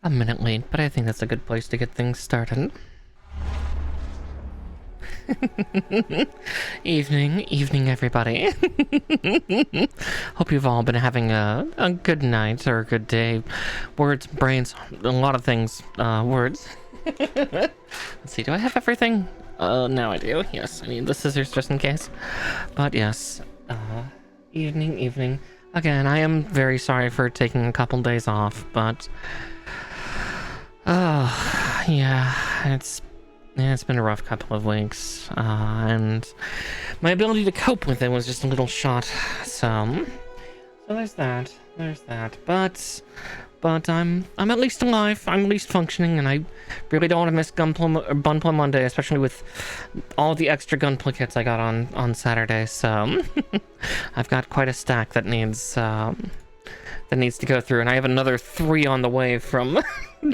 a minute late, but I think that's a good place to get things started. Evening, everybody. Hope you've all been having a good night or a good day. Words, brains, a lot of things. Words. Let's see, do I have everything? Now I do. Yes, I need the scissors just in case. But yes, evening. Again, I am very sorry for taking a couple days off, but yeah, it's been a rough couple of weeks, and my ability to cope with it was just a little shot. So there's that. But I'm at least alive. I'm at least functioning, and I really don't want to miss Gunplay Monday, especially with all the extra Gunplay kits I got on Saturday. So I've got quite a stack that needs to go through, and I have another 3 on the way from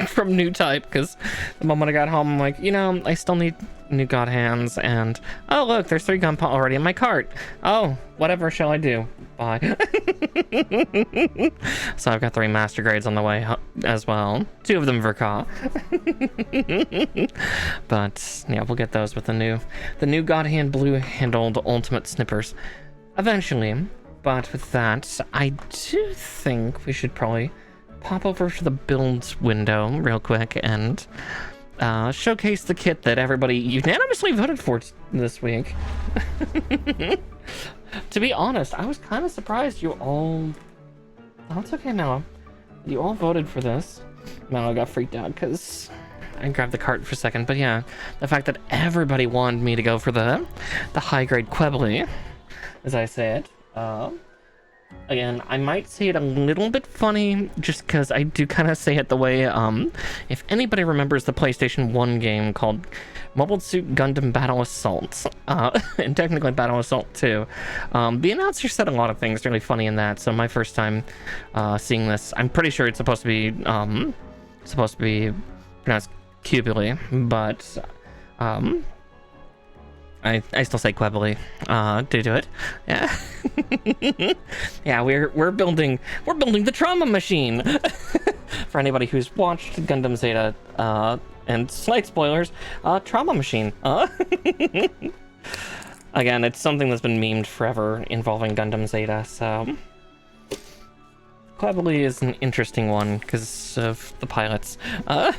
from new type, because the moment I got home, I'm like, I still need new God hands, and oh look, there's 3 Gunpla already in my cart. Oh, whatever shall I do? Bye. So I've got 3 master grades on the way as well. 2 of them Verka. But yeah, we'll get those with the new God hand blue handled ultimate snippers eventually. But with that, I do think we should probably pop over to the builds window real quick and showcase the kit that everybody unanimously voted for this week. To be honest, I was kind of surprised you all... Oh, it's okay, Mello. You all voted for this. Mello got freaked out because I grabbed the cart for a second. But yeah, the fact that everybody wanted me to go for the high-grade Qubeley, as I say it. Again, I might say it a little bit funny, just because I do kind of say it the way, if anybody remembers the PlayStation 1 game called Mobile Suit Gundam Battle Assault, and technically Battle Assault 2, the announcer said a lot of things really funny in that, so my first time seeing this, I'm pretty sure it's supposed to be pronounced Qubeley, but, I still say Qubeley due to it. Yeah. Yeah, we're building the trauma machine. For anybody who's watched Gundam Zeta and slight spoilers, trauma machine. Again, it's something that's been memed forever involving Gundam Zeta, so Qubeley is an interesting one because of the pilots. But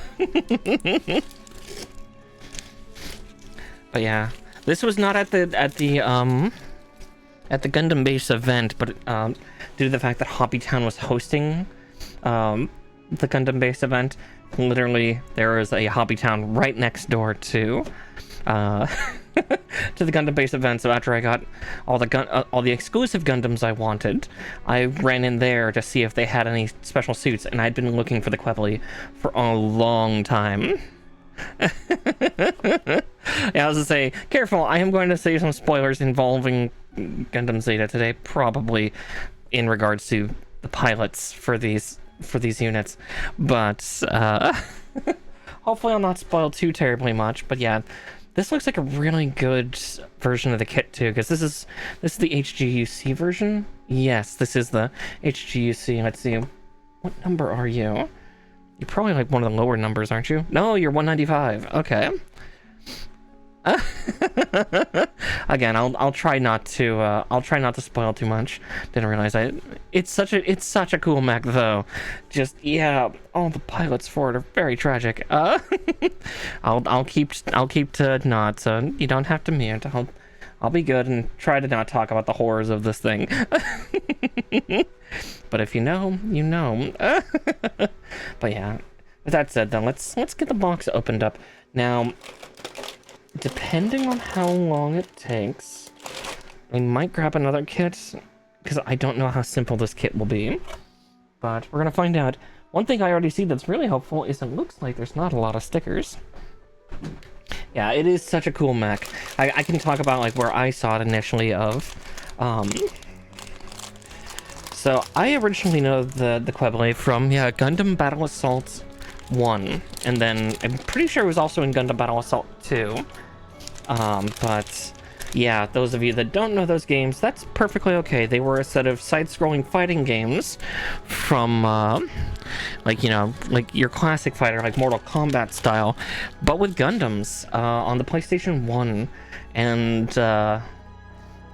yeah. This was not at the Gundam base event, but due to the fact that Hobbytown was hosting the Gundam base event, literally there is a Hobbytown right next door to to the Gundam base event. So after I got all the exclusive Gundams I wanted, I ran in there to see if they had any special suits, and I'd been looking for the Qubeley for a long time. Yeah, I was to say, careful, I am going to say some spoilers involving Gundam Zeta today, probably in regards to the pilots for these units, but hopefully I'll not spoil too terribly much. But yeah, this looks like a really good version of the kit too, because this is the HGUC version. Yes, this is the HGUC. Let's see, what number are you? You're probably like one of the lower numbers, aren't you? No, you're 195. Okay. Again, I'll try not to spoil too much. Didn't realize it's such a cool mech though. Just yeah, all the pilots for it are very tragic. I'll keep to not, so you don't have to mute. I'll be good and try to not talk about the horrors of this thing. But if you know, you know. But yeah, with that said, then let's get the box opened up now. Depending on how long it takes, I might grab another kit, because I don't know how simple this kit will be. But we're gonna find out. One thing I already see that's really helpful is it looks like there's not a lot of stickers. Yeah, it is such a cool mech. I can talk about like where I saw it initially of. So I originally know the Qubeley from Gundam Battle Assault 1, and then I'm pretty sure it was also in Gundam Battle Assault 2. But yeah, those of you that don't know those games, that's perfectly okay. They were a set of side-scrolling fighting games from like, you know, like your classic fighter, like Mortal Kombat style, but with Gundams on the PlayStation 1. And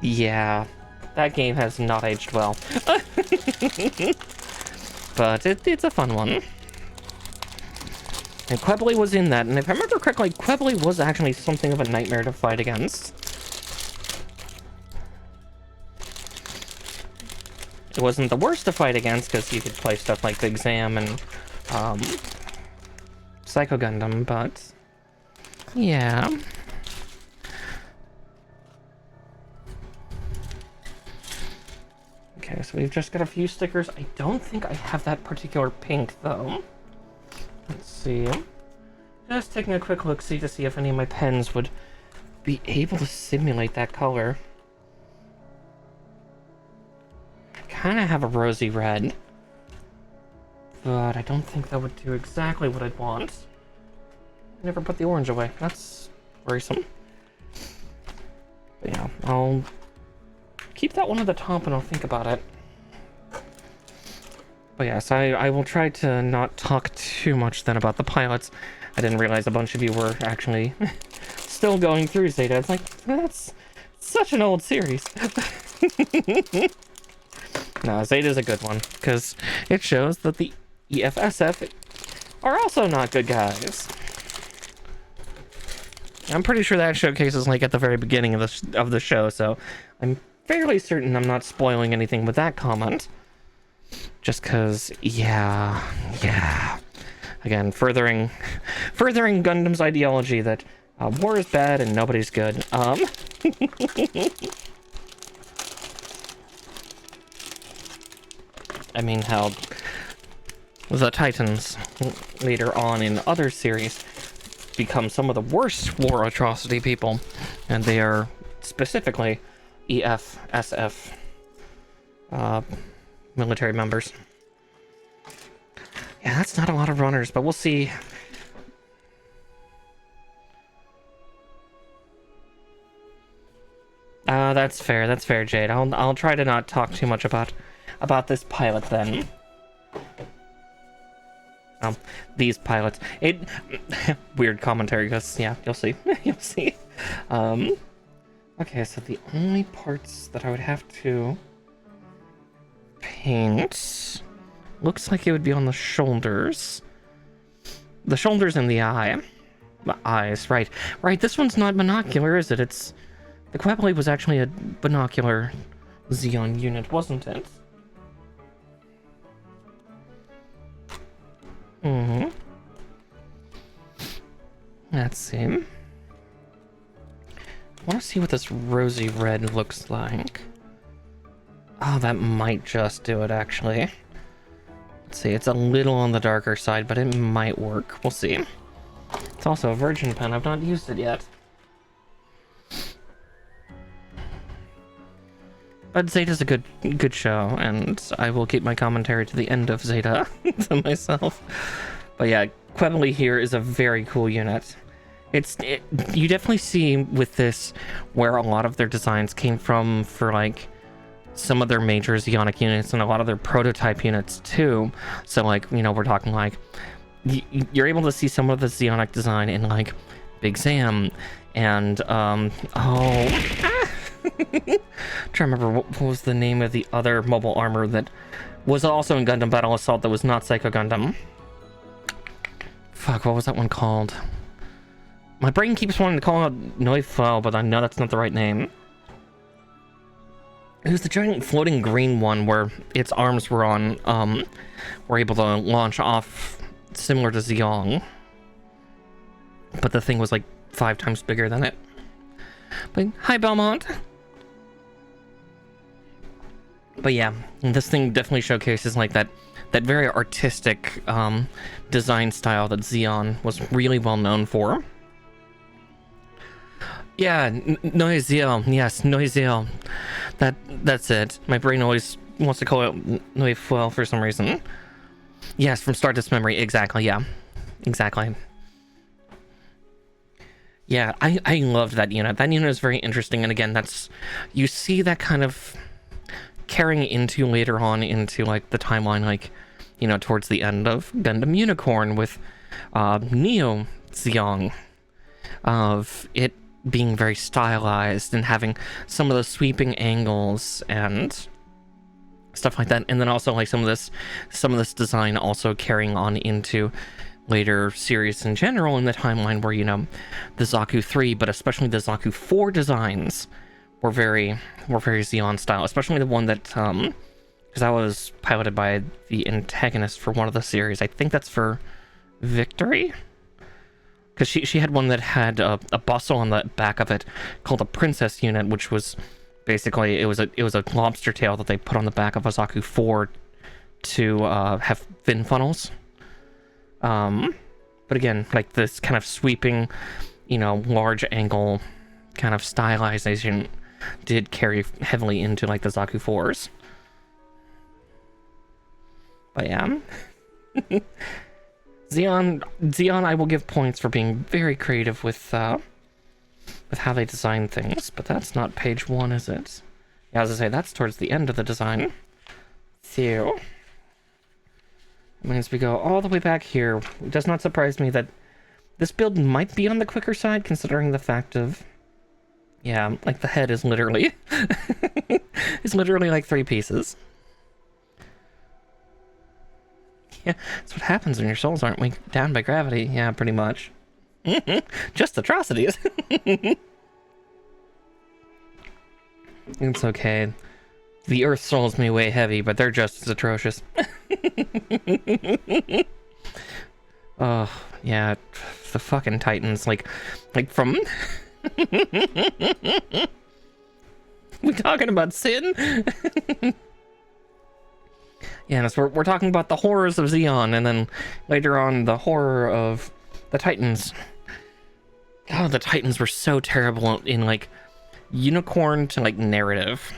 yeah, that game has not aged well. But it's a fun one. And Qubeley was in that, and if I remember correctly, Qubeley was actually something of a nightmare to fight against. It wasn't the worst to fight against, because you could play stuff like Big Zam and Psycho Gundam, but yeah. Okay, so we've just got a few stickers. I don't think I have that particular pink, though. Let's see. Just taking a quick look-see to see if any of my pens would be able to simulate that color. I kind of have a rosy red, but I don't think that would do exactly what I'd want. I never put the orange away. That's worrisome. But yeah, I'll keep that one at the top and I'll think about it. But yes, I will try to not talk too much then about the pilots. I didn't realize a bunch of you were actually still going through Zeta. It's like, that's such an old series. No, Zeta's a good one, because it shows that the EFSF are also not good guys. I'm pretty sure that showcase is like at the very beginning of the show, so I'm fairly certain I'm not spoiling anything with that comment. Just because, yeah. Again, furthering Gundam's ideology that war is bad and nobody's good. I mean, how the Titans later on in other series become some of the worst war atrocity people, and they are specifically EFSF military members. Yeah, that's not a lot of runners, but we'll see. That's fair, Jade. I'll try to not talk too much about this pilot then. These pilots. Weird commentary, because yeah, you'll see. You'll see. Okay, so the only parts that I would have to paint looks like it would be on the shoulders. The shoulders and the eye. The eyes, right. This one's not binocular, is it? The Qubeley was actually a binocular Xeon unit, wasn't it? Mm-hmm. Let's see. I want to see what this rosy red looks like. Oh, that might just do it, actually. Let's see, it's a little on the darker side, but it might work. We'll see. It's also a virgin pen. I've not used it yet. But Zeta's a good show, and I will keep my commentary to the end of Zeta to myself. But yeah, Qubeley here is a very cool unit. You definitely see with this where a lot of their designs came from for like some of their major Xeonic units and a lot of their prototype units too. So like, you know, we're talking like you're able to see some of the Xeonic design in like Big Zam and trying to remember what was the name of the other mobile armor that was also in Gundam Battle Assault that was not Psycho Gundam. Fuck, what was that one called? My brain keeps wanting to call it Neufel, but I know that's not the right name. It was the giant floating green one where its arms were were able to launch off similar to Zeong. But the thing was like 5 times bigger than it. But hi, Belmont. But yeah, this thing definitely showcases like that very artistic design style that Xeon was really well known for. Yeah, Noisiel. Yes, Noisiel. That's it. My brain always wants to call it Noifel for some reason. Yes, from Stardust Memory. Exactly, yeah. Exactly. Yeah, I loved that unit. That unit is very interesting, and again, you see that kind of carrying into later on into like the timeline, like you know, towards the end of Gundam Unicorn with Neo Zeong, of it being very stylized and having some of the sweeping angles and stuff like that. And then also like some of this design also carrying on into later series in general in the timeline, where, you know, the Zaku 3, but especially the Zaku 4 designs were very Zeon style, especially the one that because I was piloted by the antagonist for one of the series. I think that's for Victory, because she had one that had a bustle on the back of it called a Princess Unit, which was basically it was a lobster tail that they put on the back of a Zaku 4 to have fin funnels. But again, like this kind of sweeping, you know, large angle kind of stylization did carry heavily into like the Zaku 4s. But yeah. Zeon, I will give points for being very creative with how they design things, but that's not page 1, is it? Yeah, as I say, that's towards the end of the design. So, it means we go all the way back here. It does not surprise me that this build might be on the quicker side, considering the fact of, yeah, like the head is literally, it's literally like 3 pieces. Yeah, that's what happens when your souls aren't weighed down by gravity. Yeah, pretty much. Just atrocities. It's okay. The Earth souls may weigh heavy, but they're just as atrocious. Oh, yeah. The fucking Titans, like from... We talking about sin? Yeah, so we're talking about the horrors of Zeon, and then later on the horror of the Titans. God, the Titans were so terrible in like Unicorn to like narrative.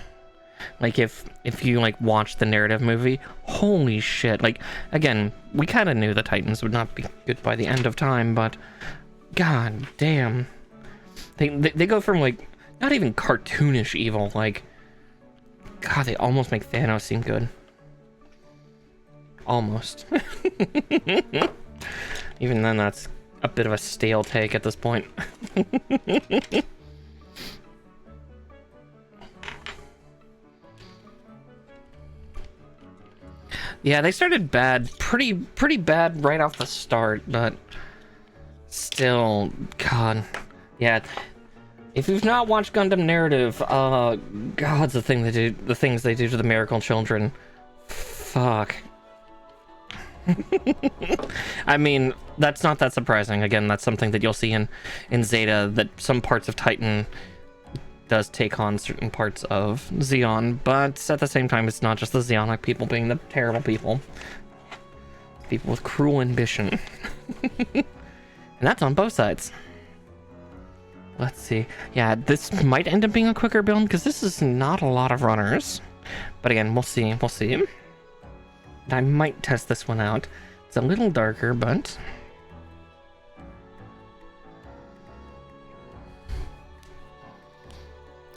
Like if you like watch the narrative movie, holy shit! Like again, we kind of knew the Titans would not be good by the end of time, but god damn, they go from like not even cartoonish evil, like god, they almost make Thanos seem good. Almost. Even then, that's a bit of a stale take at this point. Yeah, they started bad, pretty bad right off the start, but still, god, yeah. If you've not watched Gundam Narrative, God's the things they do to the Miracle Children. Fuck. I mean, that's not that surprising. Again, that's something that you'll see in Zeta, that some parts of Titan does take on certain parts of Zeon, but at the same time, it's not just the Zeonic people being the terrible people. People with cruel ambition. And that's on both sides. Let's see. Yeah, this might end up being a quicker build, because this is not a lot of runners. But again, we'll see. We'll see. I might test this one out. It's a little darker, but...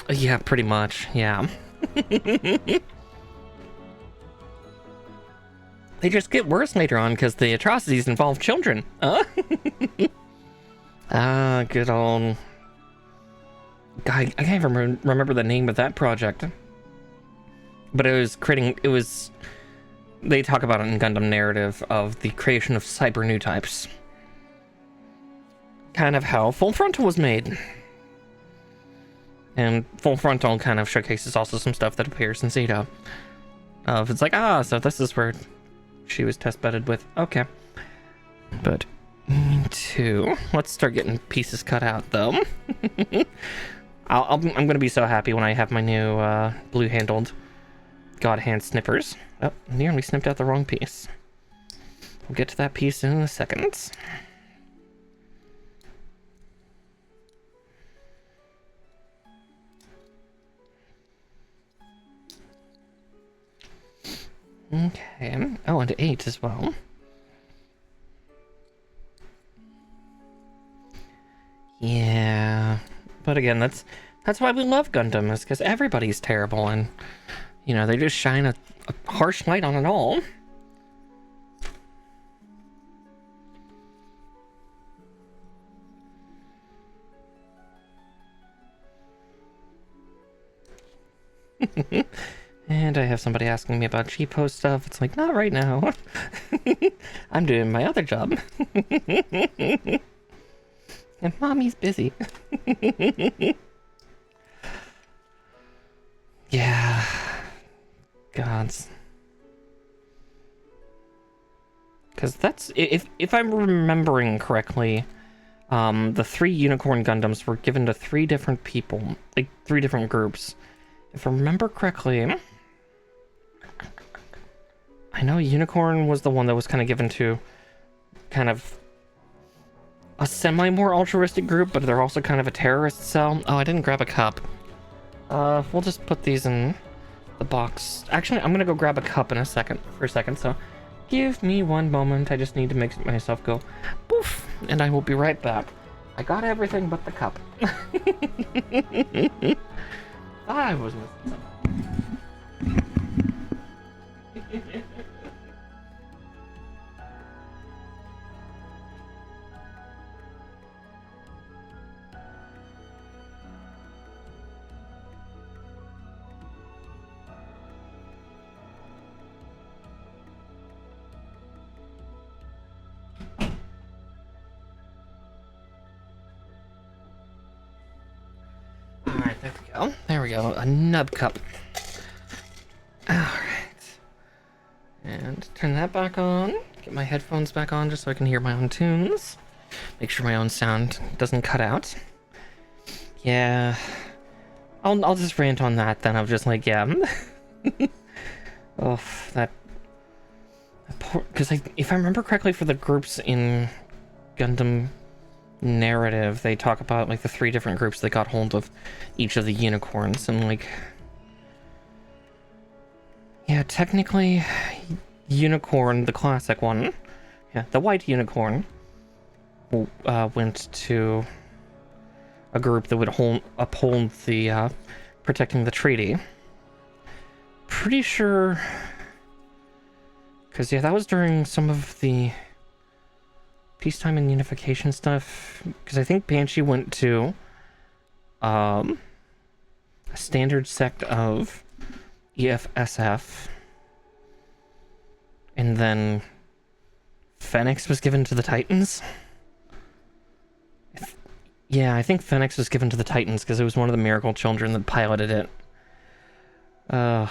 yeah, pretty much, yeah. They just get worse later on because the atrocities involve children. Ah, good old... God, I can't even remember the name of that project. But it was... They talk about it in Gundam Narrative of the creation of cyber new types. Kind of how Full Frontal was made. And Full Frontal kind of showcases also some stuff that appears in Zeta. It's like, so this is where she was test bedded with. Okay. But, let's start getting pieces cut out, though. I'm going to be so happy when I have my new blue-handled God Hand snippers. Oh, nearly snipped out the wrong piece. We'll get to that piece in a second. Okay. Oh, and 8 as well. Yeah. But again, that's why we love Gundam, is because everybody's terrible, and, you know, they just shine a harsh light on it all. And I have somebody asking me about G-Post stuff. It's like, not right now. I'm doing my other job. And mommy's busy. Yeah. Gods. Because that's... If I'm remembering correctly, the 3 Unicorn Gundams were given to 3 different people. Like, 3 different groups. If I remember correctly... I know Unicorn was the one that was kind of given to kind of a semi-more altruistic group, but they're also kind of a terrorist cell. Oh, I didn't grab a cup. We'll just put these in the box. Actually, I'm gonna go grab a cup for a second, so give me one moment. I just need to make myself go poof, and I will be right back. I got everything but the cup. I was missing something. Alright, there we go. There we go. A nub cup. Alright. And turn that back on. Get my headphones back on just so I can hear my own tunes. Make sure my own sound doesn't cut out. Yeah. I'll just rant on that then. I'm just like, yeah. Oh, that poor... Because if I remember correctly, for the groups in Gundam narrative, they talk about like the 3 different groups that got hold of each of the unicorns, and like, yeah, technically Unicorn, the classic one, yeah, the white unicorn, went to a group that would uphold the protecting the treaty. Pretty sure, because yeah, that was during some of the peacetime and unification stuff, because I think Banshee went to a standard sect of EFSF, and then Phoenix was given to the Titans. Yeah, I think Phoenix was given to the Titans because it was one of the Miracle Children that piloted it. And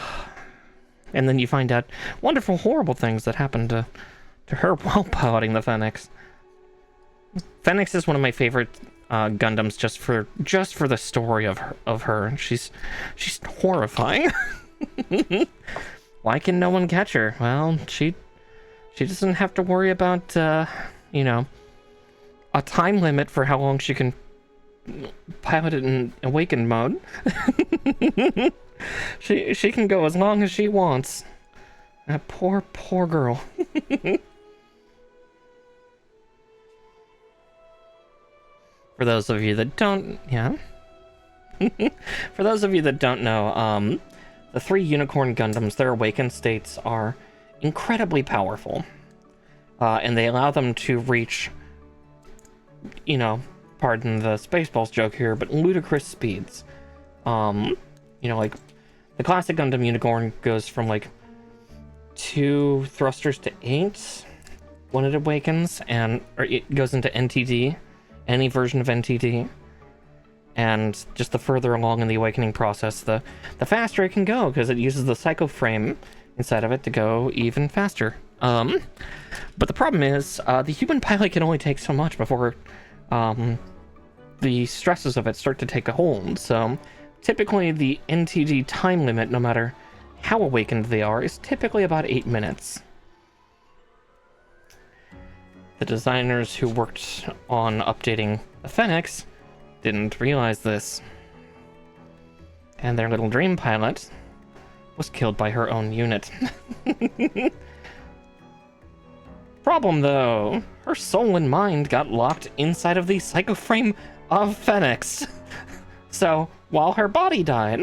then you find out wonderful, horrible things that happened to her while piloting the Phoenix. Phoenix is one of my favorite Gundams just for the story of her. She's horrifying. Why can no one catch her? Well, she doesn't have to worry about you know, a time limit for how long she can pilot it in awakened mode. she can go as long as she wants. That poor girl. For those of you that don't, yeah. For those of you that don't know, the 3 Unicorn Gundams, their awakened states are incredibly powerful. And they allow them to reach, you know, pardon the Spaceballs joke here, but ludicrous speeds. You know, like, the classic Gundam Unicorn goes from, like, 2 thrusters to 8 when it awakens, or it goes into NTD. Any version of NTD, and just the further along in the awakening process, the faster it can go, because it uses the psycho frame inside of it to go even faster. But the problem is, the human pilot can only take so much before the stresses of it start to take a hold. So typically the NTD time limit, no matter how awakened they are, is typically about 8 minutes. The designers who worked on updating the Phoenix didn't realize this. And their little dream pilot was killed by her own unit. Problem though, her soul and mind got locked inside of the psychoframe of Phoenix. So, while her body died,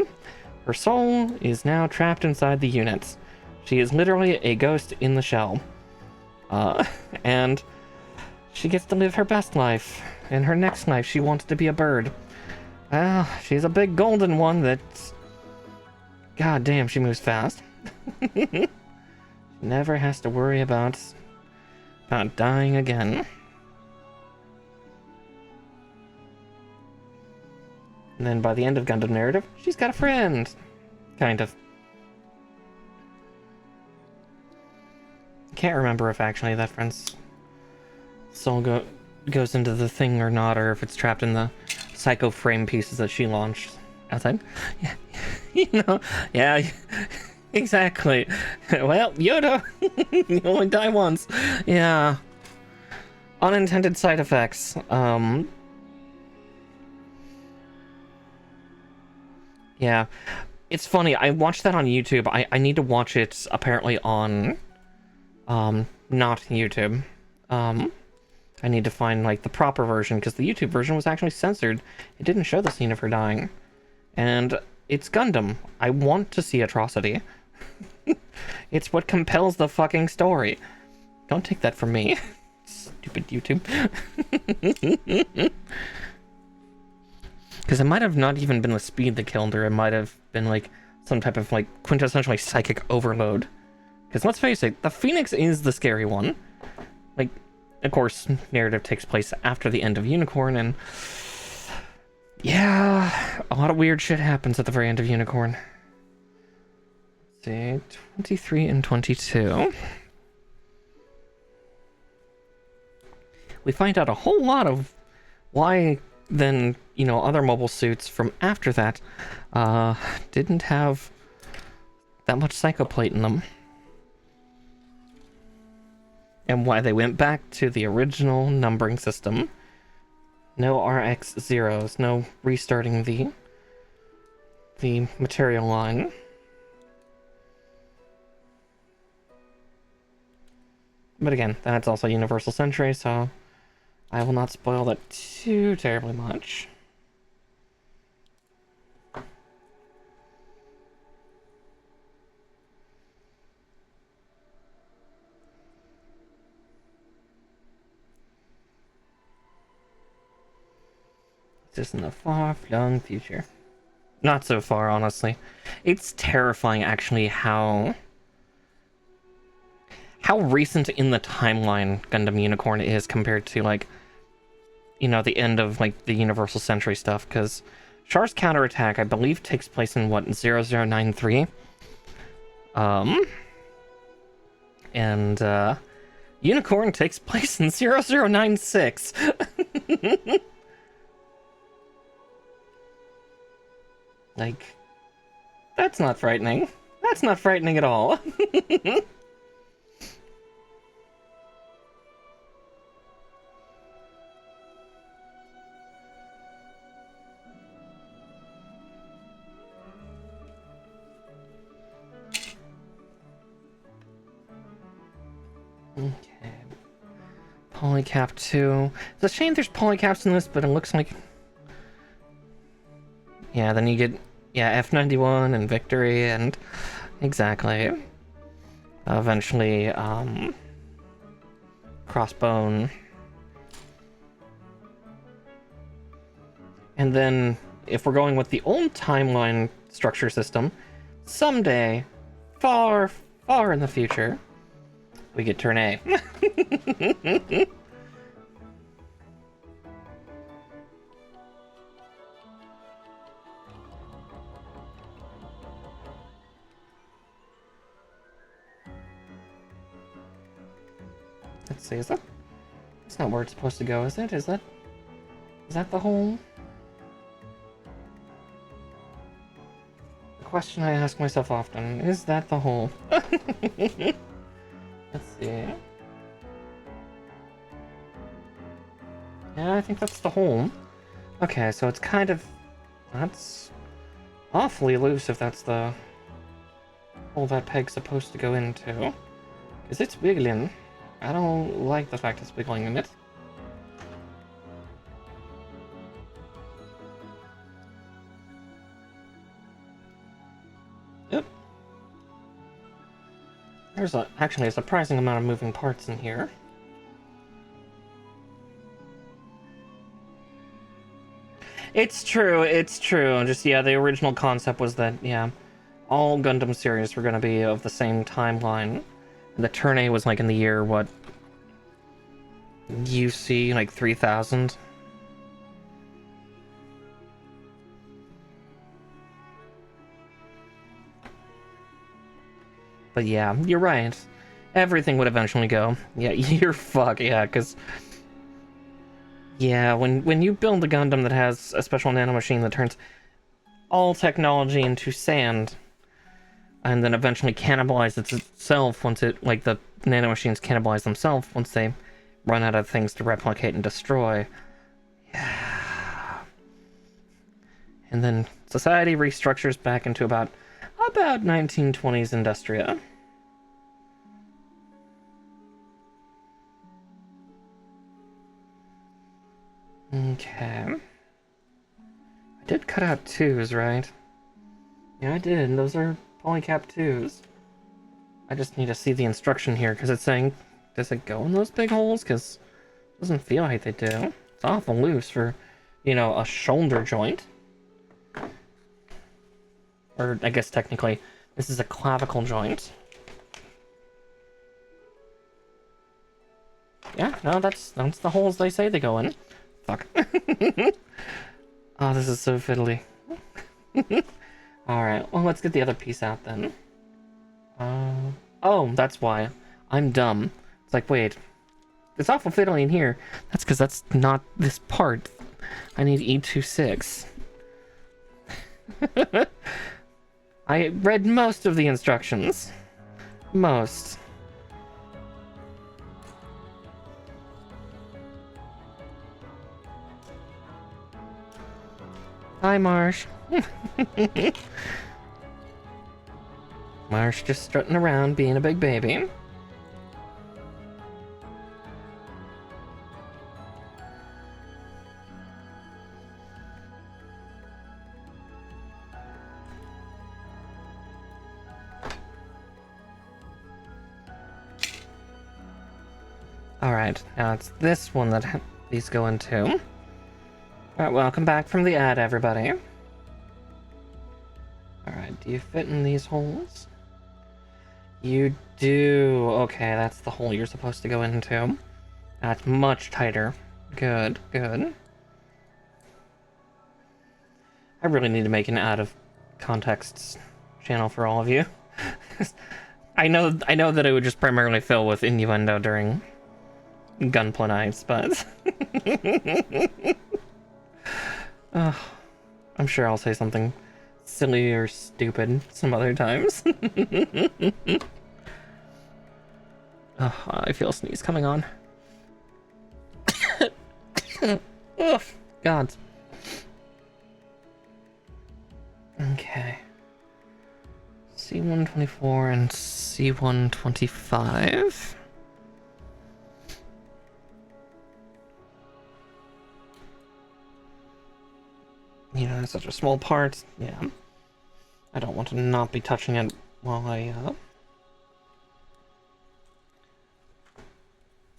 her soul is now trapped inside the unit. She is literally a ghost in the shell. And she gets to live her best life. In her next life, she wants to be a bird. Well, she's a big golden one that's God damn, she moves fast. Never has to worry about dying again. And then by the end of Gundam Narrative, she's got a friend. Kind of. Can't remember if actually that friend's soul goes into the thing or not, or if it's trapped in the psycho frame pieces that she launched outside. Yeah, you know, yeah, exactly. Well, Yoda, you only die once. Yeah. Unintended side effects. Yeah. It's funny, I watched that on YouTube. I need to watch it apparently on not YouTube. I need to find like the proper version, because the YouTube version was actually censored. It didn't show the scene of her dying. And it's Gundam. I want to see atrocity. It's what compels the fucking story. Don't take that from me. Stupid YouTube. Because it might have not even been the speed that killed her. It might have been like some type of like quintessentially psychic overload. Because let's face it, the Phoenix is the scary one. Like, of course, narrative takes place after the end of Unicorn, and yeah, a lot of weird shit happens at the very end of Unicorn. Let's see, 23 and 22. We find out a whole lot of why then, you know, other mobile suits from after that didn't have that much psychoplate in them. And why they went back to the original numbering system. No RX zeros, no restarting the material line. But again, that's also Universal Century, so I will not spoil that too terribly much. Just in the far-flung future. Not so far, honestly. It's terrifying, actually, how recent in the timeline Gundam Unicorn is compared to, like, you know, the end of, like, the Universal Century stuff, because Char's counterattack, I believe, takes place in, what, 0093? And, Unicorn takes place in 0096. Like, that's not frightening. That's not frightening at all. Okay. Polycap 2. It's a shame there's polycaps in this, but it looks like... Yeah, then you get, yeah, F91 and Victory, and exactly. Eventually, Crossbone. And then, if we're going with the old timeline structure system, someday, far, far in the future, we get Turn A. Let's see, that's not where it's supposed to go, is it? Is that the hole? The question I ask myself often, is that the hole? Let's see. Yeah, I think that's the hole. Okay, so it's kind of... That's awfully loose if that's the hole that peg's supposed to go into. Because it's wiggling. I don't like the fact it's wiggling in it. Yep. There's actually a surprising amount of moving parts in here. It's true, it's true. Just, yeah, the original concept was that, yeah, all Gundam series were going to be of the same timeline. The Turn A was like in the year, what, UC, like 3000? But yeah, you're right. Everything would eventually go. Yeah, you're fucked, yeah, because... Yeah, when you build a Gundam that has a special nanomachine that turns all technology into sand, and then eventually cannibalizes itself once it, like, the nanomachines cannibalize themselves once they run out of things to replicate and destroy. Yeah. And then society restructures back into about 1920s Industria. Okay. I did cut out 2s, right? Yeah, I did. Those are polycap 2s. I just need to see the instruction here, because it's saying, does it go in those big holes? Because it doesn't feel like they do. It's awful loose for, you know, a shoulder joint. Or, I guess technically, this is a clavicle joint. Yeah, no, that's the holes they say they go in. Fuck. Oh, this is so fiddly. Alright, well, let's get the other piece out then. Oh, that's why. I'm dumb. It's like, wait. It's awful fiddly in here. That's because that's not this part. I need E26. I read most of the instructions. Most. Hi, Marsh. Marsh just strutting around being a big baby. Alright, now it's this one that these go into. Alright, welcome back from the ad, everybody. Alright, do you fit in these holes? You do. Okay, that's the hole you're supposed to go into. That's much tighter. Good, good. I really need to make an out-of-context channel for all of you. I know that it would just primarily fill with innuendo during Gunpla nights, but... I'm sure I'll say something silly or stupid some other times. Oh, I feel a sneeze coming on. Oh, God. Okay. C124 and C125. You know, it's such a small part. Yeah. I don't want to not be touching it while I,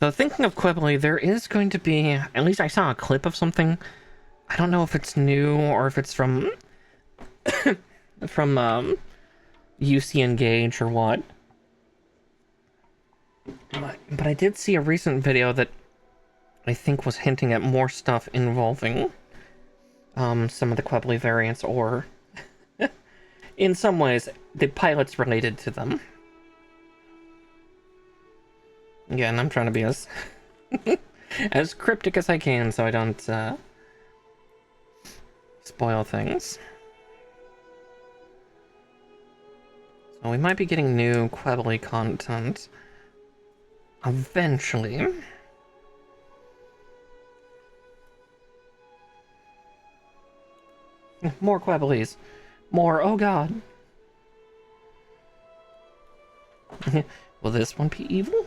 So thinking of Qubeley, there is going to be... At least I saw a clip of something. I don't know if it's new or if it's from... from, UC Engage or what. But I did see a recent video that I think was hinting at more stuff involving... some of the Qubeley variants, or in some ways, the pilots related to them. Again, I'm trying to be as as cryptic as I can so I don't spoil things. So we might be getting new Qubeley content eventually. More Qubeleys. More, oh god. Will this one be evil?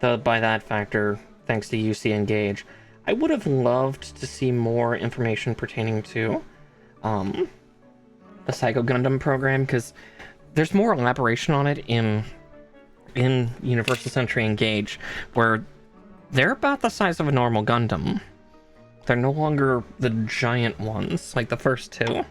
Though by that factor, thanks to UC Engage, I would have loved to see more information pertaining to the Psycho Gundam program, because there's more elaboration on it in Universal Century Engage, where they're about the size of a normal Gundam. They're no longer the giant ones, like the first two.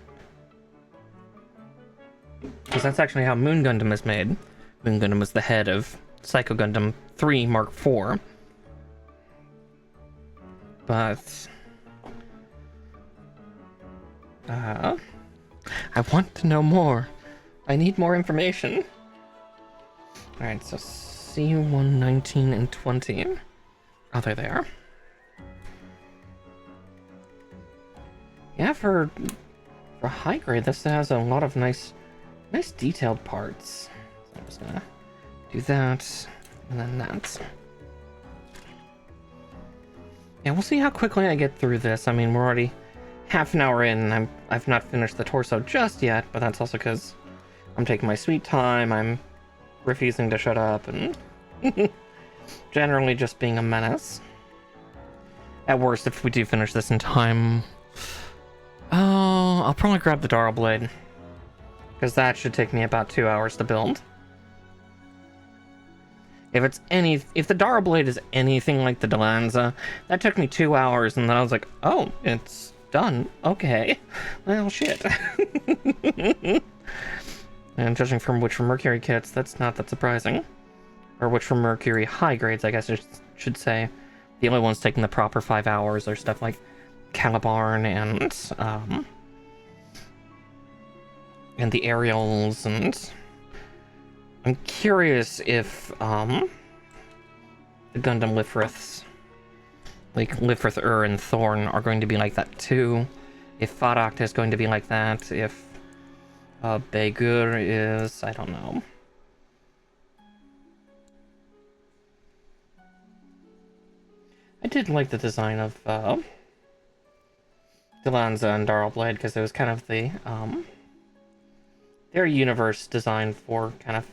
Because that's actually how Moon Gundam is made. Moon Gundam was the head of Psycho Gundam 3 Mark IV. But... I want to know more. I need more information. Alright, so C1, 19, and 20. Oh, they're there. Yeah, for high grade, this has a lot of nice detailed parts. So I'm just gonna do that, and then that. Yeah, we'll see how quickly I get through this. I mean, we're already half an hour in, and I've not finished the torso just yet, but that's also because I'm taking my sweet time, I'm refusing to shut up, and generally just being a menace. At worst, if we do finish this in time, I'll probably grab the Darl Blade, because that should take me about 2 hours to build. If the Darl Blade is anything like the Delanza, that took me 2 hours, and then I was like, oh, it's done. Okay. Well, shit. And judging from Witch from Mercury kits, that's not that surprising. Or Witch from Mercury high grades, I guess I should say. The only ones taking the proper 5 hours are stuff like Calibarn and the Aerials, and I'm curious if the Gundam Lifriths, like Lifrith and Thorn, are going to be like that too. If Fadak is going to be like that, if Begur is, I don't know. I did like the design of Delanza and Darl Blade, because it was kind of the their universe designed for kind of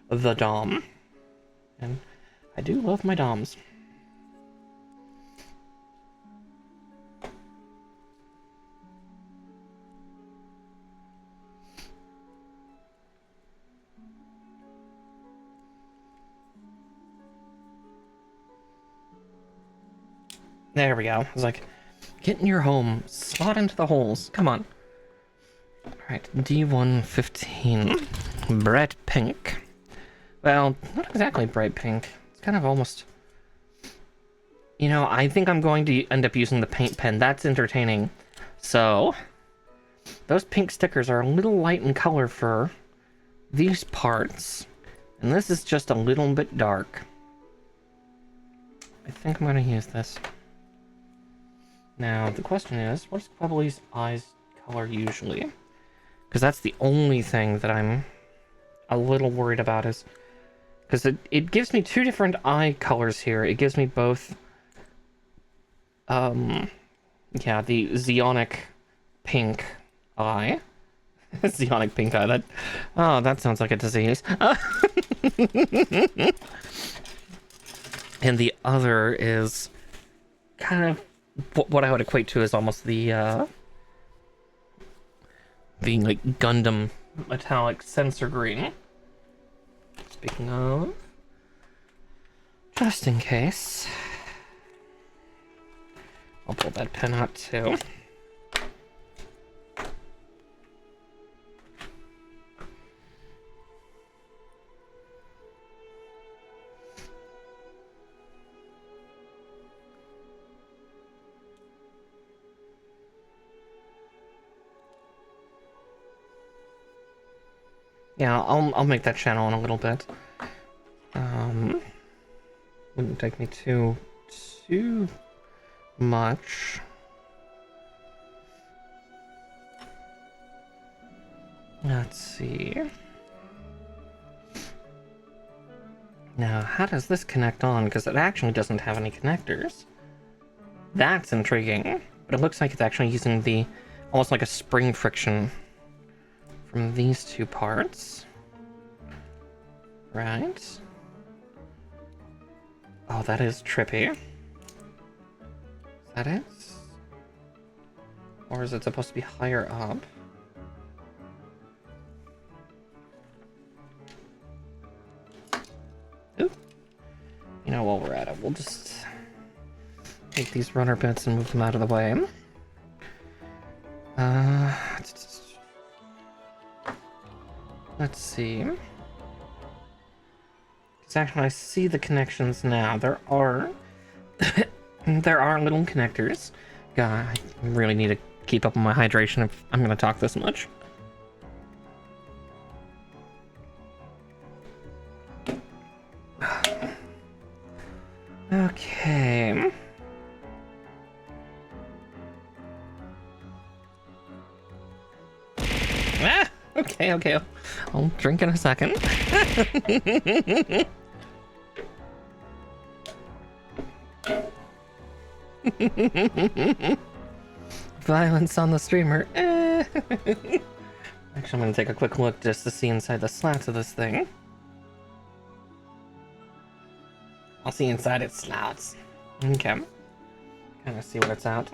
the Dom. And I do love my Doms. There we go. I was like, get in your home, slot into the holes. Come on. Alright, D115. Bright pink. Well, not exactly bright pink. It's kind of almost... You know, I think I'm going to end up using the paint pen. That's entertaining. So, those pink stickers are a little light in color for these parts. And this is just a little bit dark. I think I'm going to use this. Now, the question is, what's Qubeley's eyes color usually? Because that's the only thing that I'm a little worried about, is... Because it gives me two different eye colors here. It gives me both... yeah, the Zeonic pink eye. Zeonic pink eye, that... Oh, that sounds like a disease. And the other is kind of what I would equate to as almost the like Gundam metallic sensor green. Speaking of, just in case, I'll pull that pen out too. Yeah, I'll make that channel in a little bit. Wouldn't take me too much. Let's see. Now, how does this connect on? Because it actually doesn't have any connectors. That's intriguing. But it looks like it's actually using the almost like a spring friction from these two parts. Right. Oh, that is trippy. Is that it? Or is it supposed to be higher up? Ooh. You know, while we're at it, we'll take these runner bits and move them out of the way. Let's see. Because actually I see the connections now. There are there are little connectors. God, I really need to keep up on my hydration if I'm gonna talk this much. Okay. Ah! Okay. I'll drink in a second. Violence on the streamer. Actually, I'm gonna take a quick look just to see inside the slats of this thing. I'll see inside its slats. Okay. Kind of see what it's at.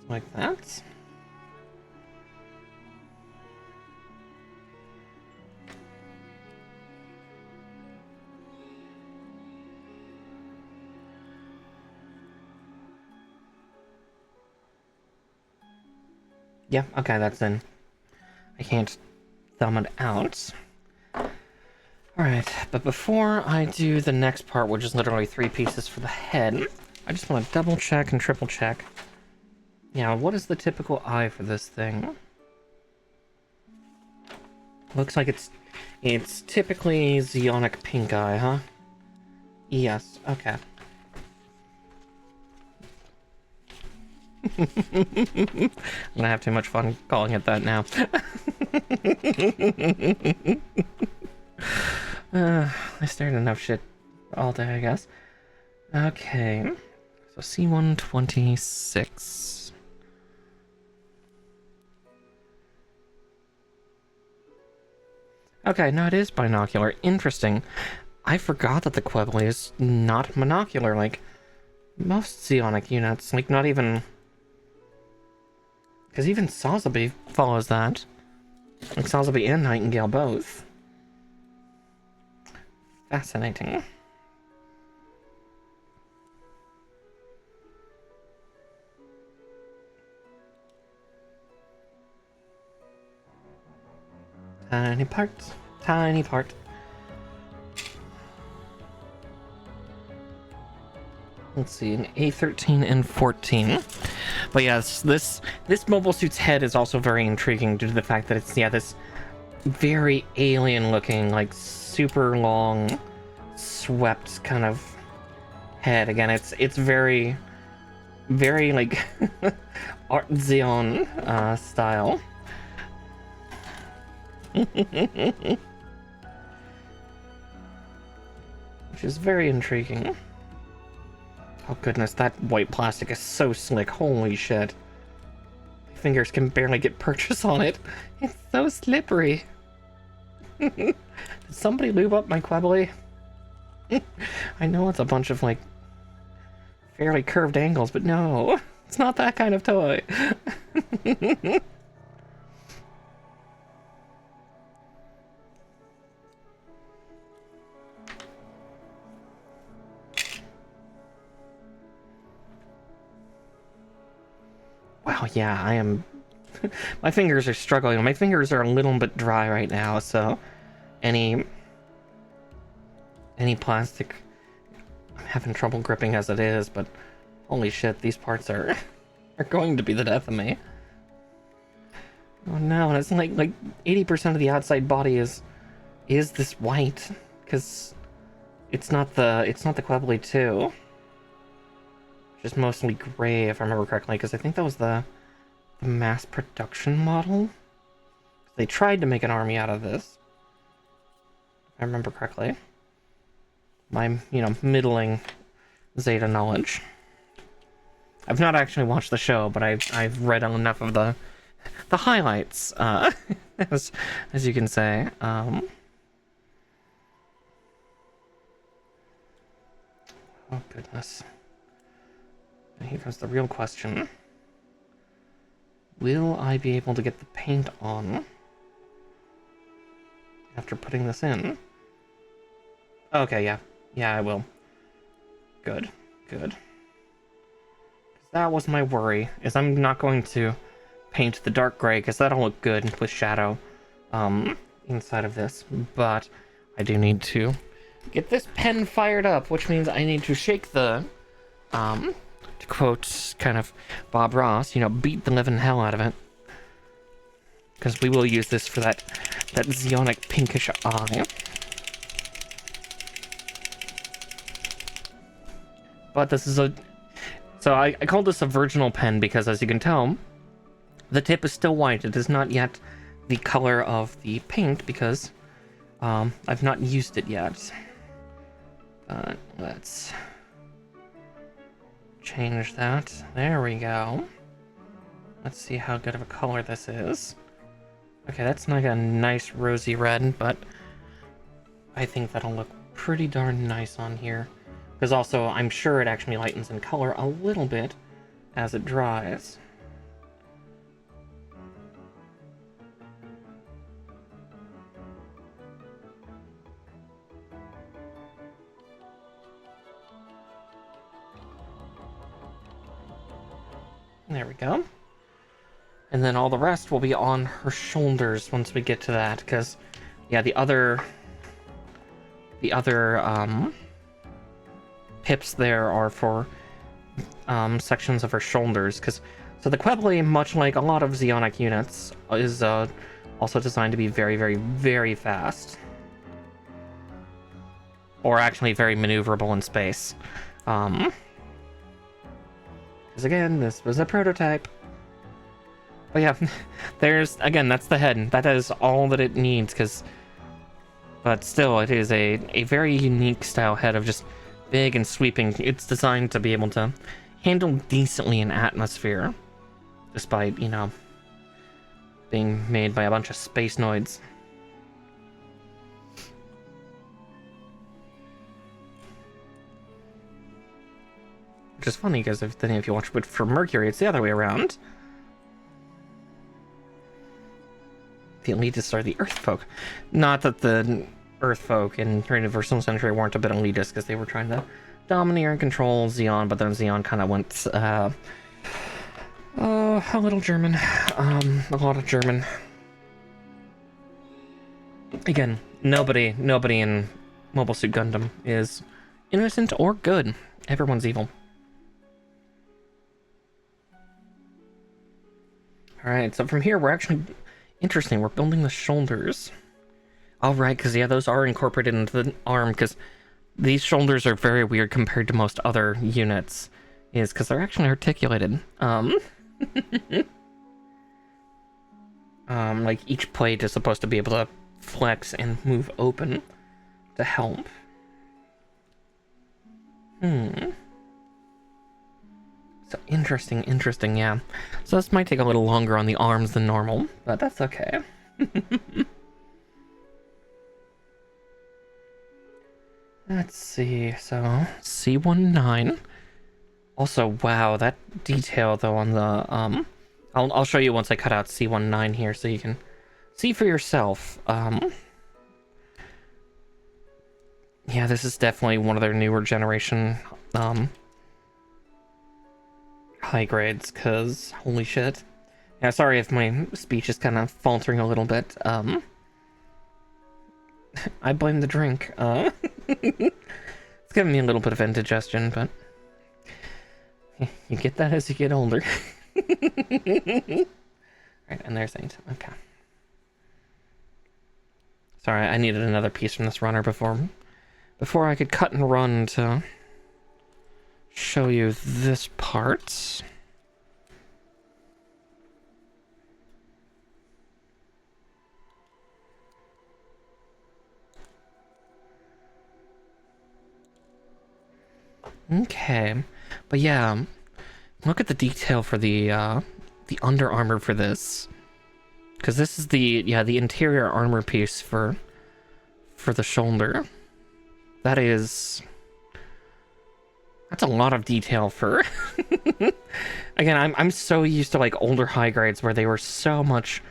Like that. Yeah, okay, that's in. I can't thumb it out. Alright, but before I do the next part, which is literally 3 pieces for the head, I just want to double check and triple check. Yeah, what is the typical eye for this thing? Looks like it's typically Zeonic pink eye, huh? Yes, okay. I'm gonna have too much fun calling it that now. I stared enough shit all day, I guess. Okay, so C126. Okay, no, it is binocular. Interesting. I forgot that the Qubeley is not monocular, like most Zeonic units. Like, not even... Because even Sotheby follows that. Like, Sotheby and Nightingale both. Fascinating. Tiny part. Tiny part. Let's see, an A13 and 14. But yes, this mobile suit's head is also very intriguing due to the fact that it's, yeah, this very alien looking, like super long, swept kind of head. Again, it's very, very like Art Zeon style. Which is very intriguing. Oh goodness, that white plastic is so slick, holy shit. My fingers can barely get purchase on it. It's so slippery. Did somebody lube up my Qubeley? I know it's a bunch of like fairly curved angles, but no, it's not that kind of toy. Wow, yeah, I am... My fingers are struggling. My fingers are a little bit dry right now, so... Any plastic... I'm having trouble gripping as it is, but... Holy shit, these parts are going to be the death of me. Oh no, and it's like 80% of the outside body is this white. Because it's not the Qubeley 2. Just mostly gray, if I remember correctly, because I think that was the mass production model. They tried to make an army out of this, if I remember correctly. My, middling Zeta knowledge. I've not actually watched the show, but I've read enough of the highlights, as you can say. Oh, goodness. And here comes the real question. Will I be able to get the paint on after putting this in? Okay, yeah. Yeah, I will. Good. Good. That was my worry, is I'm not going to paint the dark gray, because that'll look good with shadow inside of this. But I do need to get this pen fired up, which means I need to shake the, to quote kind of Bob Ross, you know, beat the living hell out of it. Because we will use this for that Zeonic pinkish eye. But this is a... So I call this a virginal pen because, as you can tell, the tip is still white. It is not yet the color of the paint because I've not used it yet. But let's change that. There we go. Let's see how good of a color this is. Okay, that's like a nice rosy red, but I think that'll look pretty darn nice on here. Because also, I'm sure it actually lightens in color a little bit as it dries. There we go. And then all the rest will be on her shoulders once we get to that, because, yeah, the other pips there are for sections of her shoulders, because so the Qubeley, much like a lot of Zeonic units, is also designed to be very, very, very fast, or actually very maneuverable in space. Because again, this was a prototype. But yeah, there's, again, that's the head. That is all that it needs, but still, it is a very unique style head of just big and sweeping. It's designed to be able to handle decently in atmosphere, despite, you know, being made by a bunch of space noids. Which is funny, because if you watch it for Mercury, it's the other way around. The elitists are the Earth folk. Not that the Earth folk in 21st century weren't a bit elitist, because they were trying to domineer and control Zeon, but then Zeon kind of went, a little German. A lot of German. Again, nobody in Mobile Suit Gundam is innocent or good. Everyone's evil. Alright, so from here we're actually... Interesting, we're building the shoulders. Alright, because yeah, those are incorporated into the arm, because these shoulders are very weird compared to most other units, is because they're actually articulated. Like each plate is supposed to be able to flex and move open to help. So interesting, yeah. So this might take a little longer on the arms than normal, but that's okay. Let's see, so C19. Also, wow, that detail though on the I'll show you once I cut out C19 here so you can see for yourself. Yeah, this is definitely one of their newer generation high grades, because holy shit. Yeah, sorry if my speech is kind of faltering a little bit. I blame the drink. It's giving me a little bit of indigestion, but you get that as you get older. Right, and there's 8. Okay. Sorry, I needed another piece from this runner before I could cut and run to show you this part. Okay, but yeah, look at the detail for the under armor for this, because this is the interior armor piece for the shoulder. That is That's a lot of detail for... Again, I'm so used to, like, older high grades where they were so much...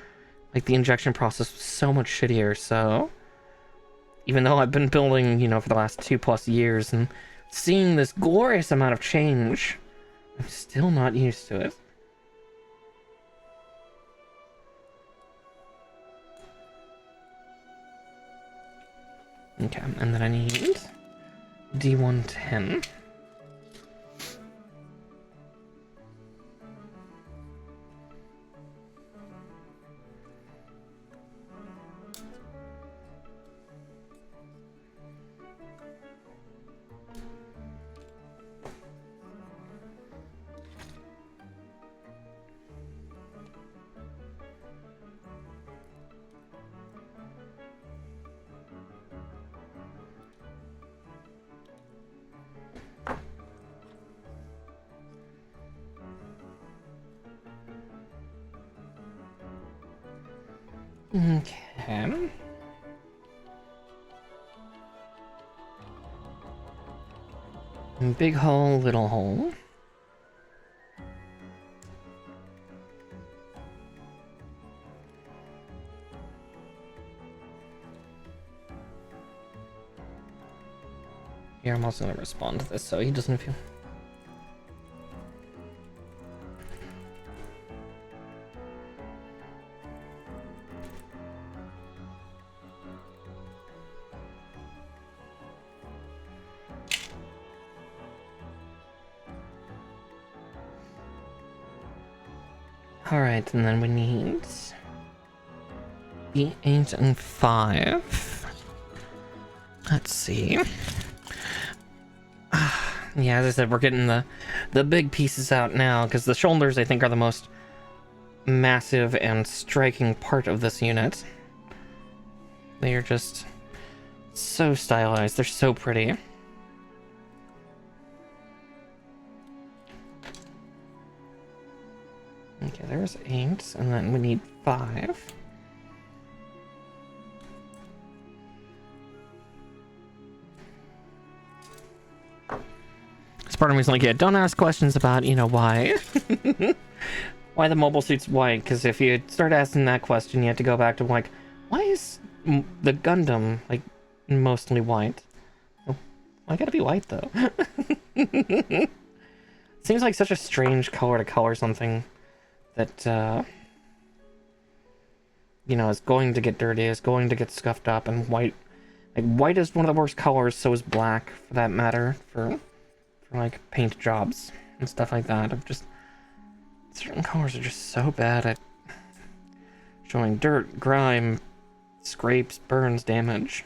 Like, the injection process was so much shittier, so... Even though I've been building, you know, for the last 2+ years and seeing this glorious amount of change, I'm still not used to it. Okay, and then I need D110. Okay. Big hole, little hole. Here, I'm also gonna respond to this so he doesn't feel... Alright, and then we need... E8 and 5. Let's see. Yeah, as I said, we're getting the big pieces out now, because the shoulders, I think, are the most massive and striking part of this unit. They are just so stylized. They're so pretty. Okay, there's 8, and then we need 5. Part of me is like, yeah, don't ask questions about, you know, why. Why the mobile suit's white, because if you start asking that question, you have to go back to, like, why is the Gundam, like, mostly white? Oh, why gotta be white, though? Seems like such a strange color to color something that, you know, is going to get dirty, is going to get scuffed up, and white... Like, white is one of the worst colors, so is black, for that matter, for like paint jobs and stuff like that. Of just certain colors are just so bad at showing dirt, grime, scrapes, burns, damage.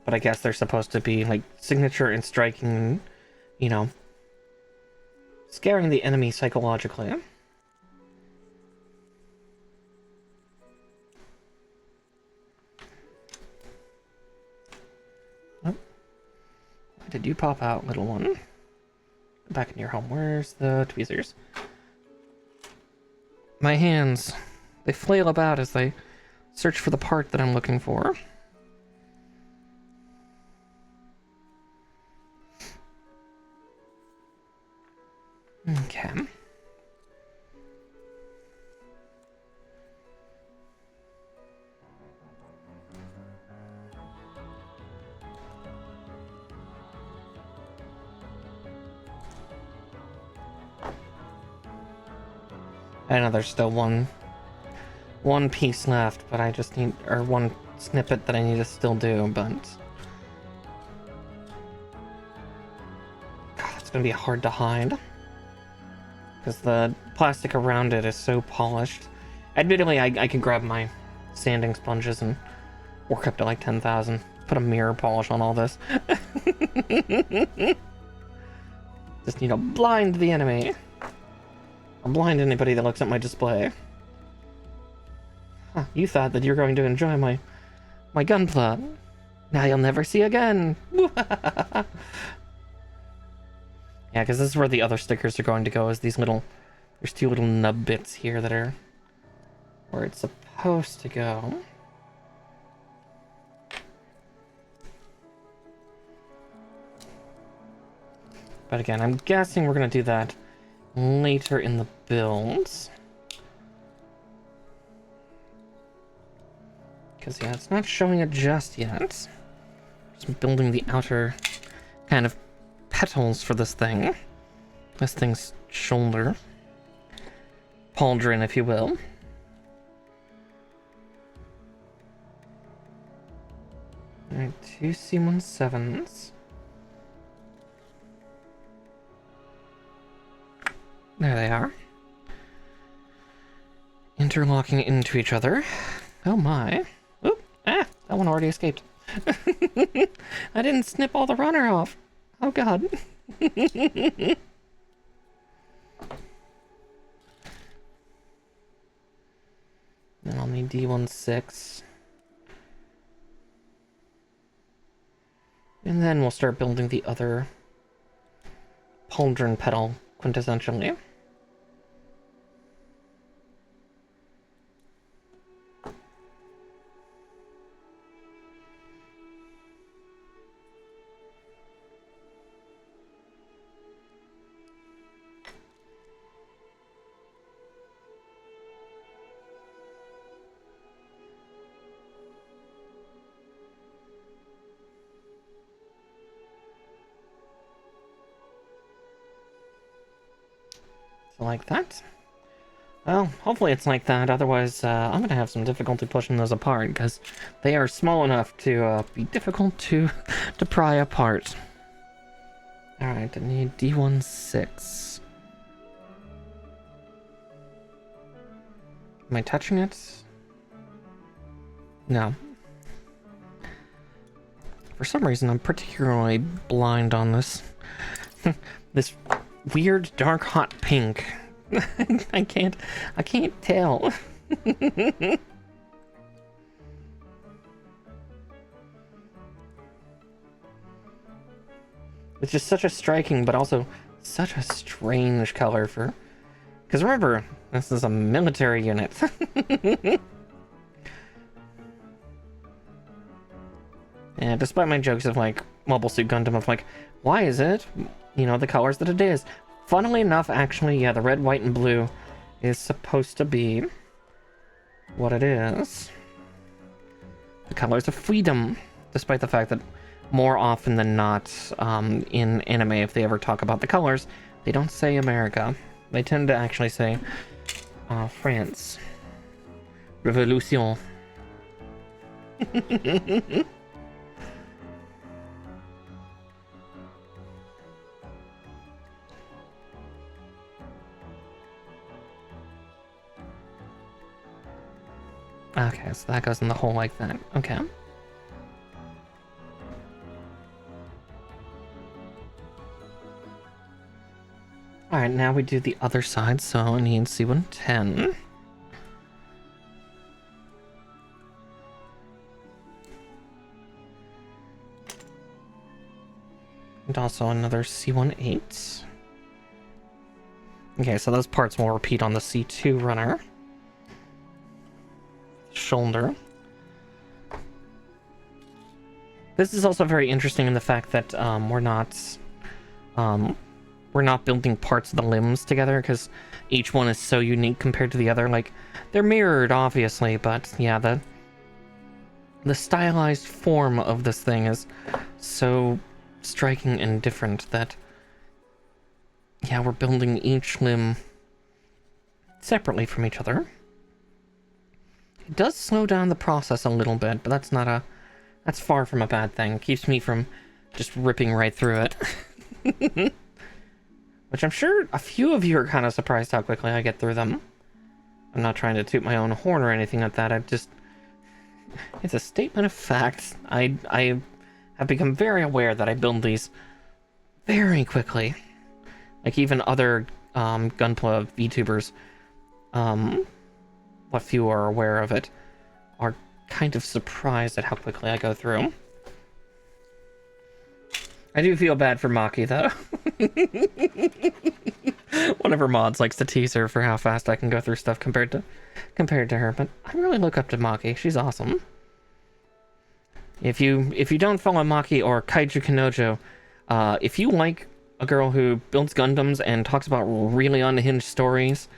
But I guess they're supposed to be like signature and striking, you know, scaring the enemy psychologically. Did you pop out, little one? Back in your home. Where's the tweezers? My hands. They flail about as they search for the part that I'm looking for. Okay. I know there's still one piece left, but I just need, or one snippet that I need to still do, but God, it's gonna be hard to hide because the plastic around it is so polished. Admittedly, I can grab my sanding sponges and work up to like 10,000. Put a mirror polish on all this. Just need to blind the enemy. I'll blind anybody that looks at my display. Huh, you thought that you were going to enjoy my gunpla. Now you'll never see again. Yeah, because this is where the other stickers are going to go, is these little... There's 2 little nub bits here that are where it's supposed to go. But again, I'm guessing we're going to do that later in the builds. Because, yeah, it's not showing it just yet. Just building the outer kind of petals for this thing. This thing's shoulder. Pauldron, if you will. Alright, 2 C17s. There they are. Interlocking into each other. Oh my. Oop! Ah! That one already escaped. I didn't snip all the runner off. Oh god. Then I'll need D16. And then we'll start building the other pauldron petal, quintessentially. Like that. Well, hopefully it's like that, otherwise I'm gonna have some difficulty pushing those apart, because they are small enough to be difficult to pry apart. Alright, I need D16. Am I touching it? No. For some reason, I'm particularly blind on this. This weird dark hot pink. I can't tell. It's just such a striking but also such a strange color for, because remember, this is a military unit. And despite my jokes of like Mobile Suit Gundam of like, why is it, you know, the colors that it is? Funnily enough, actually, yeah, the red, white, and blue is supposed to be what it is. The colors of freedom, despite the fact that more often than not, in anime, if they ever talk about the colors, they don't say America. They tend to actually say France. Revolution. Okay, so that goes in the hole like that. Okay. Alright, now we do the other side, so I need C110. And also another C18. Okay, so those parts will repeat on the C2 runner. Shoulder. This is also very interesting in the fact that we're not building parts of the limbs together, because each one is so unique compared to the other. Like, they're mirrored, obviously, but yeah, the stylized form of this thing is so striking and different that, yeah, we're building each limb separately from each other. It does slow down the process a little bit, but that's far from a bad thing. It keeps me from just ripping right through it. Which I'm sure a few of you are kind of surprised how quickly I get through them. I'm not trying to toot my own horn or anything like that. It's a statement of fact. I have become very aware that I build these very quickly. Like even other Gunpla VTubers, what few are aware of it, are kind of surprised at how quickly I go through. I do feel bad for Maki, though. One of her mods likes to tease her for how fast I can go through stuff compared to her, but I really look up to Maki. She's awesome. If you don't follow Maki or Kaiju Kanojo, if you like a girl who builds Gundams and talks about really unhinged stories,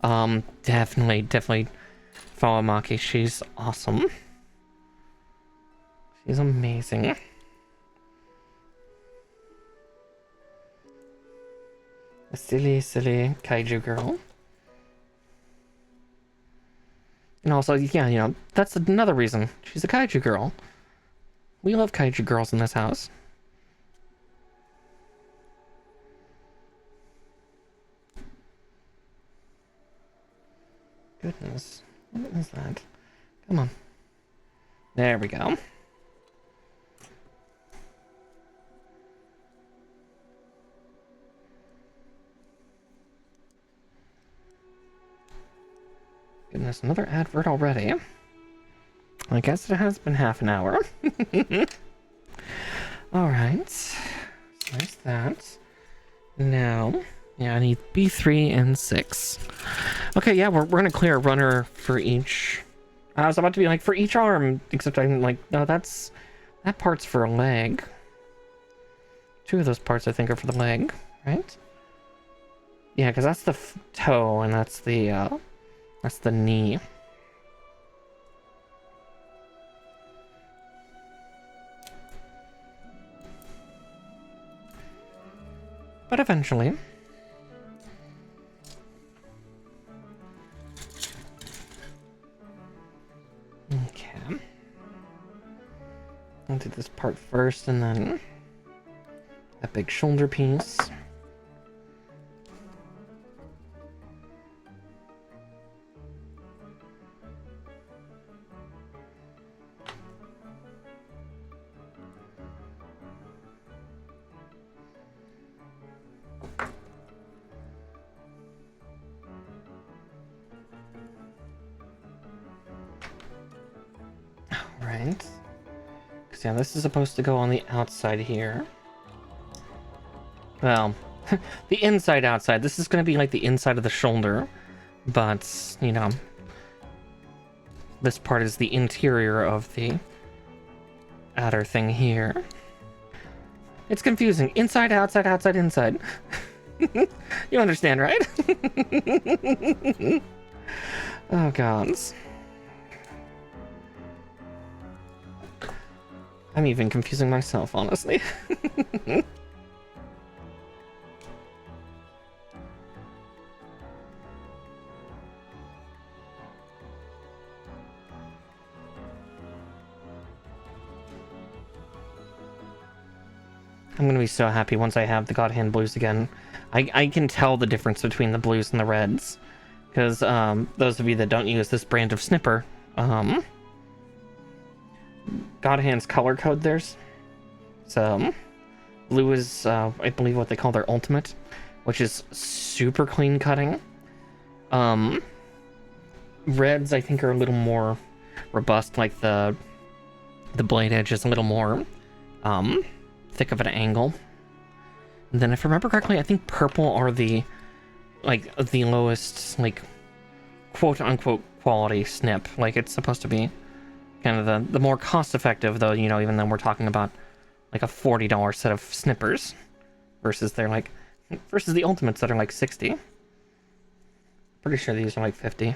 definitely follow Maki. She's awesome. She's amazing. A silly kaiju girl. And also, yeah, you know, that's another reason. She's a kaiju girl. We love kaiju girls in this house. Goodness. What is that? Come on. There we go. Goodness, another advert already. I guess it has been half an hour. Alright. So there's that. Now, yeah, I need B3 and 6. Okay, yeah, we're gonna clear a runner for each. I was about to be like, for each arm, except I'm like, no, that part's for a leg. 2 of those parts, I think, are for the leg, right? Yeah, because that's the toe, and that's the knee. But eventually. Okay. I'll do this part first, and then that big shoulder piece. Right. Because, yeah, this is supposed to go on the outside here. Well, the inside outside. This is going to be like the inside of the shoulder. But, you know, this part is the interior of the outer thing here. It's confusing. Inside, outside, outside, inside. You understand, right? Oh, gods. I'm even confusing myself, honestly. I'm gonna be so happy once I have the God Hand blues again. I can tell the difference between the blues and the reds. Because, those of you that don't use this brand of snipper, God Hand's color code theirs. So, blue is, I believe, what they call their ultimate, which is super clean cutting. Reds, I think, are a little more robust, like the blade edge is a little more, thick of an angle. And then, if I remember correctly, I think purple are the lowest, like, quote-unquote quality snip. Like, it's supposed to be kind of the more cost-effective, though, you know, even though we're talking about, like, a $40 set of snippers versus the ultimates that are, like, 60. Pretty sure these are, like, 50.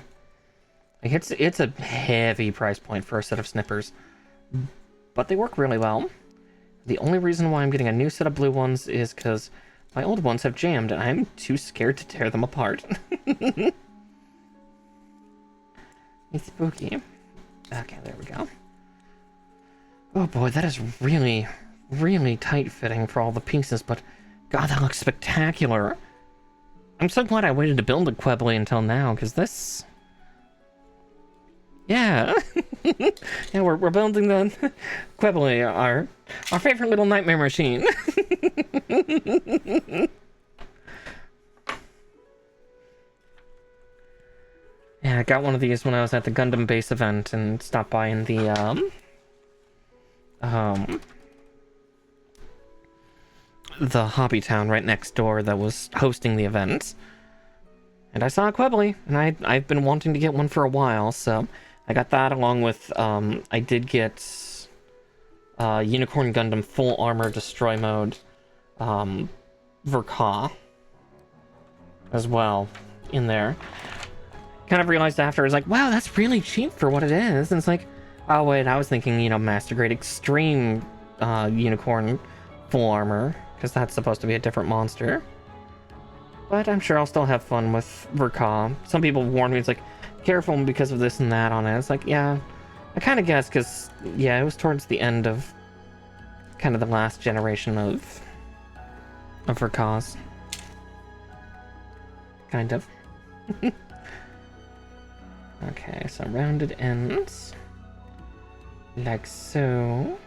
Like, it's a heavy price point for a set of snippers, but they work really well. The only reason why I'm getting a new set of blue ones is because my old ones have jammed, and I'm too scared to tear them apart. It's spooky. Okay, there we go. Oh boy, that is really, really tight-fitting for all the pieces, but God, that looks spectacular. I'm so glad I waited to build a Qubeley until now, because this... Yeah. Yeah, we're building the Qubeley, our favorite little nightmare machine. Yeah, I got one of these when I was at the Gundam base event and stopped by in the hobby town right next door that was hosting the event. And I saw a Qubeley, and I've been wanting to get one for a while, so I got that along with, I did get Unicorn Gundam Full Armor Destroy Mode Verka as well in there. Kind of realized after, it's like, wow, that's really cheap for what it is. And it's like, oh wait, I was thinking, you know, Master Grade Extreme Unicorn full armor, because that's supposed to be a different monster. But I'm sure I'll still have fun with Verka. Some people warned me, it's like, careful because of this and that on it. It's like, yeah, I kind of guessed, because, yeah, it was towards the end of kind of the last generation of Verkas. Kind of. Okay, so rounded ends. Like so.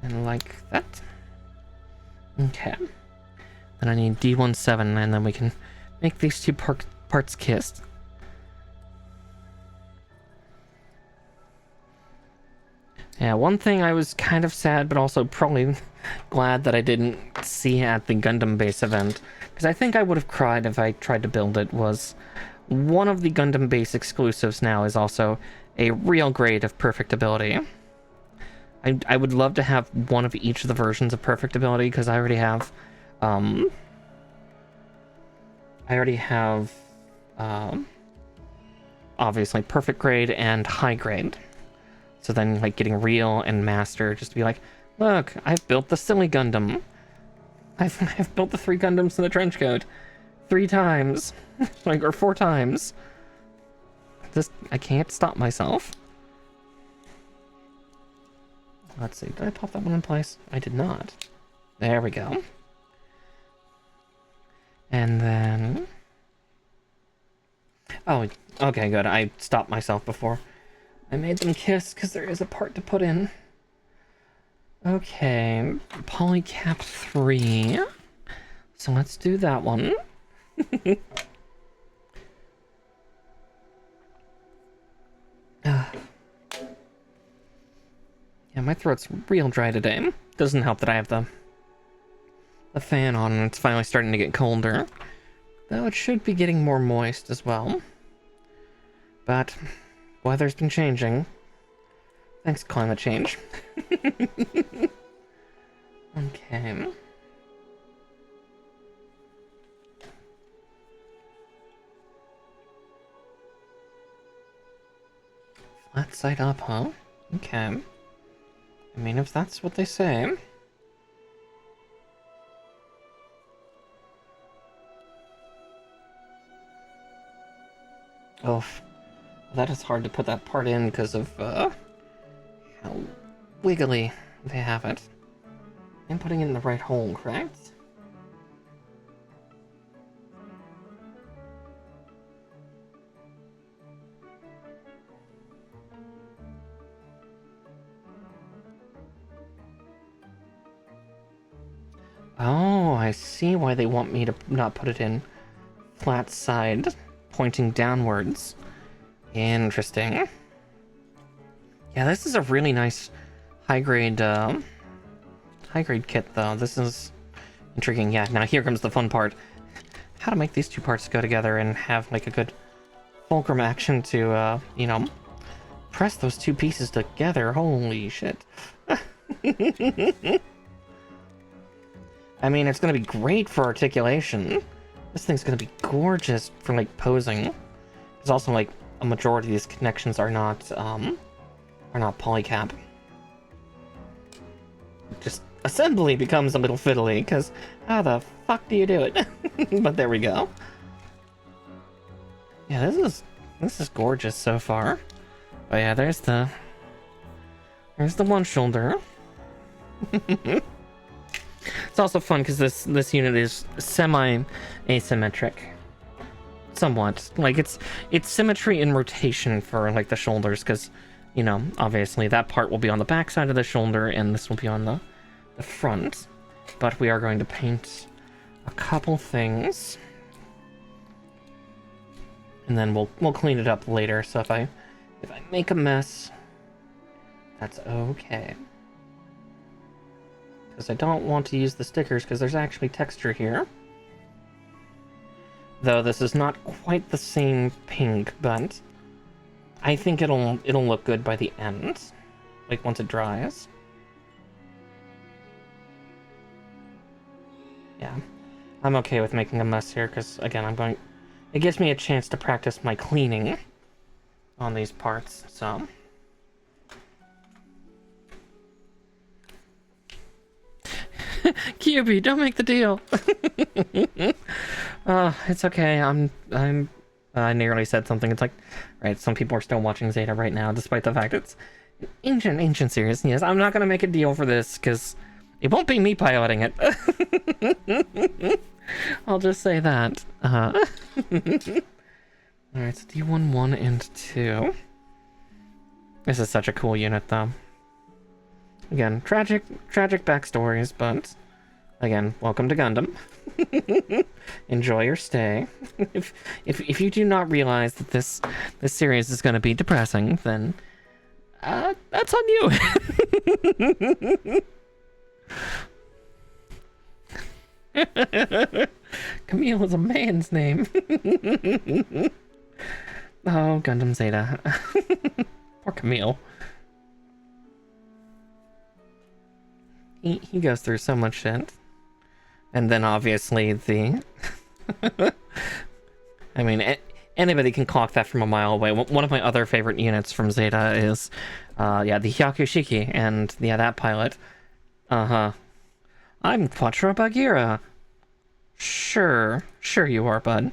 And like that. Okay. Then I need D17, and then we can make these two parts kissed. Yeah, one thing I was kind of sad, but also probably glad that I didn't see at the Gundam base event, because I think I would have cried if I tried to build it, was one of the Gundam base exclusives now is also a real grade of perfect ability. I would love to have one of each of the versions of perfect ability, because I already have obviously perfect grade and high grade. So then, like, getting real and master, just to be like, look, I've built the silly Gundam. I've built the 3 Gundams in the trench coat 3 times, like, or 4 times. Just, I can't stop myself. Let's see, did I pop that one in place? I did not. There we go. And then... oh, okay, good. I stopped myself before I made them kiss, because there is a part to put in. Okay, Polycap 3. So let's do that one. Yeah, my throat's real dry today. Doesn't help that I have the fan on and it's finally starting to get colder. Though it should be getting more moist as well. But weather's been changing. Thanks, climate change. Okay. Flat side up, huh? Okay. I mean, if that's what they say. Oh, that is hard to put that part in because of how wiggly they have it. I'm putting it in the right hole, correct? Oh, I see why they want me to not put it in flat side, pointing downwards. Interesting. Yeah, this is a really nice high-grade kit, though. This is intriguing. Yeah, now here comes the fun part. How to make these two parts go together and have, like, a good fulcrum action to, you know, press those two pieces together. Holy shit. I mean, it's gonna be great for articulation. This thing's gonna be gorgeous for, like, posing. There's also, like, a majority of these connections are not polycap. Just assembly becomes a little fiddly, because how the fuck do you do it? But there we go. Yeah, this is gorgeous so far. But yeah, there's the one shoulder. It's also fun because this unit is semi-asymmetric. Somewhat. Like, it's symmetry in rotation for, like, the shoulders, because, you know, obviously that part will be on the back side of the shoulder, and this will be on the front. But we are going to paint a couple things. And then we'll clean it up later, so if I make a mess, that's okay. Because I don't want to use the stickers, because there's actually texture here. Though this is not quite the same pink, but I think it'll look good by the end. Like, once it dries. I'm okay with making a mess here, because, again, it gives me a chance to practice my cleaning on these parts, so... QB, don't make the deal! It's okay, I nearly said something. It's like, right, some people are still watching Zeta right now, despite the fact it's an ancient series. Yes, I'm not gonna make a deal for this, because it won't be me piloting it. I'll just say that. Alright, so D1, 1, and 2. This is such a cool unit, though. Again, tragic backstories, but again, welcome to Gundam. Enjoy your stay. If you do not realize that this series is going to be depressing, then that's on you. Camille is a man's name. Oh, Gundam Zeta. Poor Camille. He goes through so much shit. And then obviously the... I mean, anybody can clock that from a mile away. One of my other favorite units from Zeta is, yeah, the HGUC, and yeah, that pilot. I'm Quattro Bagheera. Sure you are, bud.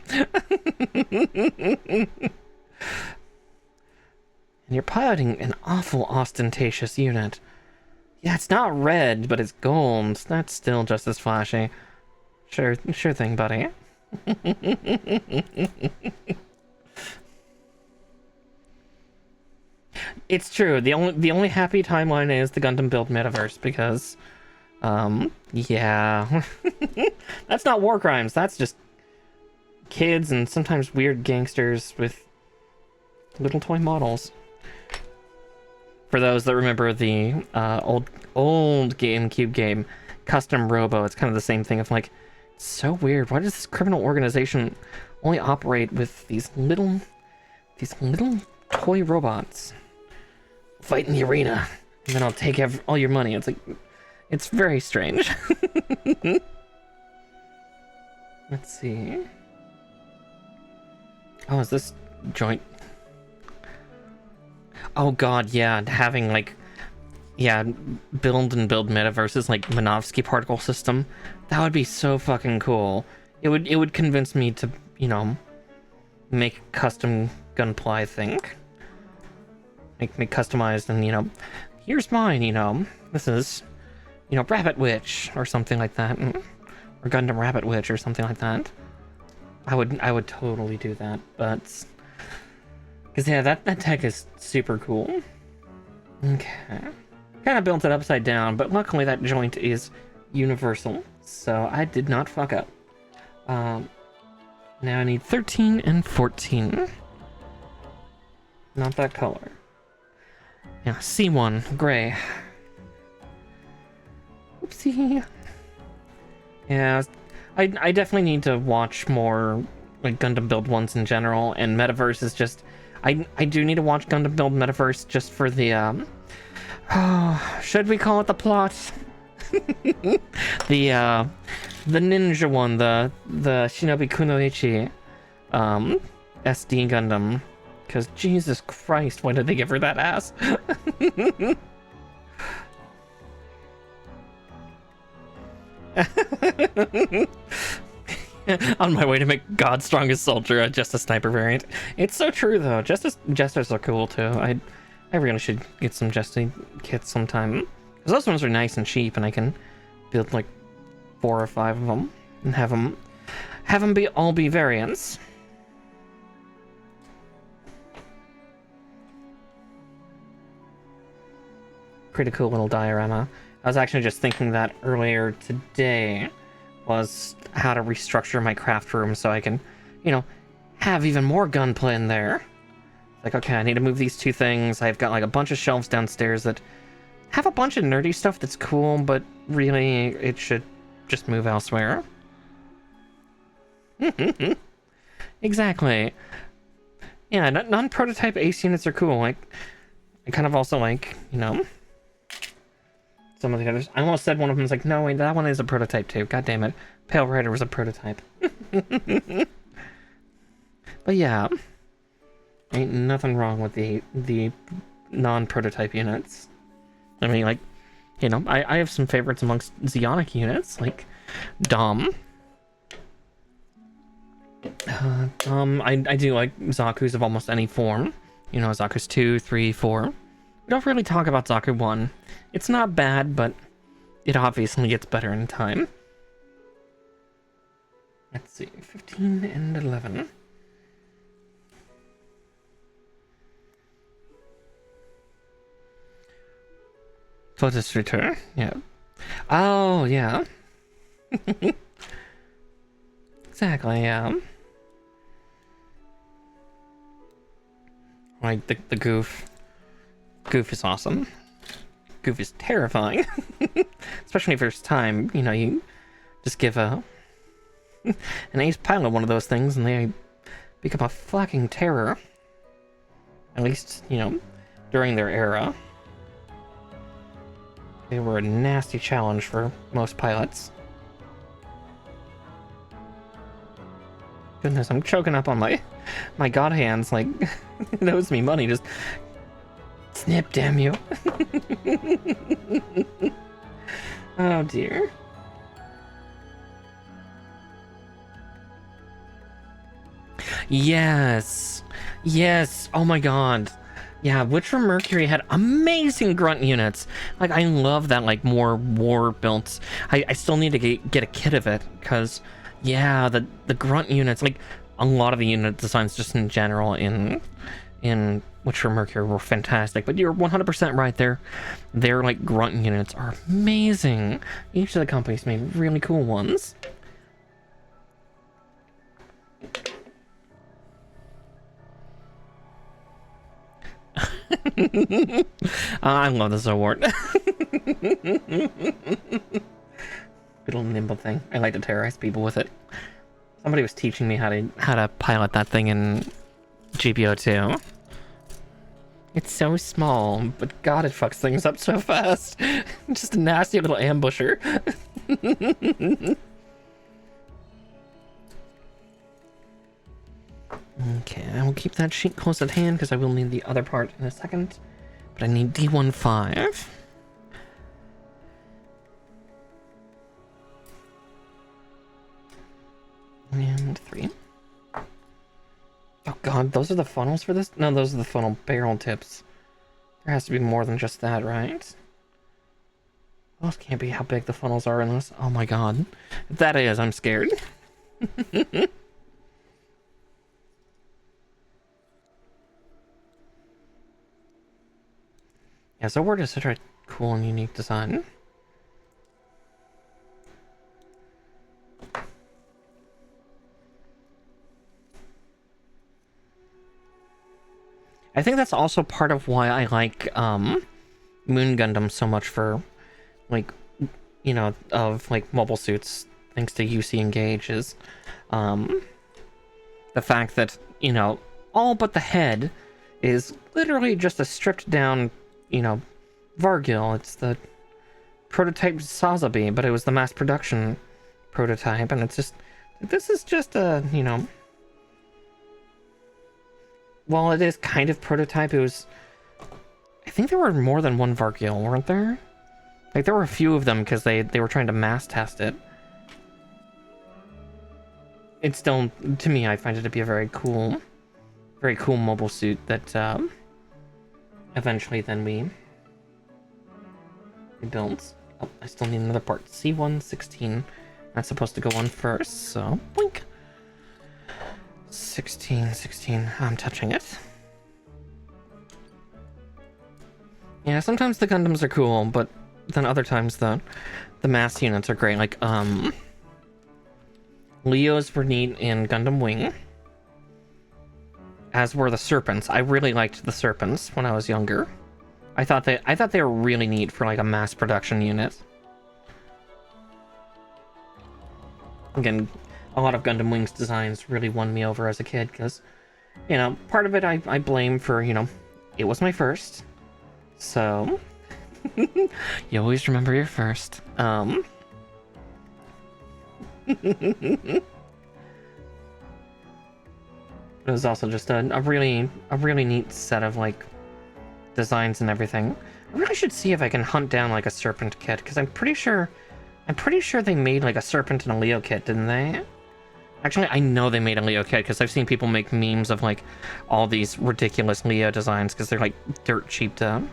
And you're piloting an awful ostentatious unit. Yeah, it's not red, but it's gold. That's still just as flashy. Sure thing, buddy. It's true. The only happy timeline is the Gundam Build Metaverse, because, yeah. That's not war crimes. That's just kids and sometimes weird gangsters with little toy models. For those that remember the old GameCube game, Custom Robo, it's kind of the same thing of like, it's so weird. Why does this criminal organization only operate with these little toy robots? Fight in the arena, and then I'll take all your money. It's like, it's very strange. Let's see. Oh, is this joint? Oh god, yeah, having like, yeah, build metaverses like Minovsky particle system, that would be so fucking cool. It would convince me to, you know, make custom Gunpla, I think. Make customized, and, you know, here's mine, you know, this is, you know, Rabbit Witch or something like that, or Gundam Rabbit Witch or something like that. I would totally do that, but because yeah, that tech is super cool. Okay, kind of built it upside down, but luckily that joint is universal, so I did not fuck up. Now I need 13 and 14. Not that color. Yeah, C1, gray. Oopsie. Yeah, I definitely need to watch more like Gundam Build ones in general, and Metaverse is just, I do need to watch Gundam Build Metaverse just for the should we call it the plot? the ninja one, the Shinobi Kunoichi SD Gundam, because Jesus Christ, why did they give her that ass? On my way to make God's Strongest Soldier a Justice Sniper variant. It's so true though. Jesters are cool too. I really should get some Justice kits sometime, because those ones are nice and cheap, and I can build like 4 or 5 of them and have them all be variants. Pretty cool little diorama. I was actually just thinking that earlier today, was how to restructure my craft room so I can, you know, have even more gunplay in there. Like, okay, I need to move these 2 things. I've got like a bunch of shelves downstairs that have a bunch of nerdy stuff that's cool, but really it should just move elsewhere. Exactly. Yeah, non-prototype ace units are cool. Like, I kind of also like, you know, some of the others. I almost said one of them was like, no, wait, that one is a prototype too. God damn it. Pale Rider was a prototype. But yeah, ain't nothing wrong with the non-prototype units. I mean, like, you know, I have some favorites amongst Zeonic units, like Dom. I do like Zaku's of almost any form. You know, Zaku's 2, 3, 4. We don't really talk about Zaku 1. It's not bad, but it obviously gets better in time. Let's see, 15 and 11. Photos return, yeah. Oh, yeah. Exactly, yeah. Like, the Goof. Goof is awesome. Goof is terrifying. Especially first time, you know, you just give an ace pilot one of those things and they become a fucking terror. At least, you know, during their era. They were a nasty challenge for most pilots. Goodness, I'm choking up on my god hands, like, it owes me money, just snip, damn you. Oh dear. Yes, yes, oh my god. Yeah, Witcher Mercury had amazing grunt units. Like, I love that, like, more war built. I still need to get a kit of it, because, yeah, the grunt units, like, a lot of the unit designs just in general in Witcher Mercury were fantastic. But you're 100% right there. Their, like, grunt units are amazing. Each of the companies made really cool ones. I love this award. Little nimble thing. I like to terrorize people with it. Somebody was teaching me how to pilot that thing in GBO2. It's so small, but god, it fucks things up so fast. Just a nasty little ambusher. Okay, I will keep that sheet close at hand because I will need the other part in a second. But I need D15. And 3. Oh god, those are the funnels for this? No, those are the funnel barrel tips. There has to be more than just that, right? Those can't be how big the funnels are in this. Oh my god. If that is, I'm scared. Yeah, so we're just such a cool and unique design. I think that's also part of why I like Moon Gundam so much for, like, you know, of like mobile suits, thanks to UC Engage, is the fact that, you know, all but the head is literally just a stripped down, you know, Vargil. It's the prototype Sazabi, but it was the mass production prototype, and it's just, this is just a, you know, while it is kind of prototype, it was, I think there were more than one Vargil, weren't there? Like, there were a few of them because they were trying to mass test it. It's still, to me, I find it to be a very cool mobile suit that eventually then we built. Oh, I still need another part. C116. That's supposed to go on first, so blink. 16. I'm touching it. Yeah, sometimes the Gundams are cool, but then other times the mass units are great. Like, Leos were neat in Gundam Wing, as were the Serpents. I really liked the Serpents when I was younger. I thought they were really neat for like a mass production unit. Again, a lot of Gundam Wing's designs really won me over as a kid because, you know, part of it I blame for, you know, it was my first. So, You always remember your first. It was also just a really neat set of like designs and everything. I really should see if I can hunt down like a serpent kit, because I'm pretty sure they made like a serpent and a Leo kit, didn't they? Actually, I know they made a Leo kit because I've seen people make memes of like all these ridiculous Leo designs because they're like dirt cheap to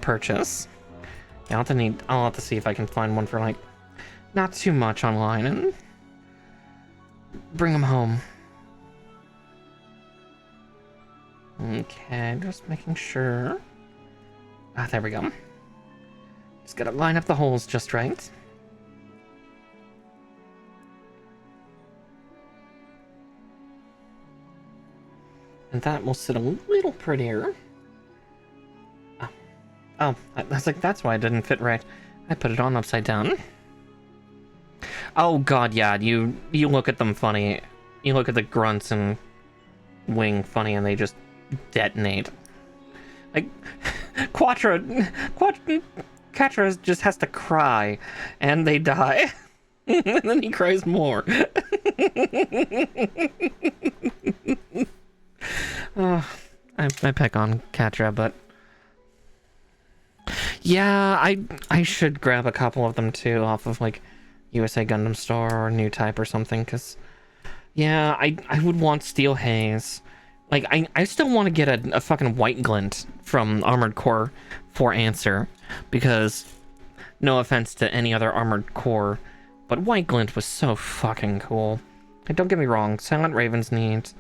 purchase. Yeah, I'll have to see if I can find one for like not too much online and bring them home. Okay, just making sure. Ah, there we go. Just gotta line up the holes just right. And that will sit a little prettier. Oh, I was like, that's why it didn't fit right. I put it on upside down. Oh god, yeah, you look at them funny. You look at the grunts and wing funny and they just detonate. Like, Quattro just has to cry and they die. And then he cries more. I pick on Catra, but yeah, I should grab a couple of them too off of like USA Gundam Store or New Type or something, because yeah, I would want Steel Haze. Like, I still want to get a fucking White Glint from Armored Core for Answer, because no offense to any other Armored Core, but White Glint was so fucking cool. Like, don't get me wrong, Silent Raven's neat.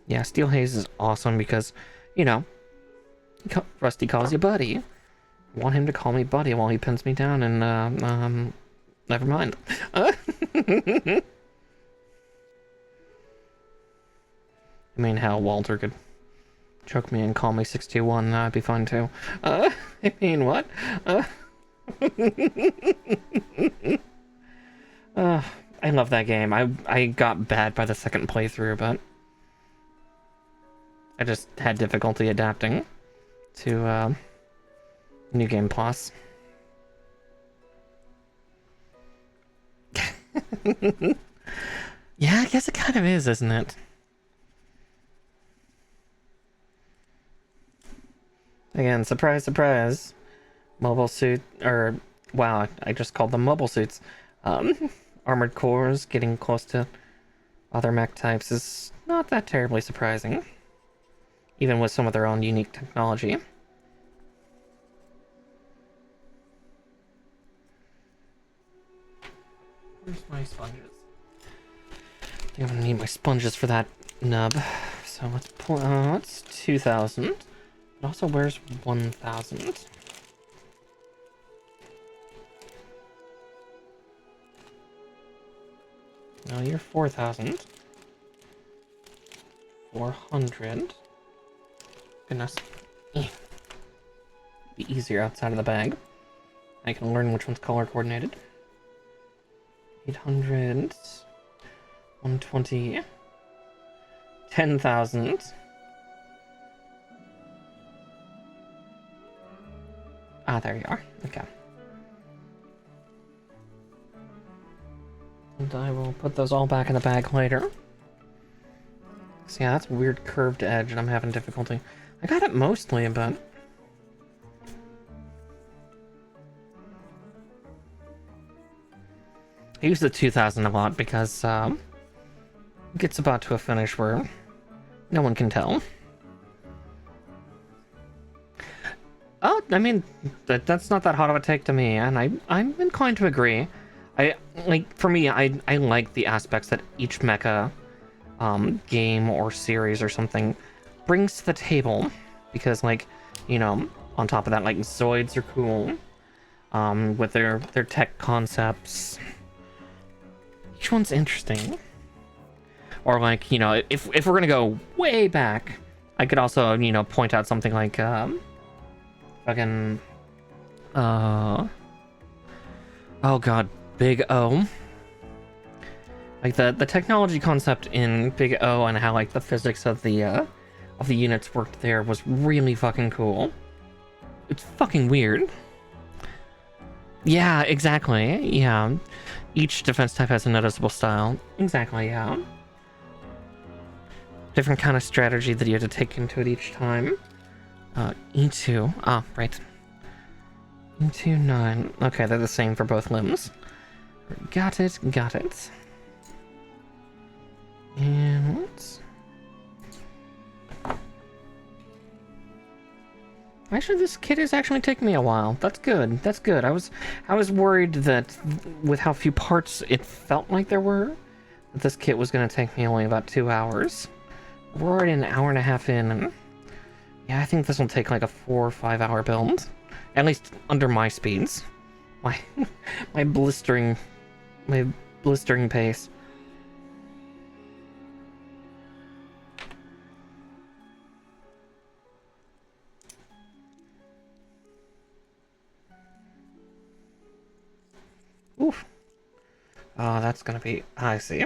Yeah, Steel Haze is awesome because, you know, Rusty calls you buddy. I want him to call me buddy while he pins me down and, never mind. I mean, hell, Walter could choke me and call me 621, that'd be fun too. I mean, what? I love that game. I got bad by the second playthrough, but I just had difficulty adapting to New Game Plus. Yeah, I guess it kind of is, isn't it? Again, surprise, surprise. Mobile suit, or wow, I just called them mobile suits. Armored cores getting close to other mech types is not that terribly surprising, even with some of their own unique technology. Where's my sponges? I think I'm gonna need my sponges for that nub. So let's pull out 2,000. But also, where's 1,000? No, you're 4,000. 400. Goodness. Be easier outside of the bag. I can learn which one's color coordinated. 800. 120. 10,000. Ah, there you are. Okay. And I will put those all back in the bag later. So yeah, that's a weird curved edge and I'm having difficulty. I got it mostly, but I use the 2,000 a lot because it gets about to a finish where no one can tell. Oh, I mean, that's not that hot of a take to me, and I'm inclined to agree. For me, I like the aspects that each mecha game or series or something brings to the table, because, like, you know, on top of that, like, Zoids are cool with their tech concepts. Each one's interesting. Or, like, you know, if we're gonna go way back, I could also, you know, point out something like fucking oh god, Big O. Like the technology concept in Big O and how like the physics of the of the units worked there was really fucking cool. It's fucking weird. Yeah, exactly. Yeah. Each defense type has a noticeable style. Exactly, yeah. Different kind of strategy that you have to take into it each time. E2. Ah, right. E2, 9. Okay, they're the same for both limbs. Got it, got it. And let's... Actually, this kit is actually taking me a while. That's good. That's good. I was worried that with how few parts it felt like there were, that this kit was going to take me only about 2 hours. We're already an hour and a half in, and yeah, I think this will take like a 4 or 5 hour build. At least under my speeds. My my blistering pace. Oof. Oh, that's gonna be... I see.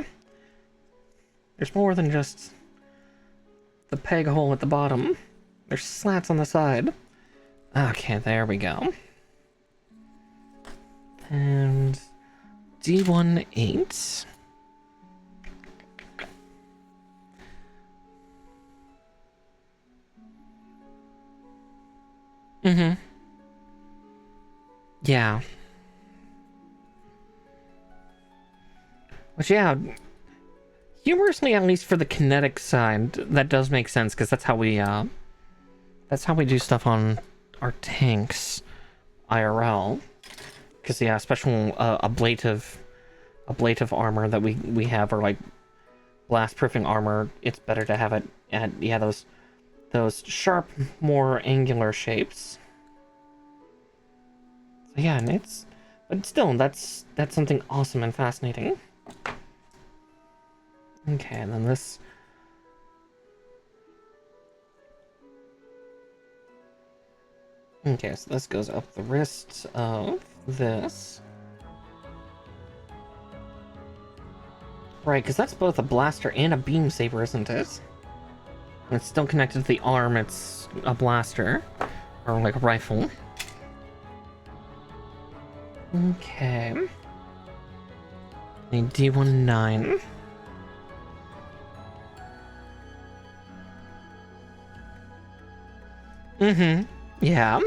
There's more than just the peg hole at the bottom. There's slats on the side. Okay, there we go. And... D18. Mm-hmm. Yeah. Which, yeah, humorously, at least for the kinetic side, that does make sense, because that's how we do stuff on our tanks, IRL. Because, yeah, special, ablative armor that we have, or, like, blast-proofing armor, it's better to have it at, yeah, those sharp, more angular shapes. So, yeah, and but still, that's something awesome and fascinating. Okay, and then this... Okay, so this goes up the wrist of this. Right, because that's both a blaster and a beam saber, isn't it? And it's still connected to the arm, it's a blaster. Or like a rifle. Okay. A D19. Mm-hmm. Yeah.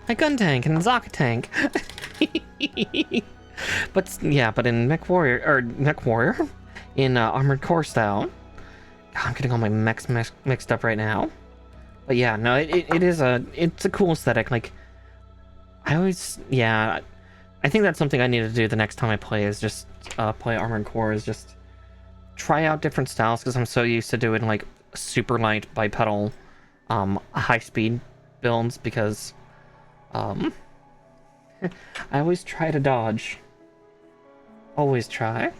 A gun tank and a Zaka tank. But yeah, but in Mech Warrior, in Armored Core style. God, I'm getting all my mechs mixed up right now. But yeah, no, it's a cool aesthetic. Like, I think that's something I need to do the next time I play, is just play Armored Core, is just try out different styles, because I'm so used to doing like super light bipedal high-speed builds, because I always try to dodge. Always try.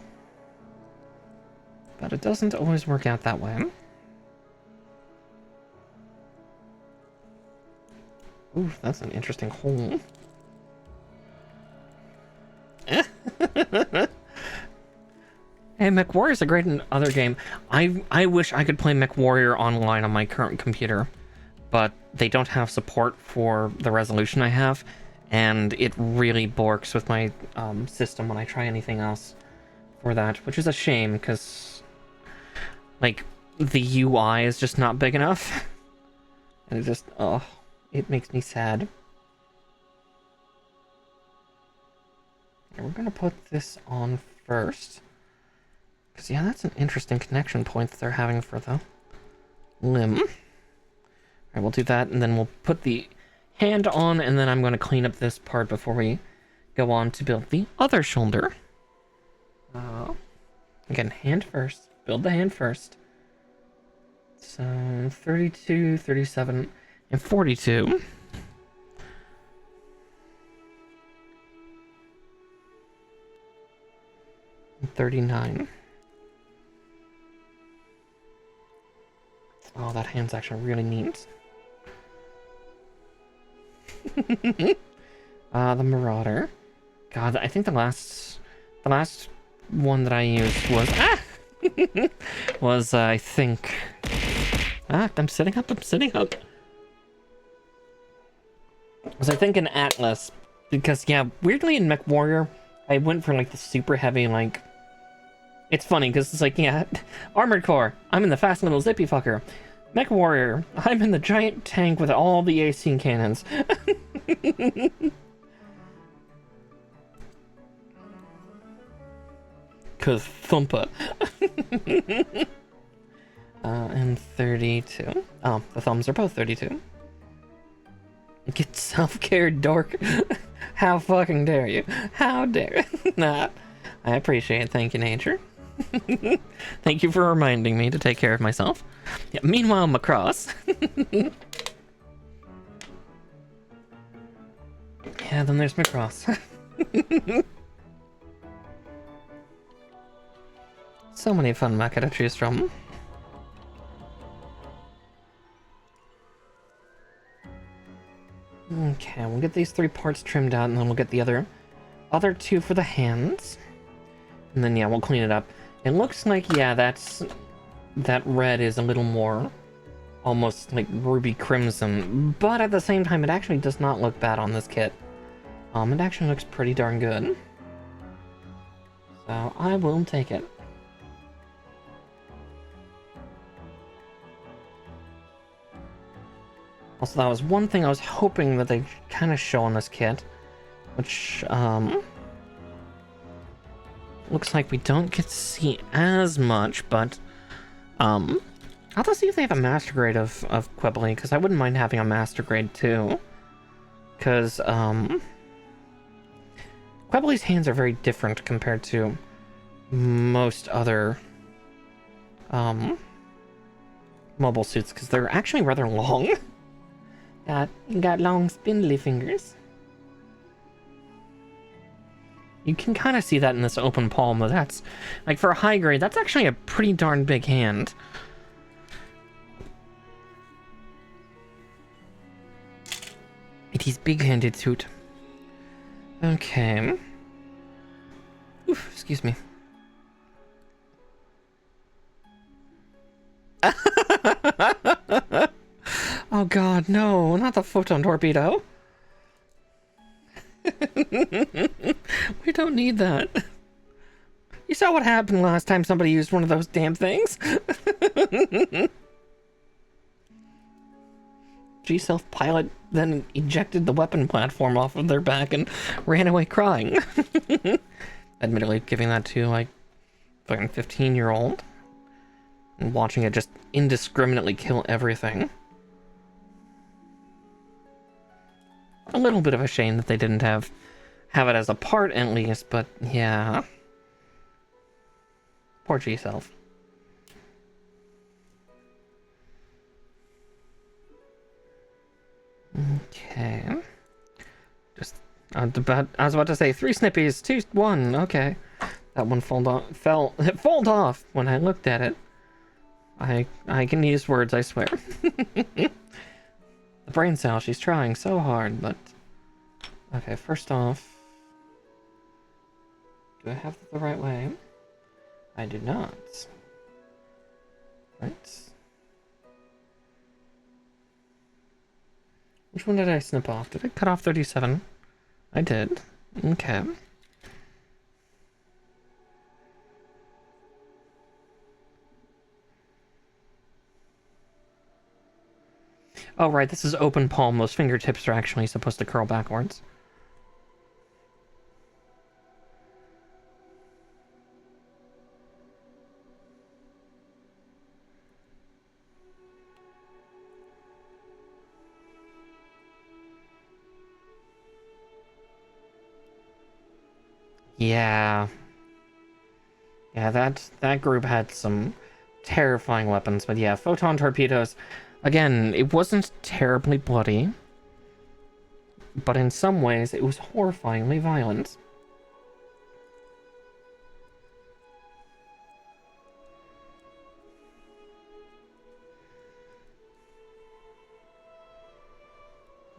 But it doesn't always work out that way. Ooh, that's an interesting hole. Hey, MechWarrior is a great other game. I wish I could play MechWarrior online on my current computer, but they don't have support for the resolution I have, and it really borks with my system when I try anything else for that, which is a shame, because, like, the UI is just not big enough. And it just, oh, it makes me sad. And we're gonna put this on first. Because, yeah, that's an interesting connection point that they're having for the limb. Alright, we'll do that, and then we'll put the hand on, and then I'm going to clean up this part before we go on to build the other shoulder. Again, hand first. Build the hand first. So, 32, 37, and 42. And 39. Oh, that hand's actually really neat. The Marauder. God, I think the last one that I used was... Ah! was, I think... Ah, I'm sitting up. Was, I think, an Atlas. Because, yeah, weirdly in MechWarrior, I went for, like, the super heavy, like... It's funny, because it's like, yeah, Armored Core, I'm in the fast little zippy fucker. MechWarrior, I'm in the giant tank with all the AC cannons. Cause thumper. And 32. Oh, the thumbs are both 32. Get self-care, dork. How fucking dare you? How dare you? Nah, I appreciate it. Thank you, nature. Thank you for reminding me to take care of myself. Yeah, meanwhile, Macross. Yeah, then there's Macross. So many fun mecha to choose from. Okay, we'll get these 3 parts trimmed out, and then we'll get the other 2 for the hands. And then, yeah, we'll clean it up. It looks like, yeah, that red is a little more almost like ruby crimson, but at the same time, it actually does not look bad on this kit. It actually looks pretty darn good. So I will take it. Also, that was one thing I was hoping that they kind of show on this kit, which, looks like we don't get to see as much, but, I'll have to see if they have a master grade of Qubeley, because I wouldn't mind having a master grade too. Because, Qubeley's hands are very different compared to most other, mobile suits, because they're actually rather long. Got long, spindly fingers. You can kind of see that in this open palm, but that's, like, for a high grade, that's actually a pretty darn big hand. It is big-handed suit. Okay. Oof, excuse me. Oh god, no, not the photon torpedo. We don't need that. You saw what happened last time somebody used one of those damn things? G-Self pilot then ejected the weapon platform off of their back and ran away crying. Admittedly, giving that to, like, fucking 15-year-old. And watching it just indiscriminately kill everything. A little bit of a shame that they didn't have it as a part, at least, but yeah. Poor G-Self. Okay. Just, I was about to say 3 snippies, 2, 1, okay. That one it folded off when I looked at it. I can use words, I swear. The brain cell, she's trying so hard, but... Okay, first off... Do I have it the right way? I do not. Right. Which one did I snip off? Did I cut off 37? I did. Okay. Oh, right, this is open palm. Those fingertips are actually supposed to curl backwards. Yeah. Yeah, that group had some terrifying weapons, but yeah, photon torpedoes. Again, it wasn't terribly bloody, but in some ways it was horrifyingly violent.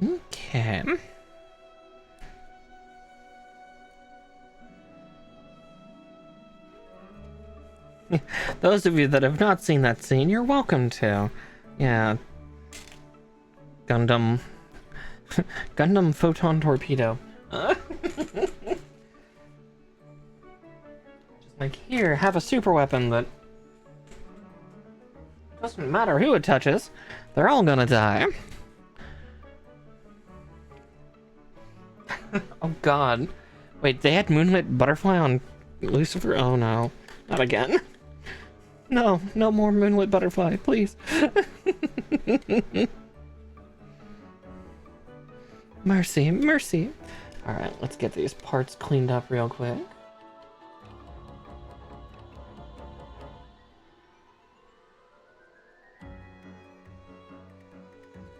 Okay. Those of you that have not seen that scene, you're welcome to. Yeah. Gundam photon torpedo. Just like, here, have a super weapon that doesn't matter who it touches, they're all gonna die. Oh god. Wait, they had Moonlit Butterfly on Lucifer? Oh no. Not again. No, no more Moonlit Butterfly, please. Mercy, mercy. Alright, let's get these parts cleaned up real quick.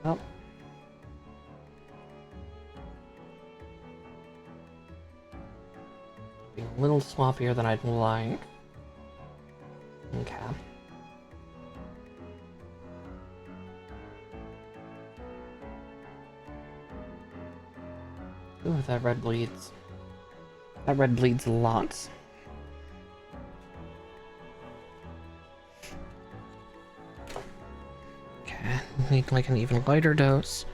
Oh. Be a little sloppier than I'd like. Okay. Ooh, that red bleeds. That red bleeds a lot. Okay, need like an even lighter dose.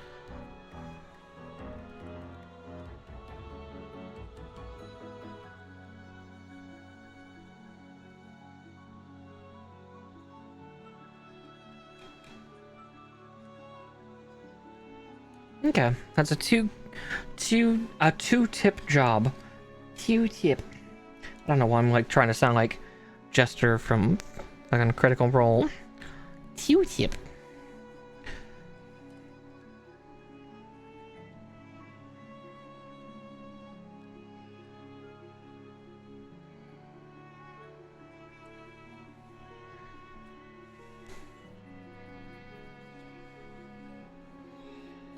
Okay, that's a two-tip job. Two-tip. I don't know why I'm like trying to sound like Jester from like on Critical Role. Two-tip.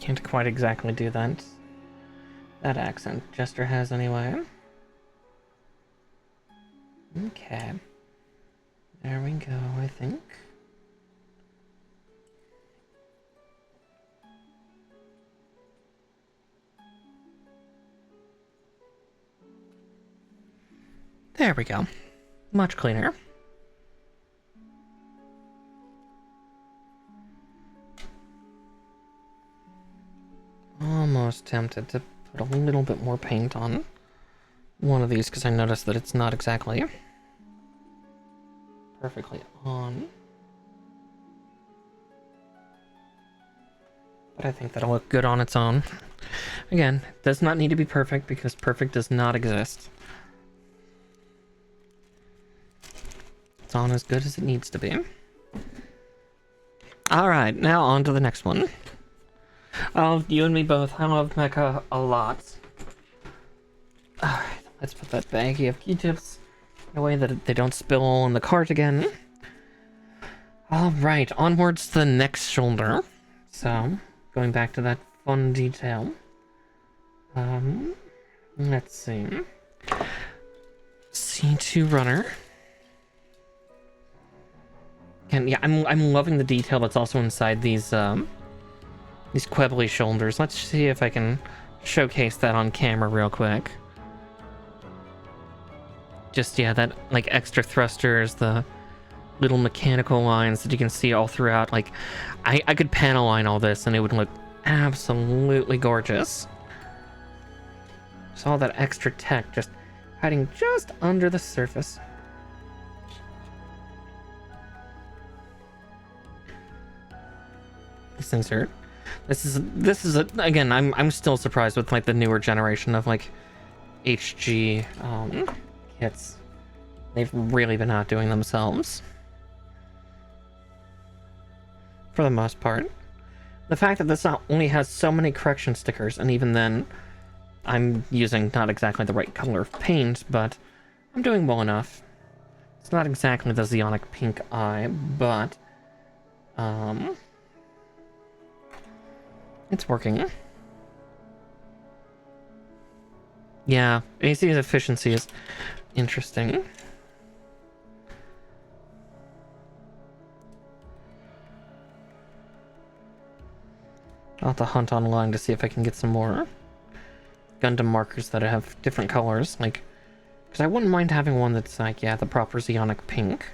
Can't quite exactly do that. That accent Jester has anyway. Okay. There we go, I think. There we go. Much cleaner. Almost tempted to put a little bit more paint on one of these because I noticed that it's not exactly perfectly on. But I think that'll look good on its own. Again, it does not need to be perfect because perfect does not exist. It's on as good as it needs to be. Alright, now on to the next one. Oh, you and me both. I love Mecha a lot. Alright, let's put that baggie of Q-tips in a way that they don't spill in the cart again. Alright, onwards to the next shoulder. So, going back to that fun detail. Let's see. C2 runner. And yeah, I'm loving the detail that's also inside these Qubeley shoulders. Let's see if I can showcase that on camera real quick. Just, yeah, that, like, extra thrusters, the little mechanical lines that you can see all throughout. Like, I could panel line all this and it would look absolutely gorgeous. So all that extra tech just hiding just under the surface. These things hurt. This is again, I'm still surprised with like the newer generation of like HG kits. They've really been outdoing themselves. For the most part. The fact that this not only has so many correction stickers, and even then I'm using not exactly the right color of paint, but I'm doing well enough. It's not exactly the Zeonic pink eye, but it's working. Yeah, AC's efficiency is interesting. I'll have to hunt online to see if I can get some more Gundam markers that have different colors, like, because I wouldn't mind having one that's like, yeah, the proper Zeonic pink.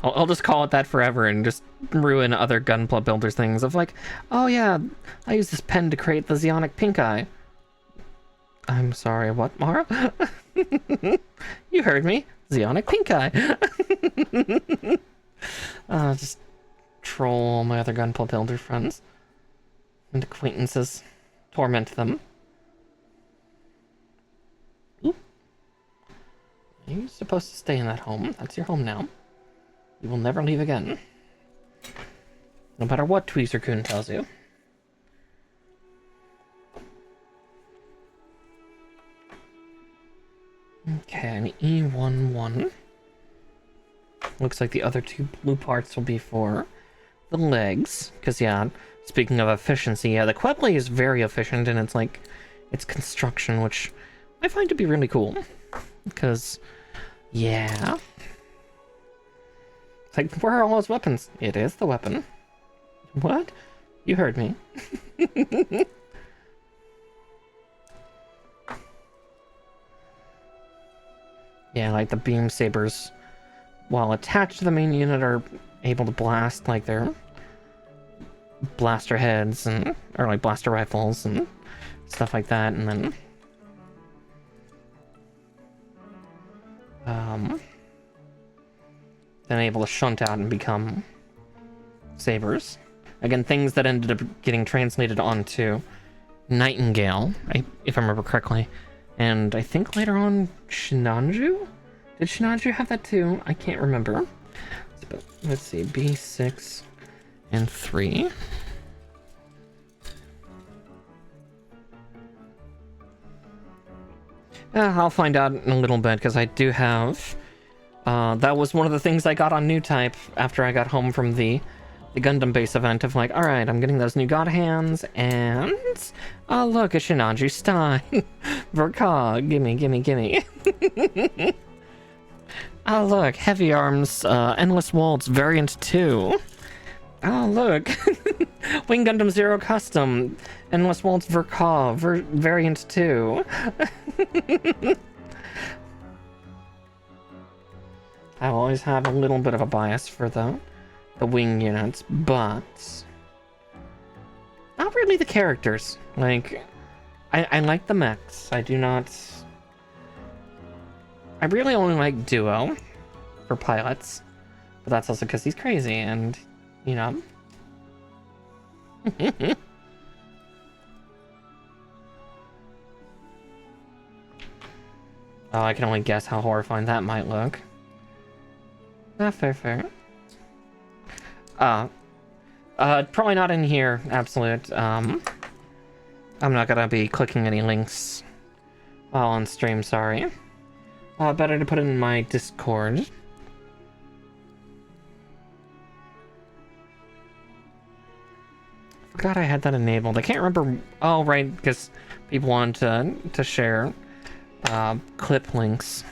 I'll just call it that forever and just ruin other Gunpla builders things of like, oh yeah, I use this pen to create the Zeonic pink eye. I'm sorry, what, Mara? You heard me. Zeonic pink eye. Just troll all my other Gunpla builder friends and acquaintances. Torment them. Oop. You're supposed to stay in that home. That's your home now. You will never leave again. No matter what Tweezercoon tells you. Okay, an E11. Looks like the other two blue parts will be for the legs. Because, yeah, speaking of efficiency, yeah, the Qubeley is very efficient in its construction, which I find to be really cool. Because, yeah. It's like, where are all those weapons? It is the weapon. What? You heard me. Yeah, like the beam sabers, while attached to the main unit, are able to blast like their blaster heads or like blaster rifles and stuff like that, and then able to shunt out and become sabers. Again, things that ended up getting translated onto Nightingale, if I remember correctly. And I think later on, Shinanju? Did Shinanju have that too? I can't remember. But let's see, B6 and 3. I'll find out in a little bit, because I do have... that was one of the things I got on New Type after I got home from the Gundam base event of like, alright, I'm getting those new God Hands, and... Oh, look, a Shinanju Stein. Verka, gimme. Oh, look, Heavy Arms, Endless Waltz, Variant 2. Oh, look. Wing Gundam Zero Custom, Endless Waltz Verka, Variant 2. I always have a little bit of a bias for the wing units, but not really the characters. Like, I like the mechs. I do not... I really only like Duo for pilots, but that's also because he's crazy and, you know. Oh, I can only guess how horrifying that might look. Fair. Probably not in here, Absolute. I'm not gonna be clicking any links while on stream, sorry. Better to put it in my Discord. Forgot I had that enabled. I can't remember. Oh, right, because people want to share clip links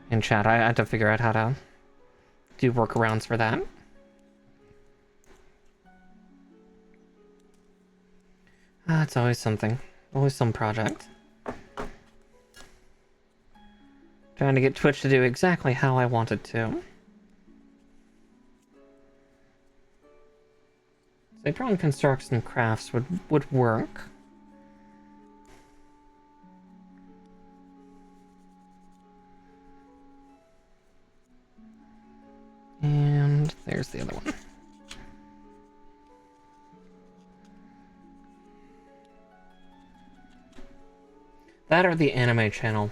in chat. I had to figure out how to do workarounds for that. It's always something. Always some project. Trying to get Twitch to do exactly how I want it to. So drawing constructs and crafts would work. And there's the other one. That or the anime channel.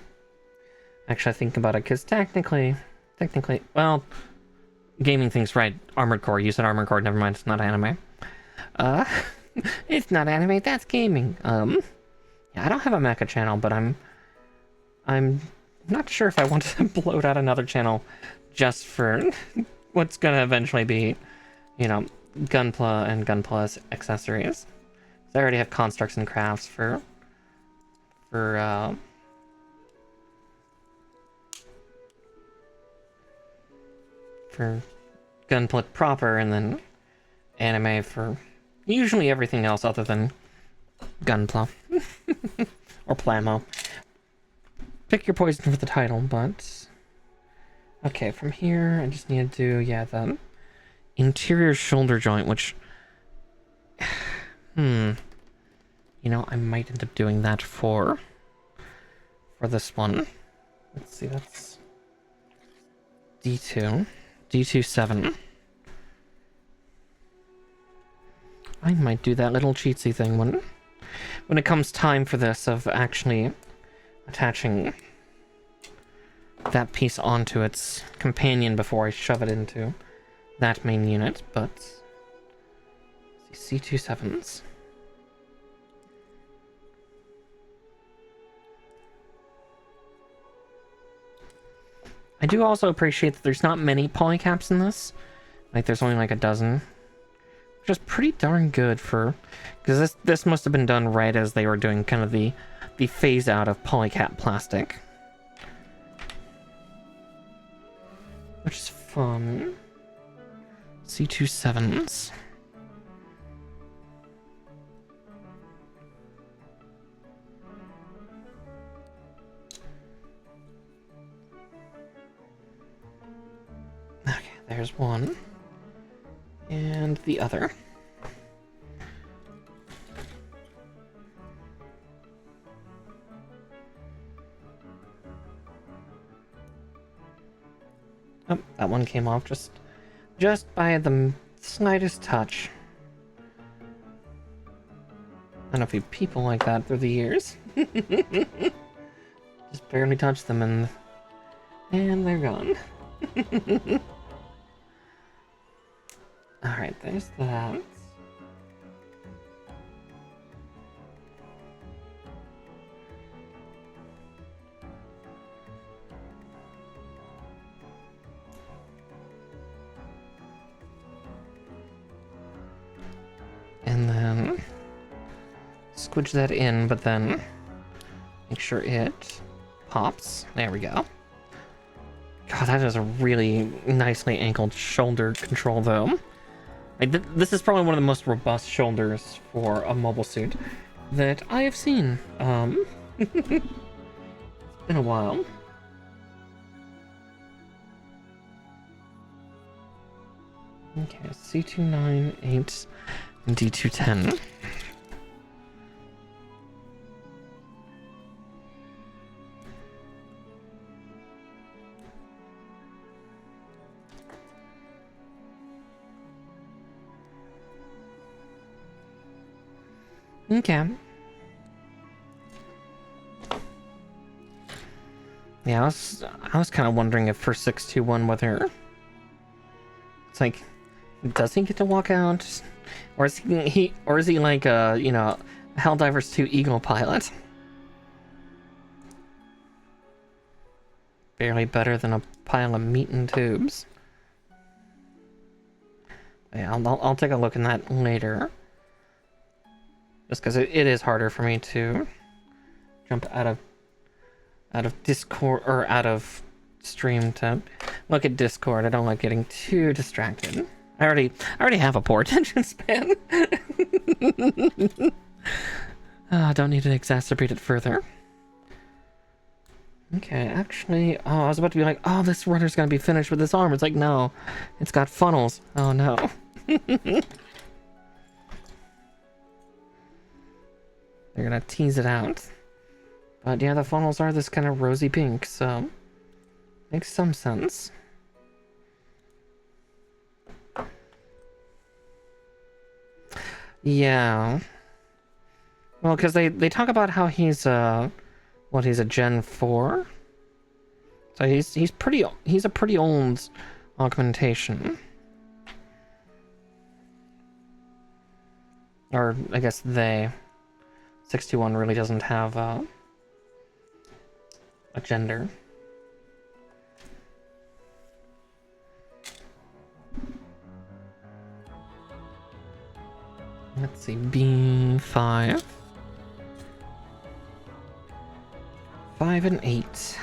Actually, I think about it, because technically, well, gaming thing's right. Armored Core, you said Armored Core, never mind, it's not anime. It's not anime, that's gaming. Yeah, I don't have a mecha channel, but I'm not sure if I want to bloat out another channel just for what's gonna eventually be, you know, Gunpla and Gunpla's accessories. I already have constructs and crafts for Gunpla proper, and then anime for usually everything else other than Gunpla. Or Plamo. Pick your poison for the title, but Okay, from here, I just need to do, yeah, the interior shoulder joint, which... You know, I might end up doing that for this one. Let's see, that's D2. D2, 7. I might do that little cheatsy thing when it comes time for this, of actually attaching that piece onto its companion before I shove it into that main unit, but... C2 7s. I do also appreciate that there's not many polycaps in this. Like, there's only like a dozen. Which is pretty darn good for... Because this must have been done right as they were doing kind of the phase out of polycap plastic. Which is fun. C2 7s. Okay, there's one. And the other. Oh, that one came off just by the slightest touch. I don't know if you people like that through the years. Just barely touch them and they're gone. Alright, there's that. And then squidge that in, but then make sure it pops. There we go. God, that is a really nicely angled shoulder control, though. Like, this is probably one of the most robust shoulders for a mobile suit that I have seen. It's been a while. Okay, C2 9 8 and D2 10. Okay. Yeah, I was kind of wondering if for 621 whether it's like, does he get to walk out, or is he like a, you know, Helldivers 2 Eagle pilot? Barely better than a pile of meat and tubes. Yeah, I'll take a look in that later. Just because it is harder for me to jump out of Discord, or out of stream to look at Discord. I don't like getting too distracted. I already have a poor attention span. Don't need to exacerbate it further. Okay, actually, I was about to be like, oh, this runner's gonna be finished with this arm. It's like, no, it's got funnels. Oh no. They're gonna tease it out. But yeah, the funnels are this kind of rosy pink, so makes some sense. Yeah. Well, because they talk about how he's he's a Gen 4. So he's a pretty old augmentation. Or I guess they 621 really doesn't have a gender. Let's see, B5. 5 and 8.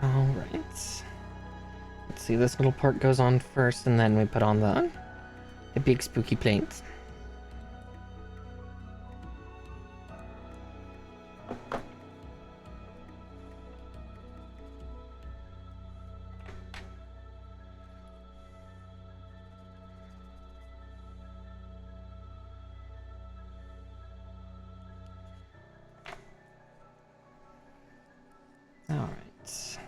All Let's see, this little part goes on first, and then we put on the big spooky plate. Alright.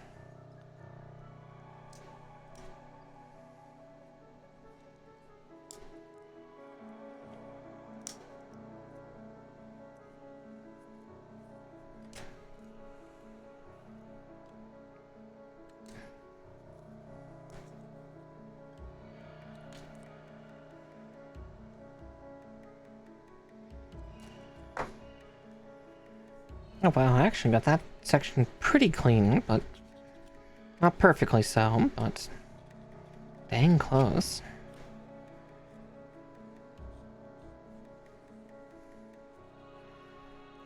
Oh wow, I actually got that section pretty clean, but not perfectly so, but dang close.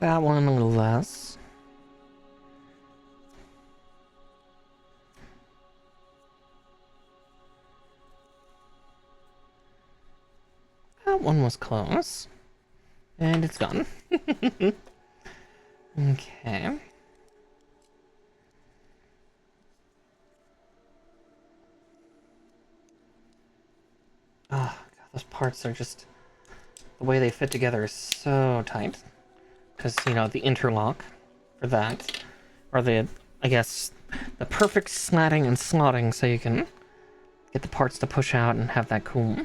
That one a little less. That one was close. And it's gone. Okay. Oh, God, those parts are just... The way they fit together is so tight. Because, you know, the interlock for that. Or the, I guess, the perfect slatting and slotting so you can get the parts to push out and have that cool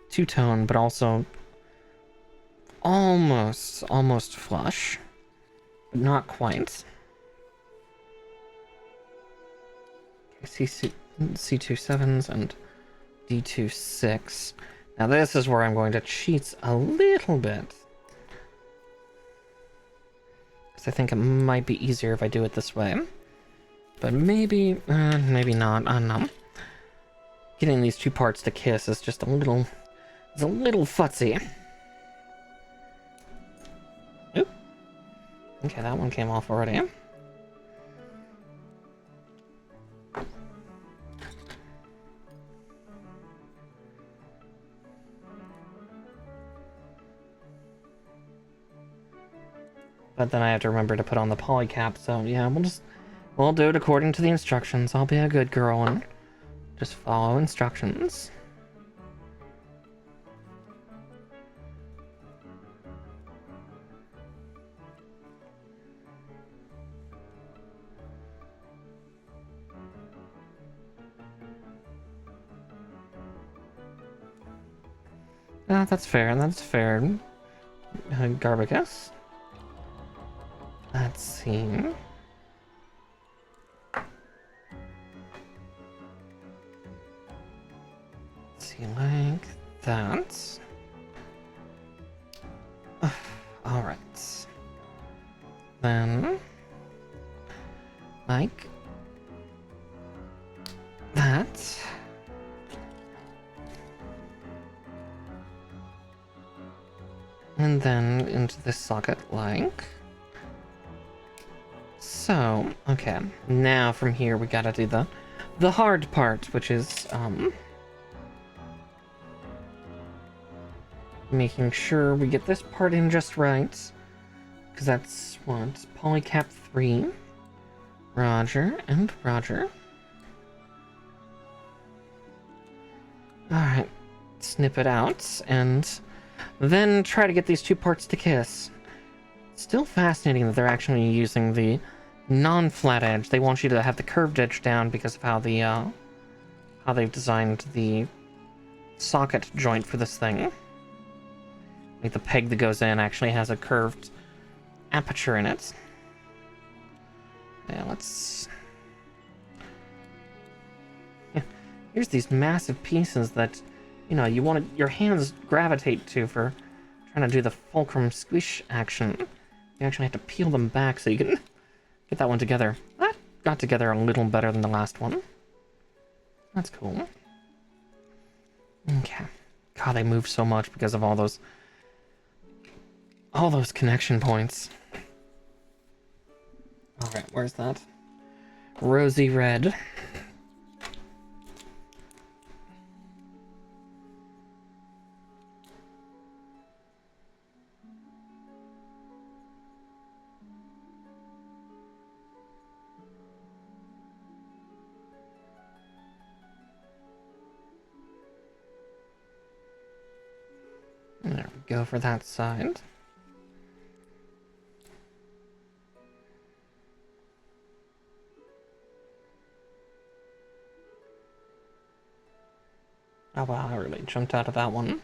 two-tone, but also almost flush. But not quite. Okay, C27s and D26. Now this is where I'm going to cheat a little bit. Because I think it might be easier if I do it this way. But maybe not, I don't know. Getting these two parts to kiss is just a little futzy. Oop. Okay, that one came off already. But then I have to remember to put on the poly cap, so yeah, we'll do it according to the instructions. I'll be a good girl and just follow instructions. Oh, that's fair, Garbicus. Let's see. Like that. Alright. Then, like that. And then into this socket like so. Okay, now from here we gotta do the hard part, which is making sure we get this part in just right, because that's what polycap 3. Roger and Roger. Alright, snip it out and then try to get these two parts to kiss. Still fascinating that they're actually using the non-flat edge. They want you to have the curved edge down because of how they've designed the socket joint for this thing. Like the peg that goes in actually has a curved aperture in it. Yeah, let's... Yeah. Here's these massive pieces that, you know, you want your hands gravitate to for trying to do the fulcrum squish action. You actually have to peel them back so you can get that one together. That got together a little better than the last one. That's cool. Okay. God, they move so much because of all those connection points. Alright, where's that? Rosy red. go for that side. Oh wow, I really jumped out of that one.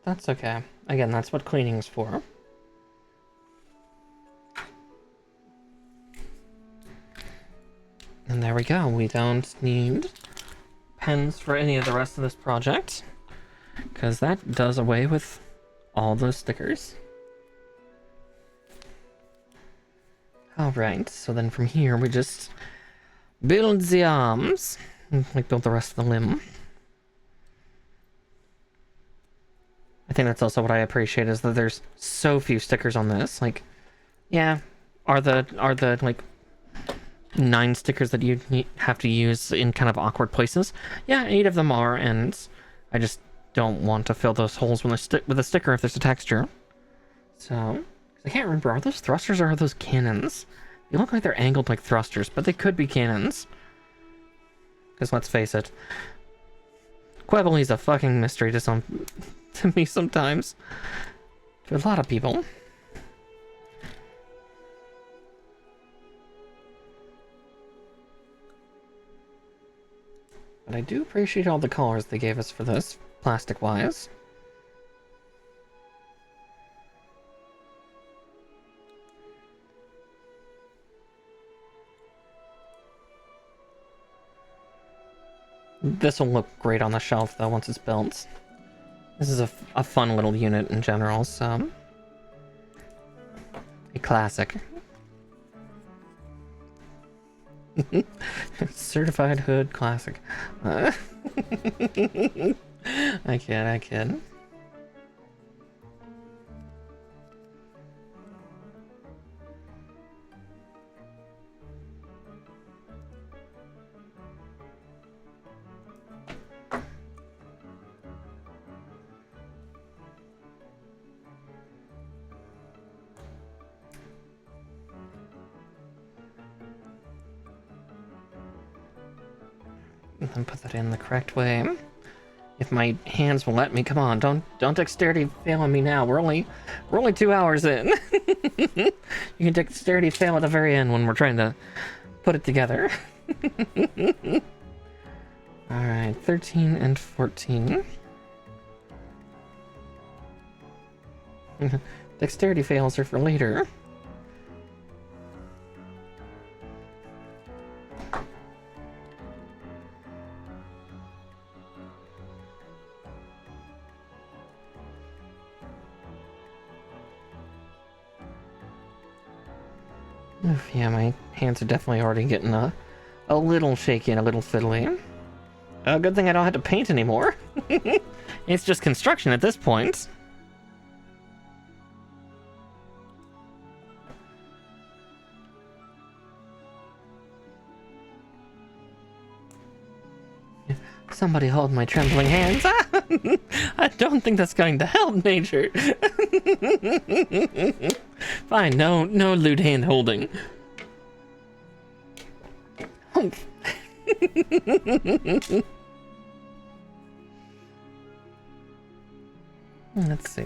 That's okay. Again, that's what cleaning's for. And there we go. We don't need pens for any of the rest of this project, because that does away with all those stickers. Alright, so then from here we just build the arms, like build the rest of the limb. I think that's also what I appreciate, is that there's so few stickers on this. Like, yeah, are the like 9 stickers that you have to use in kind of awkward places? Yeah, 8 of them are, and I just don't want to fill those holes with a sticker if there's a texture. So, I can't remember, are those thrusters or are those cannons? They look like they're angled like thrusters, but they could be cannons. Because let's face it, Qubeley's a fucking mystery to me sometimes. To a lot of people. But I do appreciate all the colors they gave us for this, plastic-wise. This will look great on the shelf, though, once it's built. This is a fun little unit in general, so... a classic. Certified hood classic. I kid. And then put that in the correct way. If my hands will let me, come on, don't dexterity fail on me now. We're only 2 hours in. You can dexterity fail at the very end when we're trying to put it together. Alright, 13 and 14. Dexterity fails are for later. Oof, yeah, my hands are definitely already getting a little shaky and a little fiddly. Good thing I don't have to paint anymore. It's just construction at this point. Somebody hold my trembling hands. I don't think that's going to help, Major. Fine, no lewd hand holding. Let's see.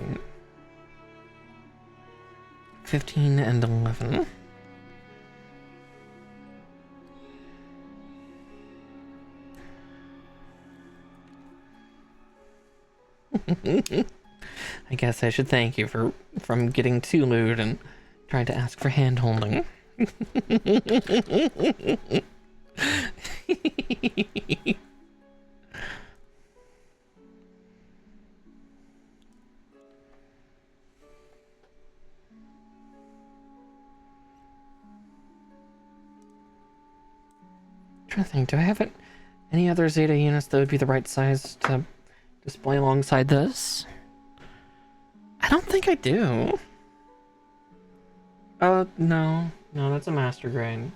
15 and 11. I guess I should thank you from getting too lewd and trying to ask for hand holding. Trying to think, do I have any other Zeta units that would be the right size to display alongside this? I don't think I do. No, that's a master grade.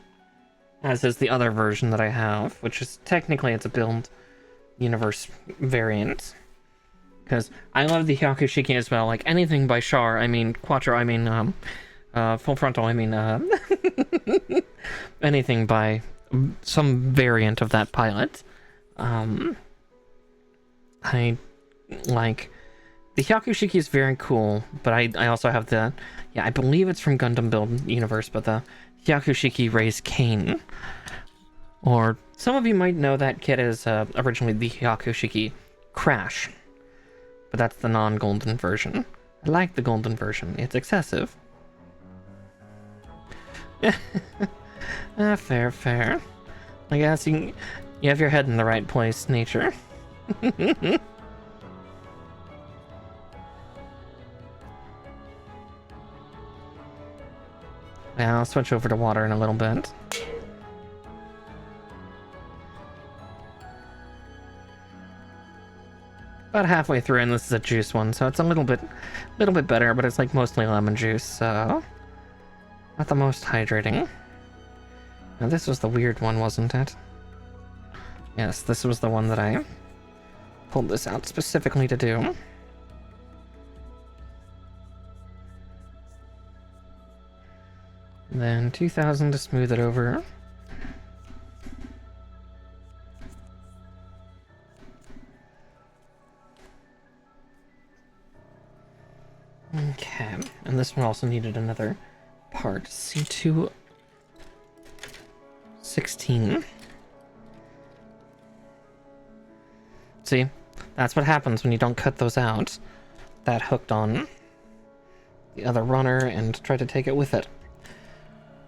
As is the other version that I have, which is technically it's a build universe variant. Because I love the Hyakushiki as well. Like anything by Char, I mean Quattro, I mean Full Frontal, I mean anything by some variant of that pilot. I like The Hyakushiki is very cool, but I also have the... Yeah, I believe it's from Gundam Build Universe, but the Hyakushiki Raise Kane. Or some of you might know that kit as originally the Hyakushiki Crash. But that's the non-golden version. I like the golden version. It's excessive. Fair, fair. I guess you have your head in the right place, nature. Yeah, I'll switch over to water in a little bit. About halfway through, and this is a juice one, so it's a little bit better, but it's like mostly lemon juice, so not the most hydrating. Now this was the weird one, wasn't it? Yes, this was the one that I pulled this out specifically to do. Then 2000 to smooth it over. Okay, and this one also needed another part. C2 16. See, that's what happens when you don't cut those out. That hooked on the other runner and tried to take it with it.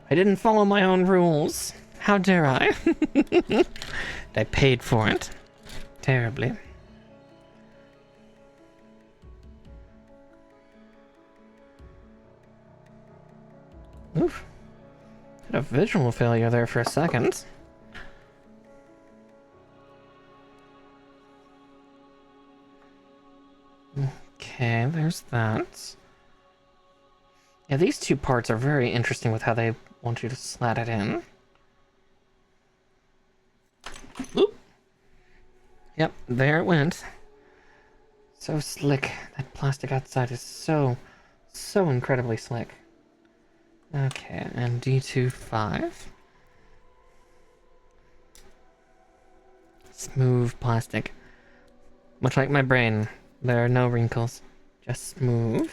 I didn't follow my own rules. How dare I? I paid for it. Terribly. Oof. Had a visual failure there for a second. Okay, there's that. Yeah, these two parts are very interesting with how they want you to slat it in. Oop. Yep, there it went. So slick. That plastic outside is so incredibly slick. Okay, and D2-5. Smooth plastic. Much like my brain, there are no wrinkles. Just smooth.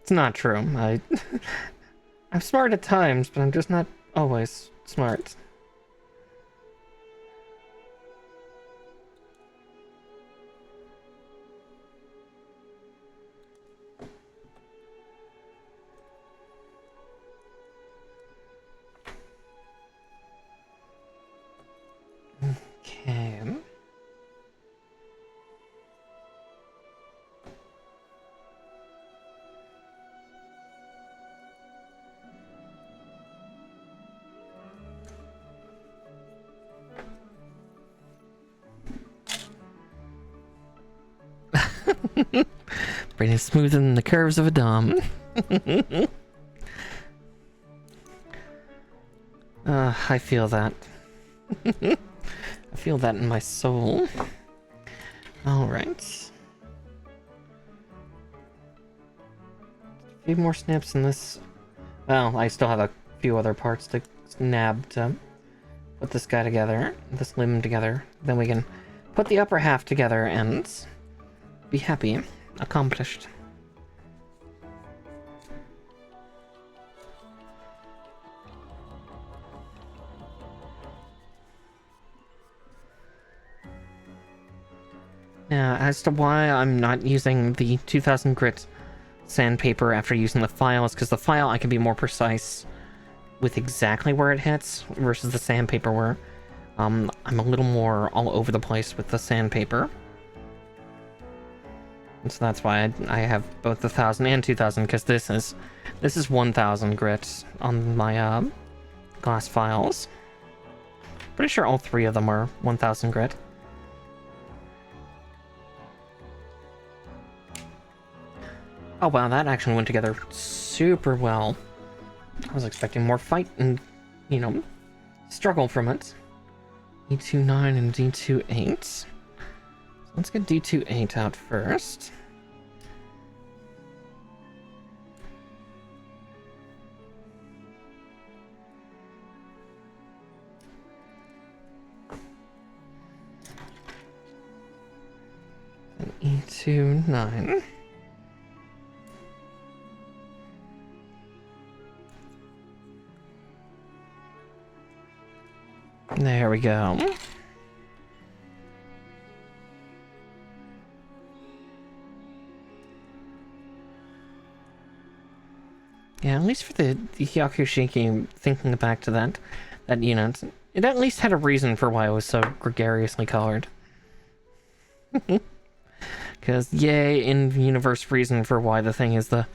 It's not true. I'm smart at times, but I'm just not always smart. Okay. Brain is smoother than the curves of a dom. I feel that. I feel that in my soul. Alright. A few more snips in this. Well, I still have a few other parts to nab to put this guy together, this limb together. Then we can put the upper half together and be happy. Accomplished. Now, as to why I'm not using the 2000 grit sandpaper after using the file is because the file I can be more precise with exactly where it hits versus the sandpaper where I'm a little more all over the place with the sandpaper. And so that's why I have both the 1000 and 2000 because this is 1000 grit on my glass files. Pretty sure all three of them are 1000 grit. Oh wow, that actually went together super well. I was expecting more fight and, you know, struggle from it. D2-9 and D2-8. So let's get D2-8 out first. 329. There we go. Yeah, at least for the Hyakushiki, thinking back to that unit, it at least had a reason for why it was so gregariously colored. Because, yay, in-universe reason for why the thing is the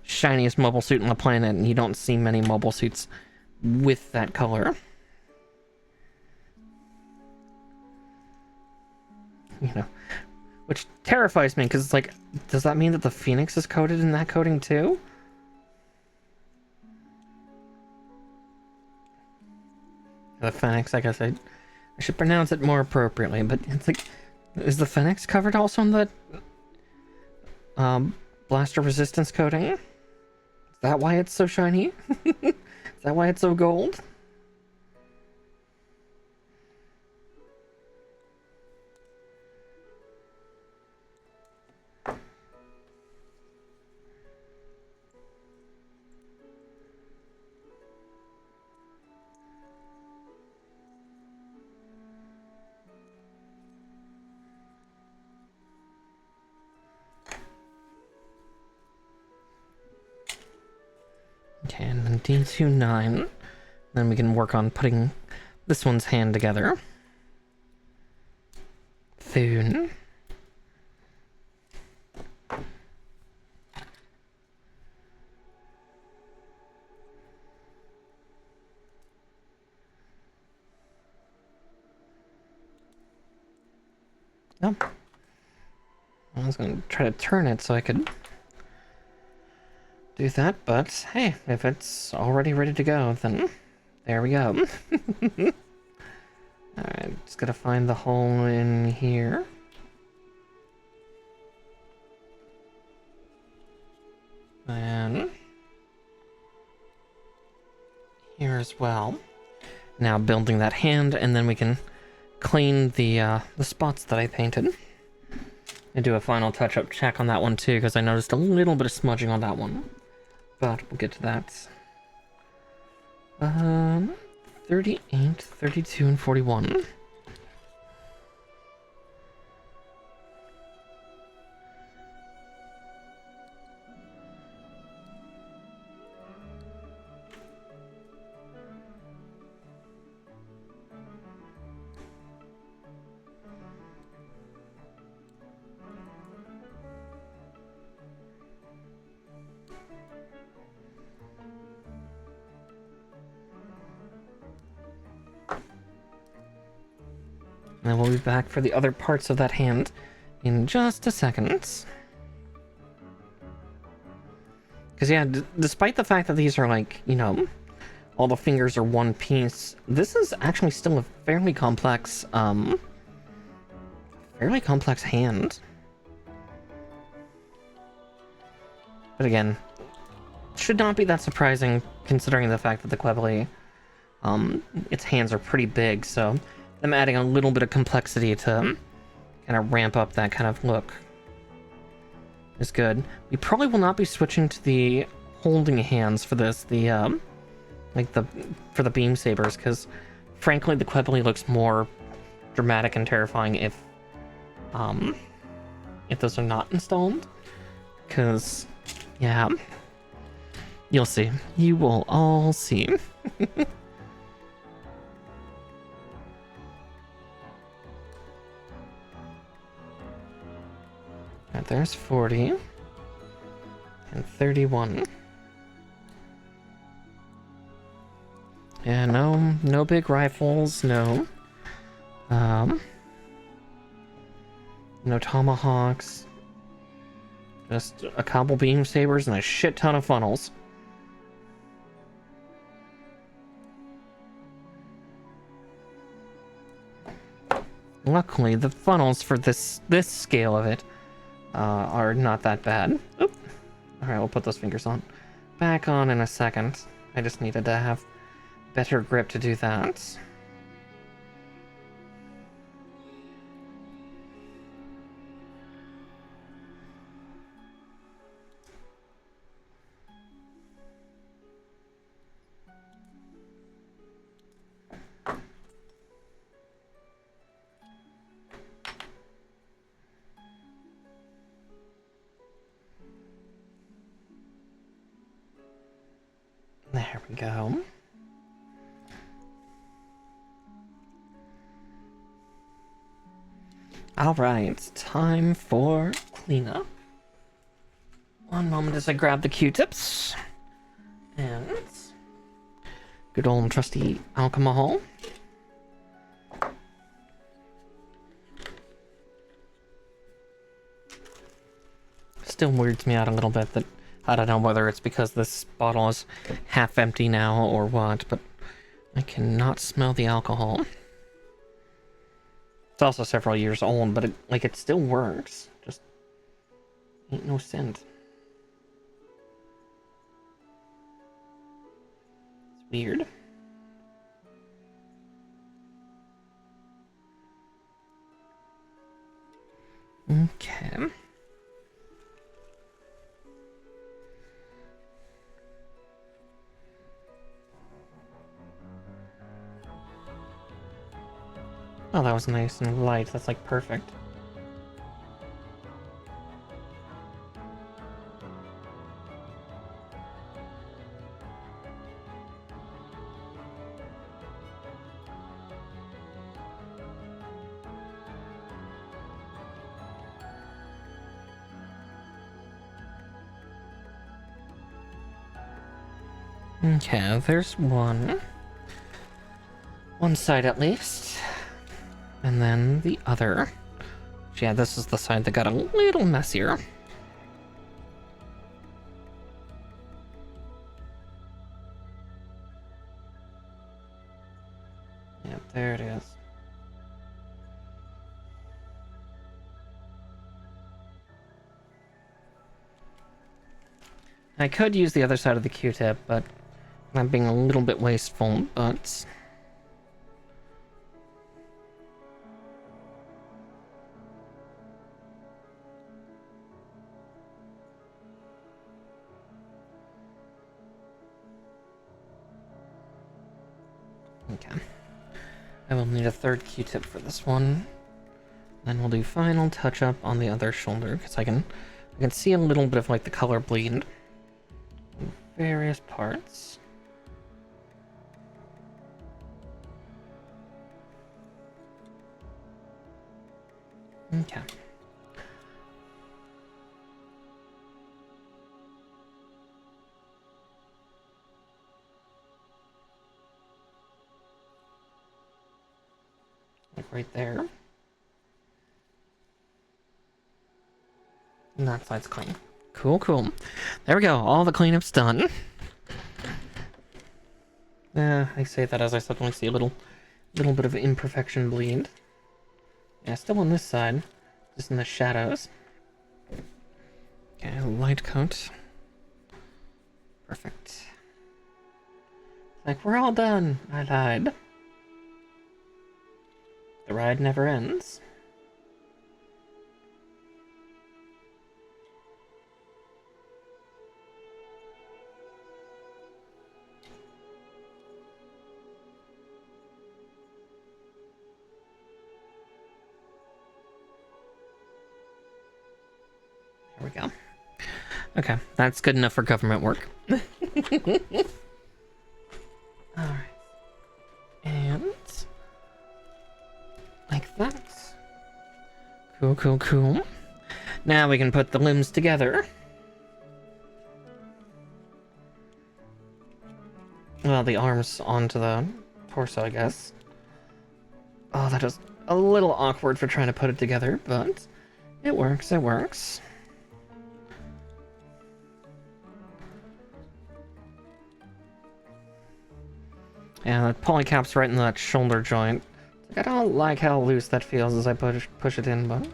shiniest mobile suit on the planet, and you don't see many mobile suits with that color. You know, which terrifies me, because it's like, does that mean that the Phoenix is coated in that coating too? The Phoenix, I guess I should pronounce it more appropriately, but it's like, is the Phoenix covered also in the blaster resistance coating? Is that why it's so shiny? Is that why it's so gold? Okay, and then D29. Then we can work on putting this one's hand together. Thun. Oh. I was going to try to turn it so I could do that, but hey, if it's already ready to go, then there we go. Alright, just gotta find the hole in here. And here as well. Now building that hand, and then we can clean the spots that I painted. And do a final touch-up check on that one too, because I noticed a little bit of smudging on that one. But we'll get to that. 38, 32, and 41. And then we'll be back for the other parts of that hand in just a second. Because yeah, despite the fact that these are like, you know, all the fingers are one piece, this is actually still a fairly complex hand. But again, should not be that surprising considering the fact that the Qubeley, its hands are pretty big, so them adding a little bit of complexity to kind of ramp up that kind of look is good. We probably will not be switching to the holding hands for this, for the beam sabers, because frankly the Qubeley looks more dramatic and terrifying if those are not installed. Because, yeah, you'll see. You will all see. Right, there's 40 and 31. Yeah, no big rifles, no tomahawks, just a couple beam sabers and a shit ton of funnels. Luckily, the funnels for this scale of it are not that bad. Oop. All right, we'll put those fingers on. Back on in a second. I just needed to have better grip to do that. There we go. Alright, time for cleanup. One moment as I grab the Q-tips. And good old trusty alcohol. Still weirds me out a little bit that I don't know whether it's because this bottle is half empty now or what, but I cannot smell the alcohol. It's also several years old, but it still works. Just ain't no scent. It's weird. Okay. Oh, that was nice and light. That's like perfect. Okay, there's one. One side at least. And then the other. Yeah, this is the side that got a little messier. Yeah, there it is. I could use the other side of the Q-tip, but I'm being a little bit wasteful, but... Okay. I will need a third Q-tip for this one. Then we'll do final touch-up on the other shoulder, because I can see a little bit of like the color bleed in various parts. Okay. Like right there. And that side's clean. Cool, cool. There we go. All the cleanup's done. I say that as I suddenly see a little bit of imperfection bleed. Yeah, still on this side, just in the shadows. Okay, light coat. Perfect. Like, we're all done. I lied. The ride never ends. There we go. Okay, that's good enough for government work. Alright. And... like that. Cool, cool, cool. Now we can put the limbs together. Well, the arms onto the torso, I guess. Oh, that is a little awkward for trying to put it together, but it works, it works. Yeah, that polycap's right in that shoulder joint. I don't like how loose that feels as I push it in, but...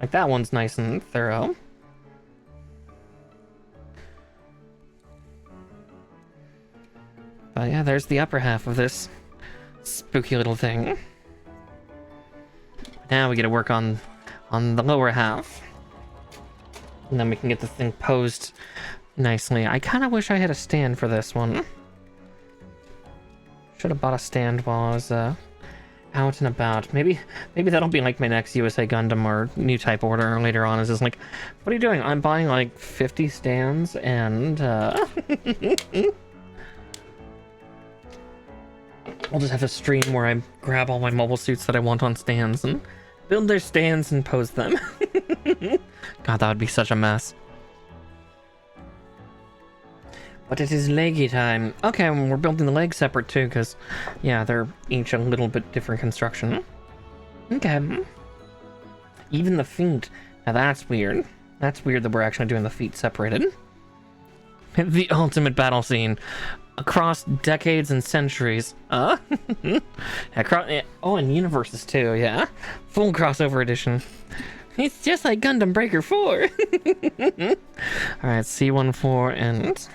like, that one's nice and thorough. But yeah, there's the upper half of this spooky little thing. Now we get to work on the lower half. And then we can get this thing posed nicely. I kind of wish I had a stand for this one. Should have bought a stand while I was out and about. Maybe that'll be like my next USA Gundam or new type order later on. Is just like, what are you doing? I'm buying like 50 stands and I'll just have a stream where I grab all my mobile suits that I want on stands and build their stands and pose them. God, that would be such a mess. But it is leggy time. Okay, and we're building the legs separate too, because, yeah, they're each a little bit different construction. Okay. Even the feet. Now that's weird. That's weird that we're actually doing the feet separated. The ultimate battle scene. Across decades and centuries. Across, oh, and universes too, yeah. Full crossover edition. It's just like Gundam Breaker 4. Alright, C14 and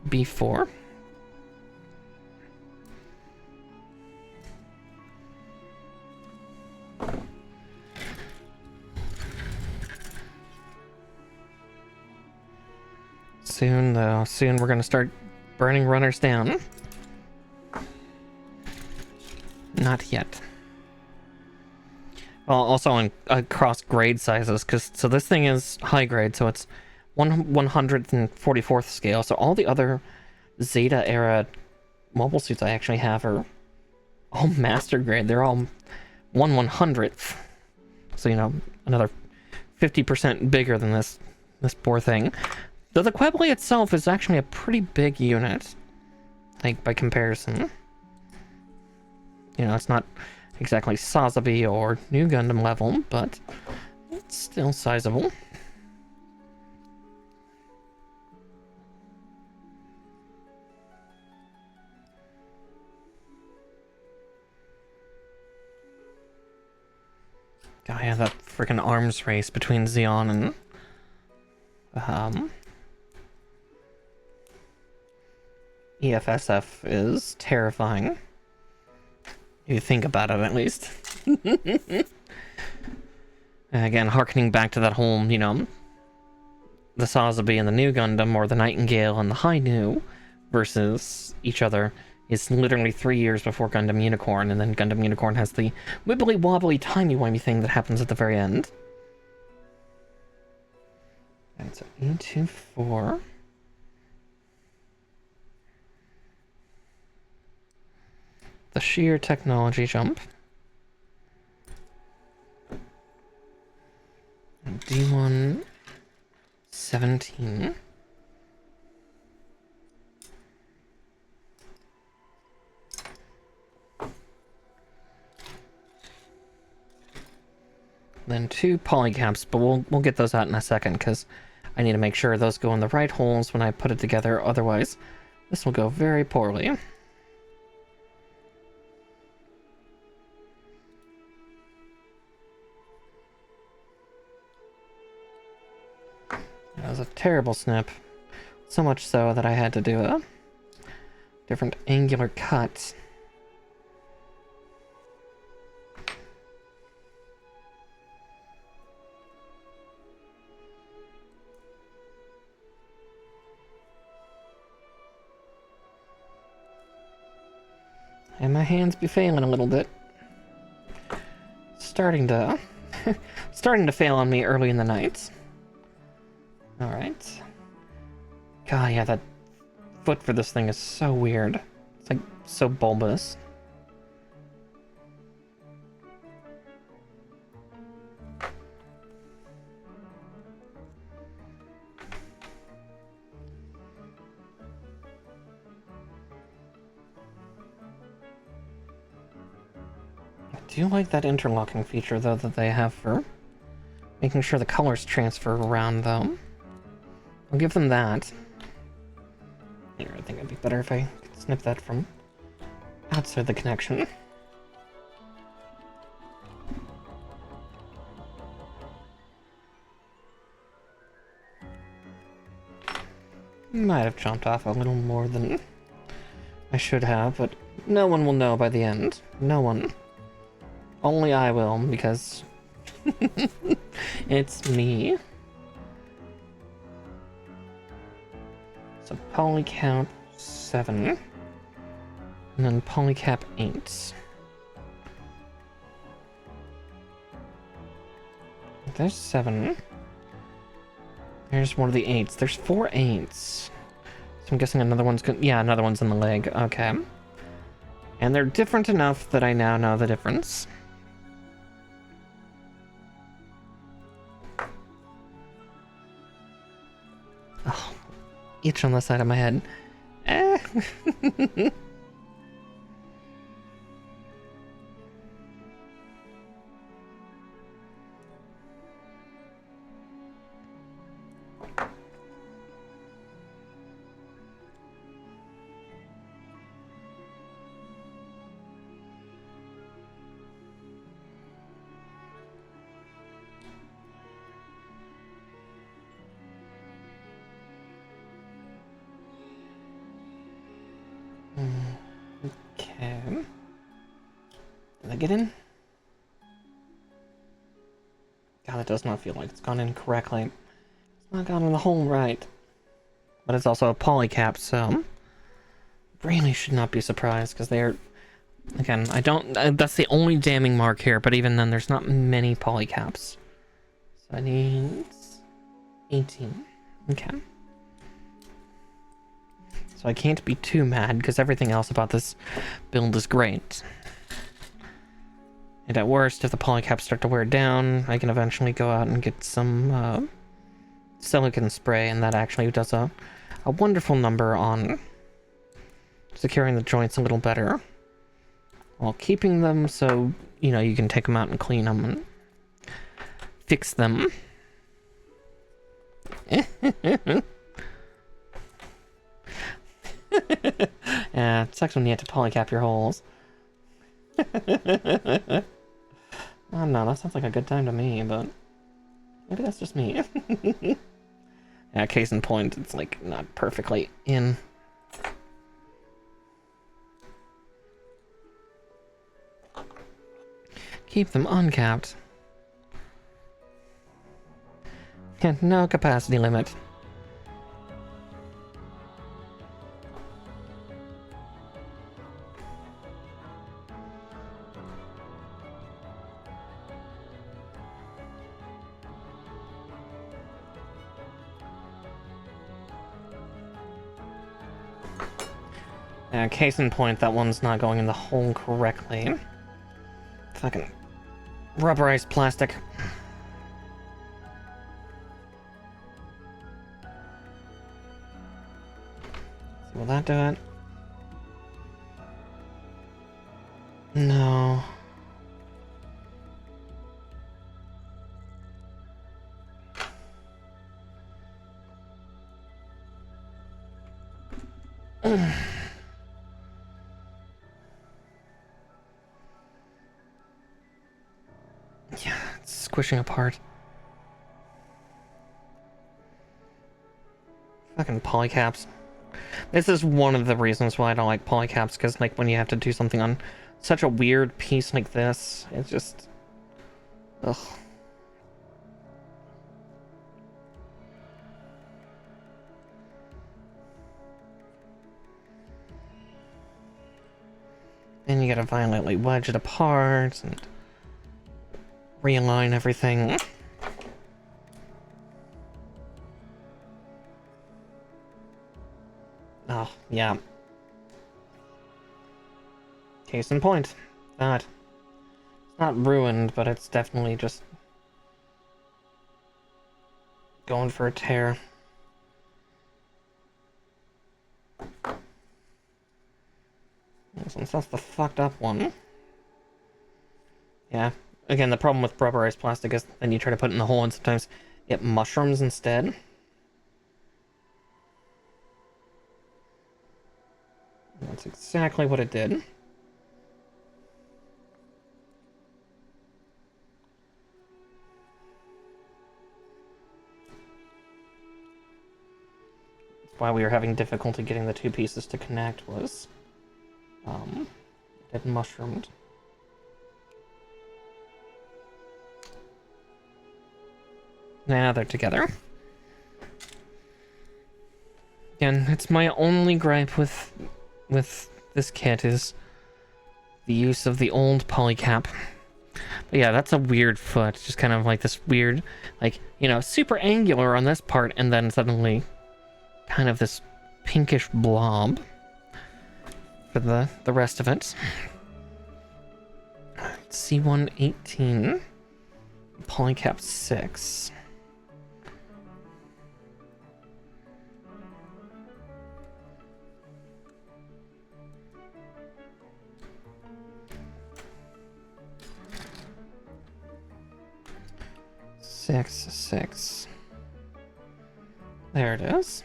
B4. Soon, though. Soon we're gonna start burning runners down. Not yet. Well, also on across grade sizes, because so this thing is high grade, so it's 144th scale. So all the other Zeta era mobile suits I actually have are all master grade. They're all 1/100th. So, you know, another 50% bigger than this poor thing. Though the Qubeley itself is actually a pretty big unit, like, by comparison. You know, it's not exactly Sazabi or New Gundam level, but it's still sizable. God, yeah, that freaking arms race between Xeon and EFSF is terrifying. If you think about it, at least. Again, harkening back to that whole, you know, the Sazabi and the New Gundam, or the Nightingale and the Hainu versus each other, is literally 3 years before Gundam Unicorn, and then Gundam Unicorn has the wibbly wobbly timey-wimey thing that happens at the very end. And so E24. The sheer technology jump. And D1 17. Then 2 polycaps, but we'll get those out in a second, because I need to make sure those go in the right holes when I put it together, otherwise this will go very poorly. That was a terrible snip. So much so that I had to do a different angular cut. And my hands be failing a little bit. Starting to fail on me early in the night. Alright. God, yeah, that foot for this thing is so weird. It's like so bulbous. I do like that interlocking feature, though, that they have for making sure the colors transfer around, though. I'll give them that. Here, I think it'd be better if I could snip that from outside the connection. Might have chomped off a little more than I should have, but no one will know by the end. No one. Only I will, because it's me. So polycap 7, and then polycap 8. There's 7. There's one of the 8s. There's 4 8s. So I'm guessing another one's good. Yeah, another one's in the leg. Okay. And they're different enough that I now know the difference. Oh, each on the side of my head. Eh. Okay. Did I get in? God, that does not feel like it's gone in correctly. It's not gone in the hole right. But it's also a polycap, so really should not be surprised, because they're... Again, I don't... that's the only damning mark here, but even then, there's not many polycaps. So I need... 18. Okay. So I can't be too mad, because everything else about this build is great. And at worst, if the polycaps start to wear down, I can eventually go out and get some silicone spray, and that actually does a wonderful number on securing the joints a little better, while keeping them so, you know, you can take them out and clean them and fix them. Yeah, it sucks when you have to polycap your holes. Oh no, that sounds like a good time to me, but maybe that's just me. Yeah, case in point, it's like not perfectly in. Keep them uncapped. And no capacity limit. Case in point, that one's not going in the hole correctly. Fucking rubberized plastic. Will that do it? No. Yeah, it's squishing apart. Fucking polycaps. This is one of the reasons why I don't like polycaps, because like when you have to do something on such a weird piece like this, it's just... Ugh. Then you gotta violently wedge it apart and realign everything. Oh, yeah. Case in point. That. It's not ruined, but it's definitely just going for a tear. Since that's the fucked up one. Yeah. Again, the problem with rubberized plastic is then you try to put it in the hole and sometimes it mushrooms instead. That's exactly what it did. That's why we were having difficulty getting the two pieces to connect, was it mushroomed. Now they're together. Again, it's my only gripe with this kit is the use of the old polycap. But yeah, that's a weird foot. Just kind of like this weird, like, you know, super angular on this part, and then suddenly kind of this pinkish blob. with the rest of it. C118, polycap 6. Six. There it is.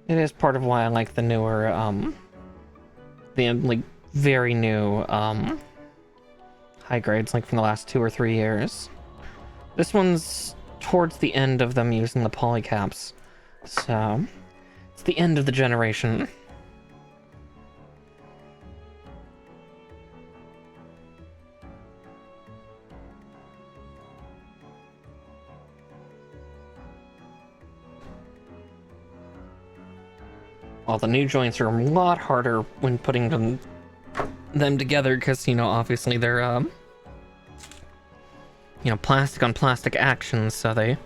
It is part of why I like the newer, the, like, very new, high grades, like, from the last 2 or 3 years. This one's towards the end of them using the polycaps, so it's the end of the generation. Well, the new joints are a lot harder when putting them together because, you know, obviously they're, you know, plastic on plastic actions, so they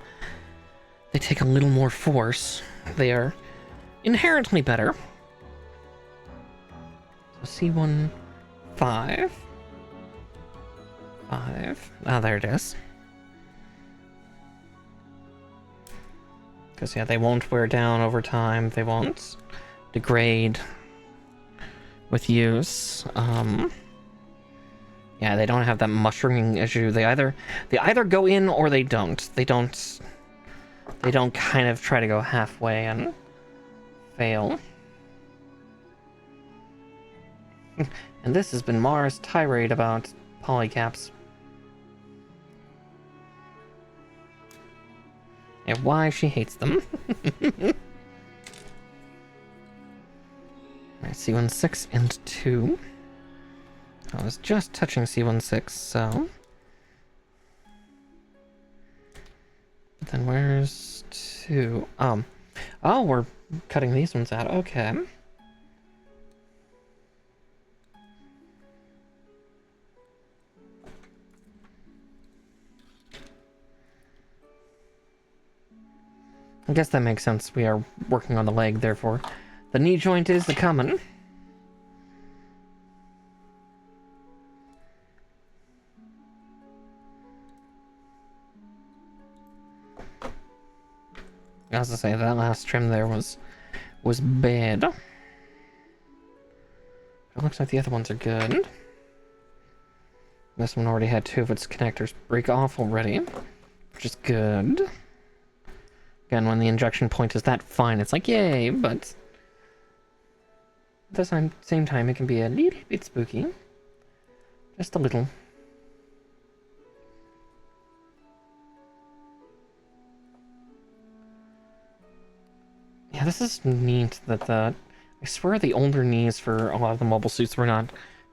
take a little more force. They are inherently better. So C1, 5. Ah, there it is. Because, yeah, they won't wear down over time. They won't degrade with use. Yeah, they don't have that mushrooming issue. They either go in or they don't. They don't kind of try to go halfway and fail. And this has been Mara's tirade about polycaps. And why she hates them. Alright, C16 and 2. I was just touching C16, so... But then where's 2? Oh, we're cutting these ones out. Okay. I guess that makes sense. We are working on the leg, therefore. The knee joint is the coming. As I say, that last trim there was bad. It looks like the other ones are good. This one already had 2 of its connectors break off already, which is good. Again, when the injection point is that fine, it's like, yay, but at the same time, it can be a little bit spooky. Just a little. Yeah, this is neat that I swear the older knees for a lot of the mobile suits were not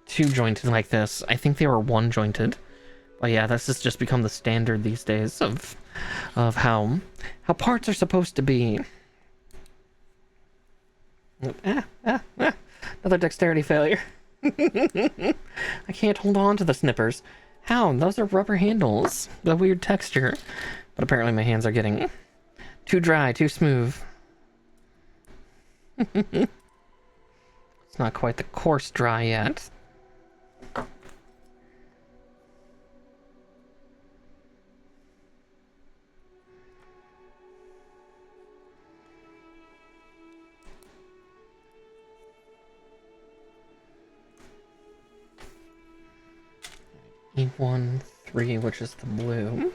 2-jointed like this. I think they were 1-jointed. But yeah, this has just become the standard these days of how parts are supposed to be. Another dexterity failure. I can't hold on to the snippers. How? Those are rubber handles. The weird texture. But apparently my hands are getting too dry, too smooth. It's not quite the coarse dry yet. E1, 3, which is the blue.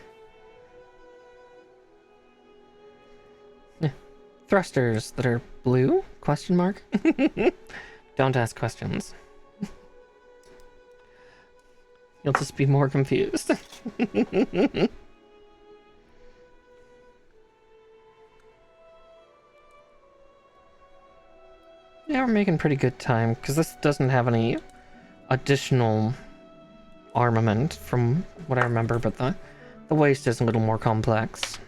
Thrusters that are blue? Question mark? Don't ask questions. You'll just be more confused. Yeah, we're making pretty good time, because this doesn't have any additional armament from what I remember, but the waist is a little more complex.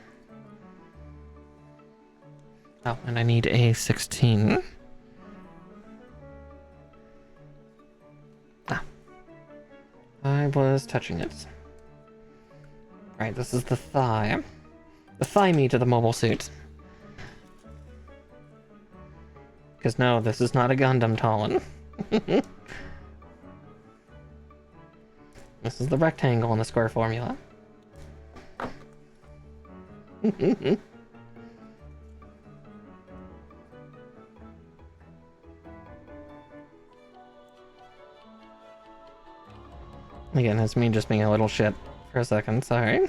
Oh, and I need a 16. Ah. I was touching it. Right, this is the thigh. The thigh meat of the mobile suit. Because no, this is not a Gundam, Talon. This is the rectangle in the square formula. Again, it's me just being a little shit for a second, sorry.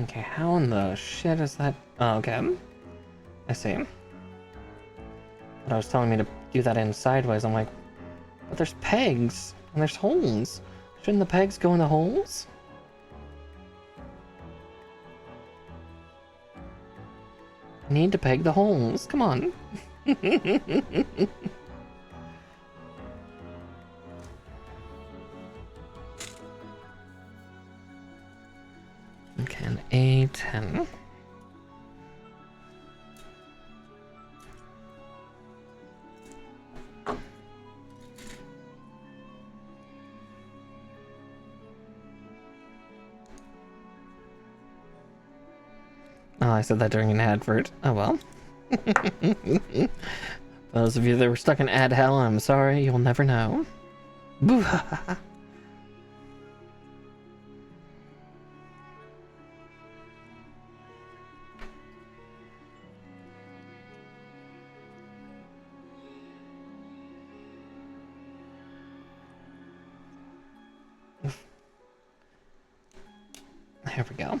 Okay, how in the shit is that? Oh, okay. I see. But I was telling me to do that in sideways. I'm like, but there's pegs and there's holes. Shouldn't the pegs go in the holes? I need to peg the holes. Come on. Okay, an A10. Oh, I said that during an advert. Oh well. Those of you that were stuck in ad hell, I'm sorry, you'll never know. Boo-ha-ha-ha. There we go.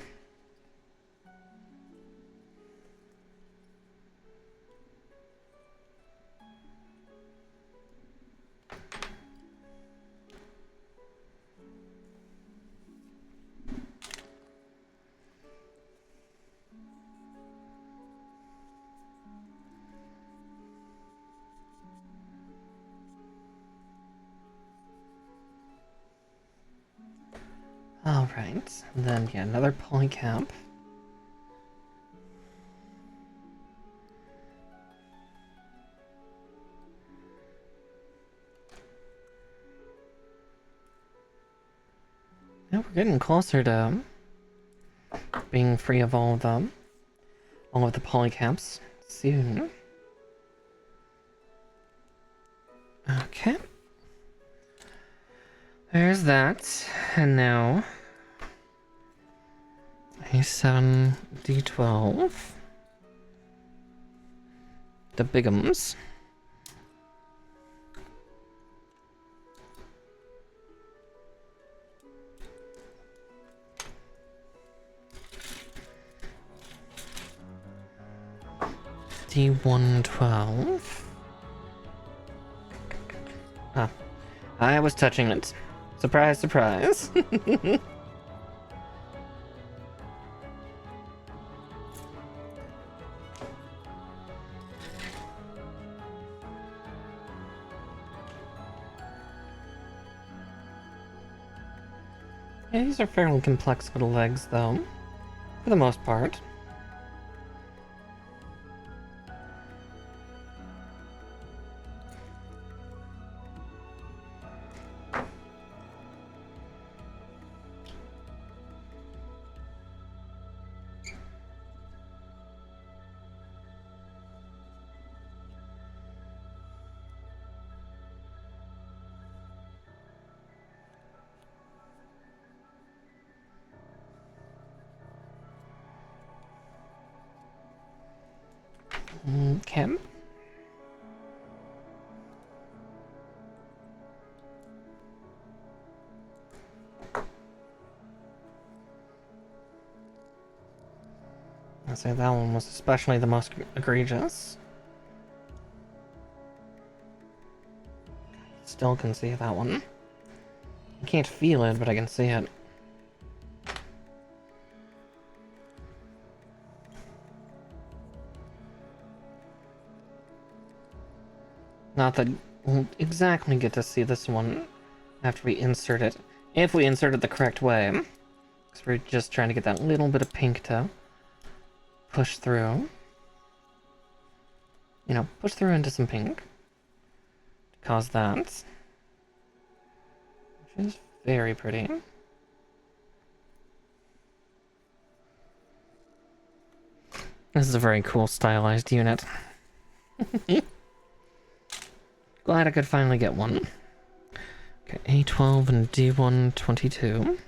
Alright, and then yeah, another polycap. Yeah, we're getting closer to being free of all of them. All of the polycaps soon. Okay. There's that, and now A7, D12, the bigums. D112. Ah, I was touching it. Surprise, surprise. Yeah, these are fairly complex little legs, though, for the most part. Okay. I'd say that one was especially the most egregious. Still can see that one. I can't feel it, but I can see it. Not that we'll exactly get to see this one after we insert it. If we insert it the correct way. Because we're just trying to get that little bit of pink to push through. You know, push through into some pink. To cause that. Which is very pretty. This is a very cool stylized unit. Glad I could finally get one. Okay, A12 and D122.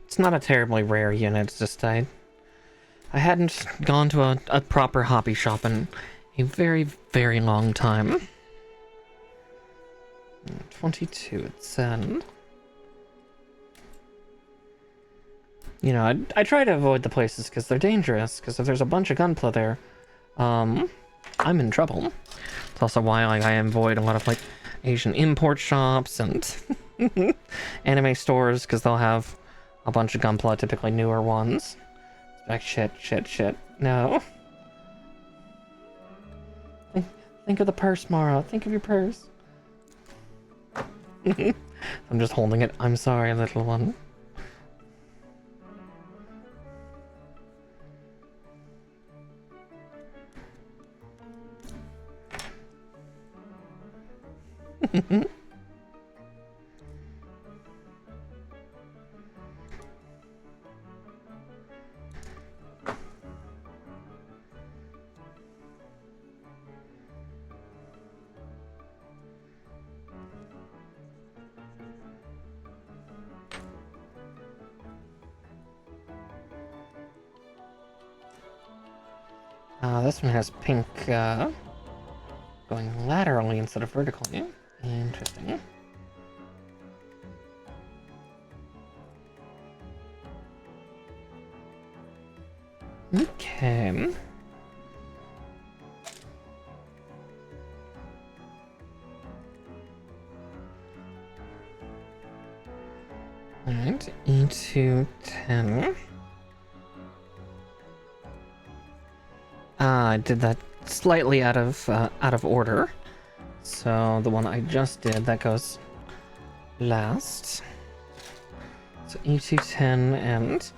It's not a terribly rare unit, it's just I hadn't gone to a proper hobby shop in a very, very long time. 22, it said. You know, I try to avoid the places because they're dangerous, because if there's a bunch of gunpla there, I'm in trouble. It's also why like, I avoid a lot of like Asian import shops and anime stores, because they'll have a bunch of gunpla, typically newer ones. It's like, shit. No. Think of the purse, Mara. Think of your purse. I'm just holding it. I'm sorry, little one. This one has pink going laterally instead of vertically. Interesting. Okay. Alright, E210. I did that slightly out of order. So the one I just did, that goes last. So E210 and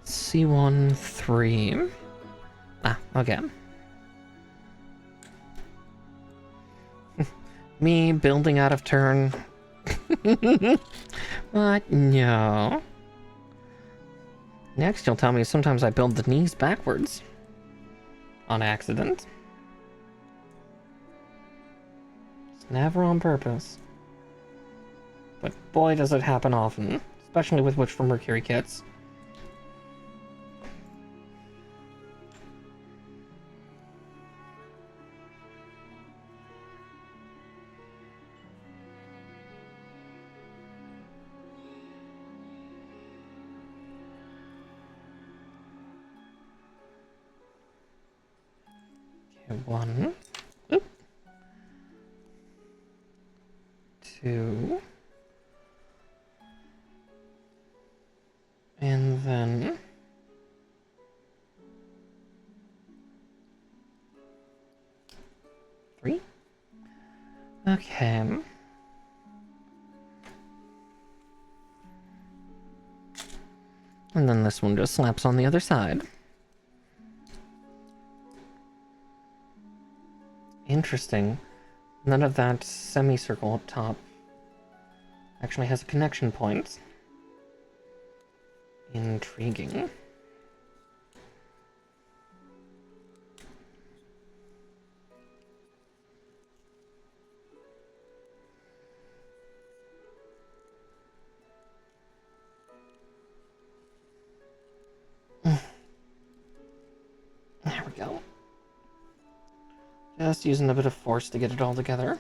C13. Okay. Me building out of turn. What? No. Next you'll tell me sometimes I build the knees backwards. On accident. It's never on purpose. But boy does it happen often. Especially with Witch from Mercury kits. One, oop, two, and then three. Okay. And then this one just slaps on the other side. Interesting. None of that semicircle up top actually has a connection point. Intriguing. There we go. Just using a bit of force to get it all together.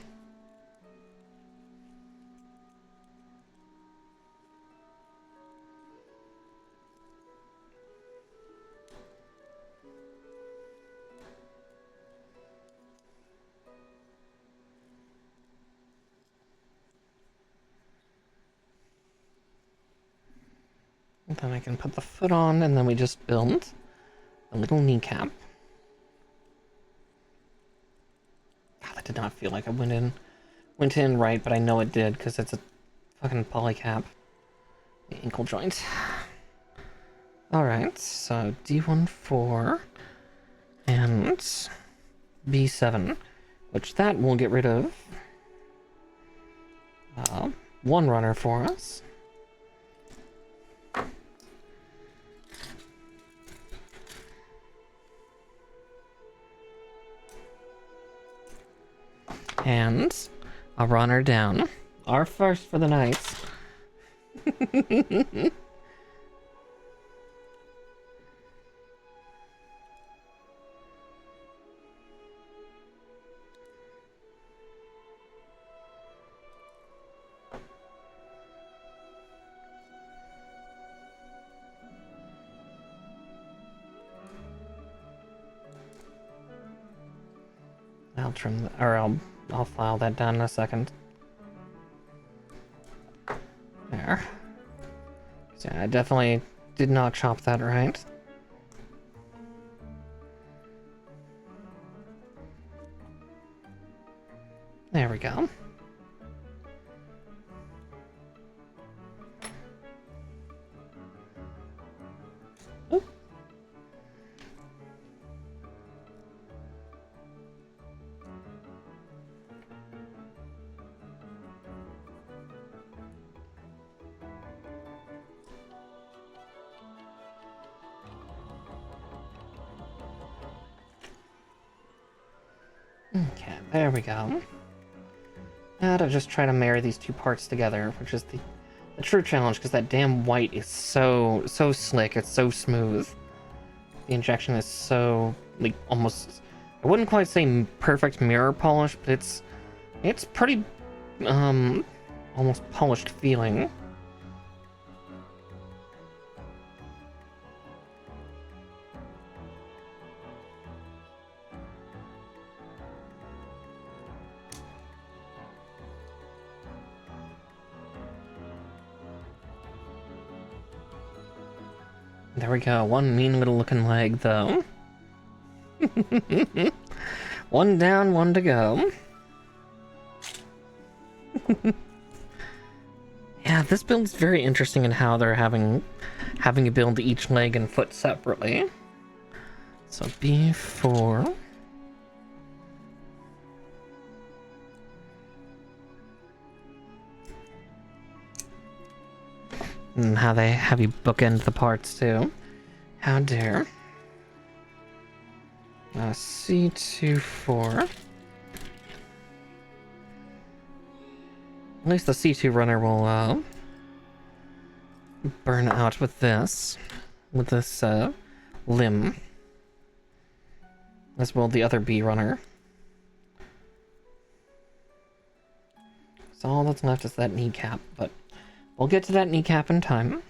And then I can put the foot on, and then we just build a little kneecap. God, did not feel like I went in right, but I know it did because it's a fucking polycap. The ankle joint. Alright, so D14 and B7, which that will get rid of one runner for us. And a runner down. Our first for the night. I'll trim the, or I'll file that down in a second. There. So I definitely did not chop that right. There we go. Oop. Okay, there we go. Now to just try to marry these two parts together, which is the true challenge, because that damn white is so slick, it's so smooth. The injection is so, like, almost, I wouldn't quite say perfect mirror polish, but it's pretty, almost polished feeling. There we go, one mean little looking leg, though. One down, one to go. Yeah, this build's very interesting in how they're having you build each leg and foot separately. So B4. And how they have you bookend the parts too. How dare. C24. At least the C2 runner will burn out with this limb. As will the other B runner. So all that's left is that kneecap, but we'll get to that kneecap in time.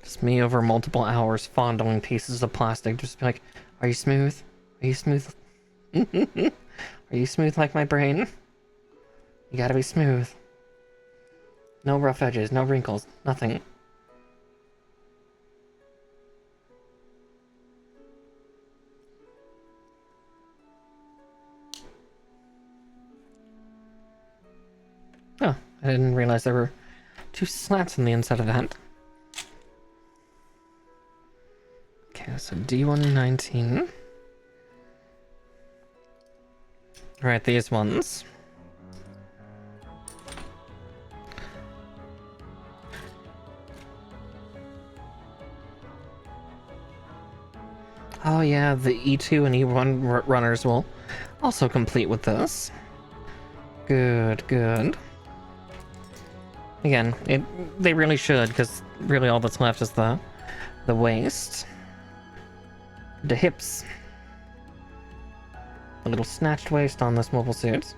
Just me over multiple hours fondling pieces of plastic, just be like, are you smooth? Are you smooth? Are you smooth like my brain? You gotta be smooth. No rough edges, no wrinkles, nothing. Oh, I didn't realize there were two slats on the inside of that. Okay, so D119. Alright, these ones. Oh yeah, the E2 and E1 runners will also complete with this. Good, good. Again, they really should, because really all that's left is the waist. The hips. A little snatched waist on this mobile suit.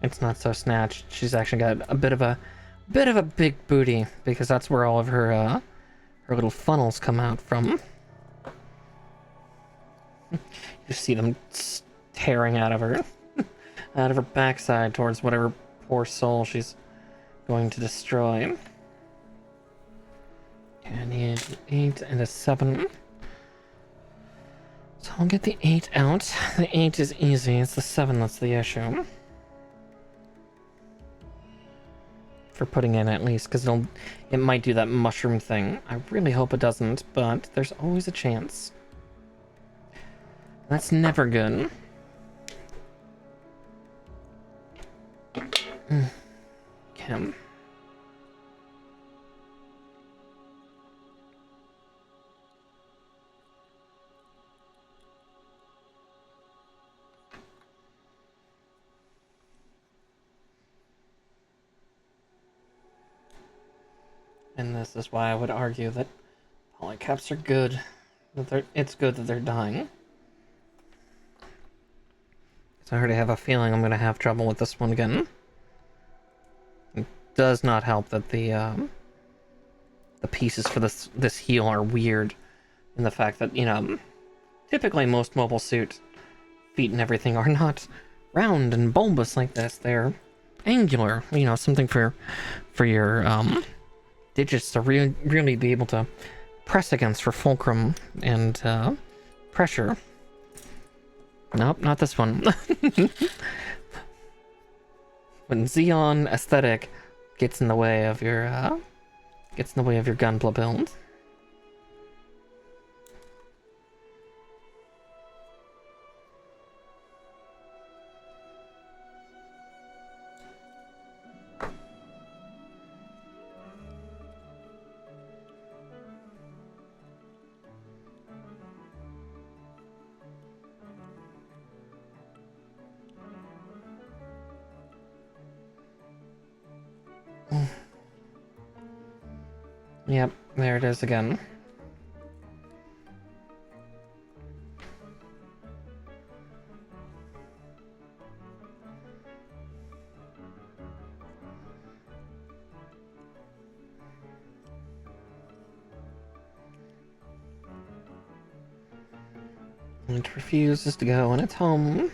it's not so snatched. She's actually got a bit of a big booty, because that's where all of her little funnels come out from. You see them tearing out of her backside towards whatever poor soul she's going to destroy. Okay, I need an 8 and a 7. So I'll get the 8 out. The 8 is easy, it's the 7 that's the issue. For putting in, at least, because it might do that mushroom thing. I really hope it doesn't, but there's always a chance. That's never good. Kim. And this is why I would argue that polycaps are good. It's good that they're dying. So I already have a feeling I'm going to have trouble with this one again. It does not help that the pieces for this heal are weird, in the fact that, you know, typically most mobile suit feet and everything are not round and bulbous like this. They're angular, you know, something for your digits to really be able to press against for fulcrum and pressure. Nope, not this one. When Xeon aesthetic gets in the way of your Gunpla build. Yep, there it is again. It refuses to go, and it's home.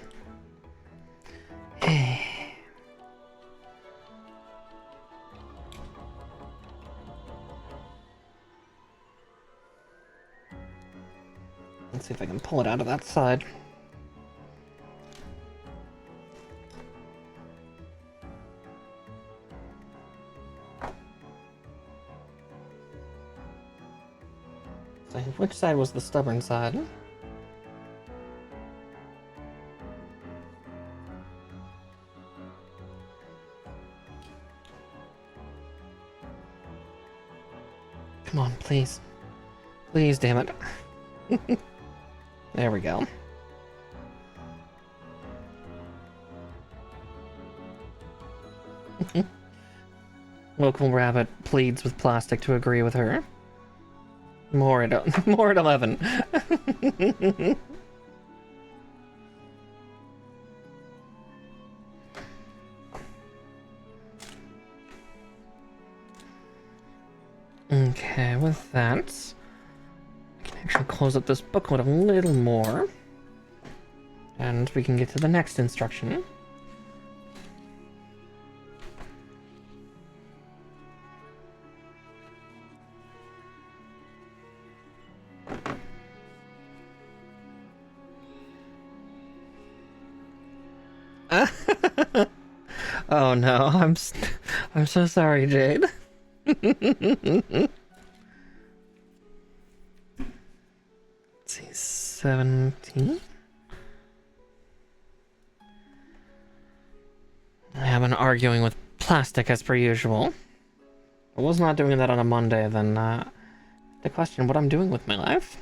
Let's see if I can pull it out of that side. So which side was the stubborn side? Come on, please. Please, damn it. There we go. Local rabbit pleads with plastic to agree with her. More at 11. Okay, with that, I can actually close up this booklet a little more, and we can get to the next instruction. Oh no, I'm so sorry, Jade. Let's see, 17. I have been arguing with plastic as per usual. I was not doing that on a Monday, then to question what I'm doing with my life.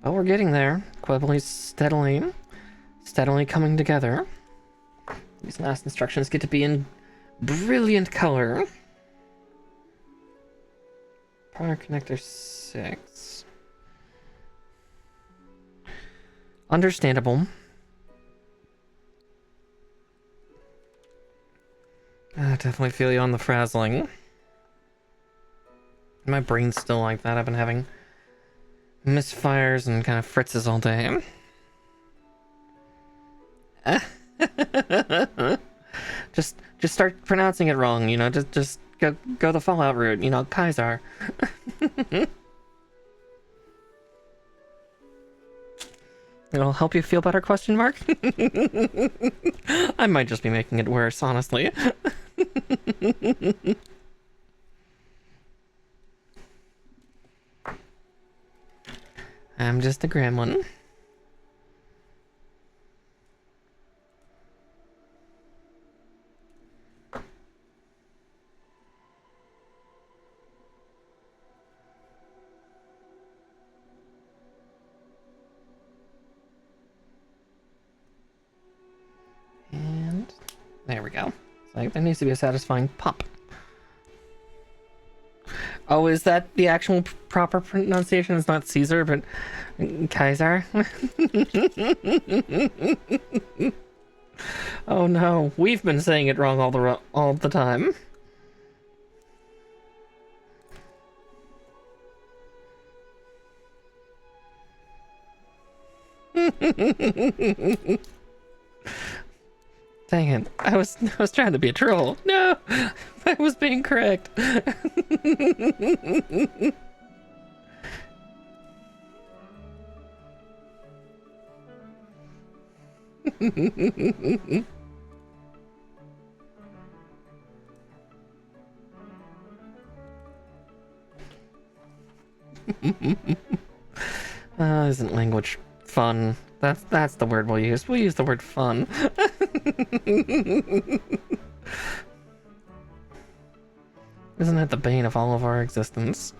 But we're getting there. Qubeley's steadily coming together. These last instructions get to be in brilliant color. Power connector 6. Understandable. I definitely feel you on the frazzling. My brain's still like that. I've been having misfires and kind of fritzes all day. just start pronouncing it wrong, you know, just go the Fallout route, you know, Kaiser. It'll help you feel better, question mark? I might just be making it worse, honestly. I'm just a gremlin. And there we go. So there needs to be a satisfying pop. Oh, is that the actual proper pronunciation? It's not Caesar, but Kaiser? Oh no, we've been saying it wrong all the time. Dang it. I was trying to be a troll. No! I was being correct. Isn't language fun? That's the word we'll use. We'll use the word fun. Isn't that the bane of all of our existence?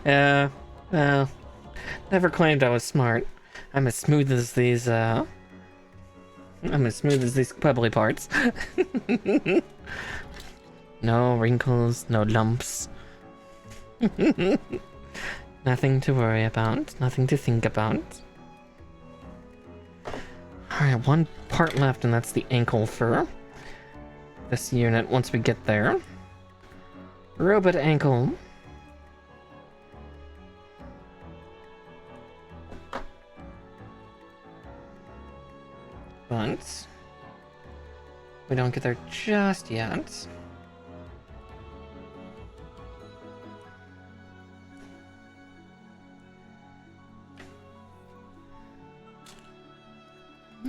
Yeah, never claimed I was smart. I'm as smooth as these Qubeley parts. No wrinkles, no lumps. Nothing to worry about, nothing to think about. Alright, one part left, and that's the ankle for this unit once we get there. Robot ankle. But we don't get there just yet.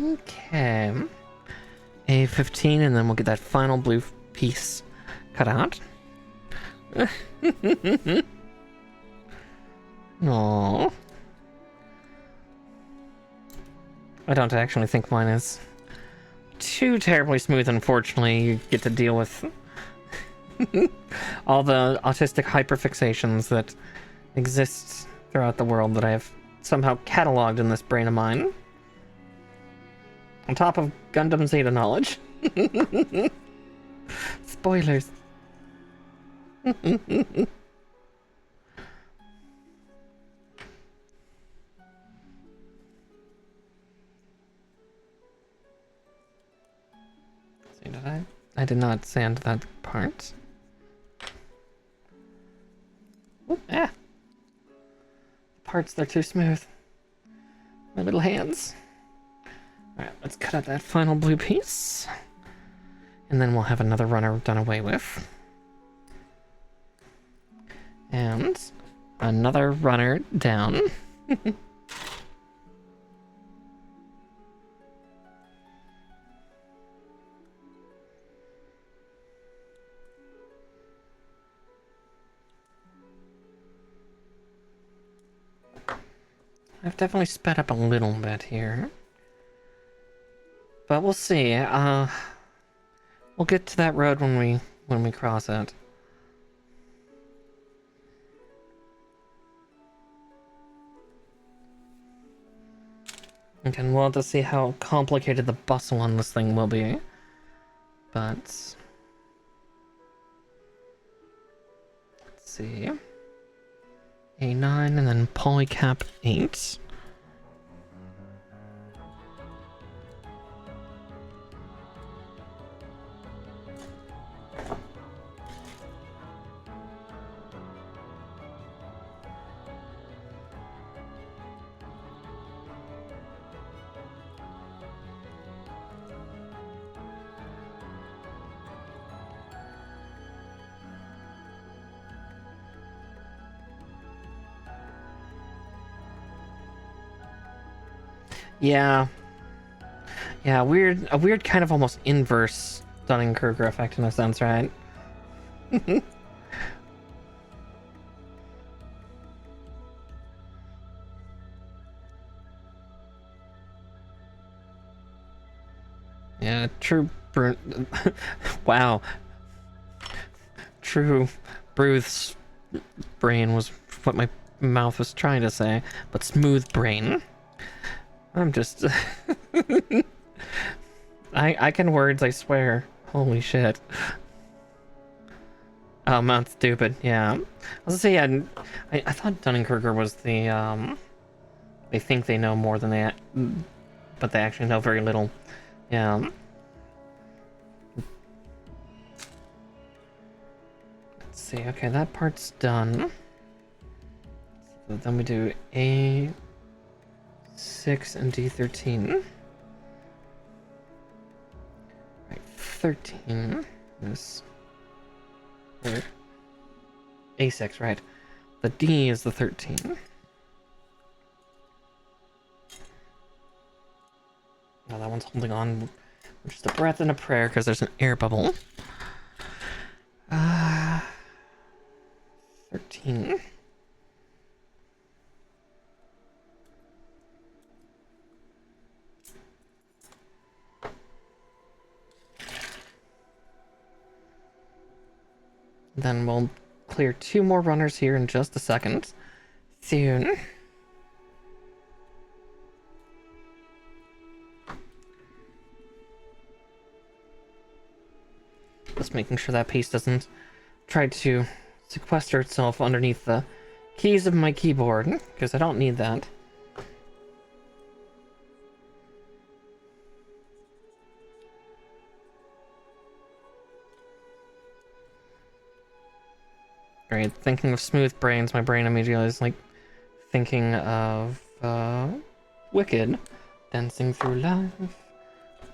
Okay. A15, and then we'll get that final blue piece cut out. Aww. I don't actually think mine is too terribly smooth, unfortunately. You get to deal with all the autistic hyperfixations that exist throughout the world that I have somehow cataloged in this brain of mine. On top of Gundam Zeta knowledge. Spoilers. See, did I? I did not sand that part. Oop, ah! Parts, they're too smooth. My little hands. Alright, let's cut out that final blue piece. And then we'll have another runner done away with. And another runner down. I've definitely sped up a little bit here. But we'll see. We'll get to that road when we cross it. Okay, we'll have to see how complicated the bustle on this thing will be. But let's see. A9 and then polycap 8. Yeah. Yeah, a weird kind of almost inverse Dunning-Kruger effect in a sense, right? Yeah, true wow. True Bruce's brain was what my mouth was trying to say, but smooth brain. I'm just I can words, I swear. Holy shit. Oh, Mount Stupid, yeah. I was gonna say, yeah, I thought Dunning-Kruger was the, they think they know more than they, but they actually know very little. Yeah. Let's see, okay, that part's done. So then we do A6 and D13. Right, 13 is... A6, right. The D is the 13. Now that one's holding on, which is a breath and a prayer because there's an air bubble. 13. Then we'll clear 2 more runners here in just a second. Soon. Just making sure that piece doesn't try to sequester itself underneath the keys of my keyboard, because I don't need that. Right, thinking of smooth brains, my brain immediately is like thinking of Wicked, dancing through life,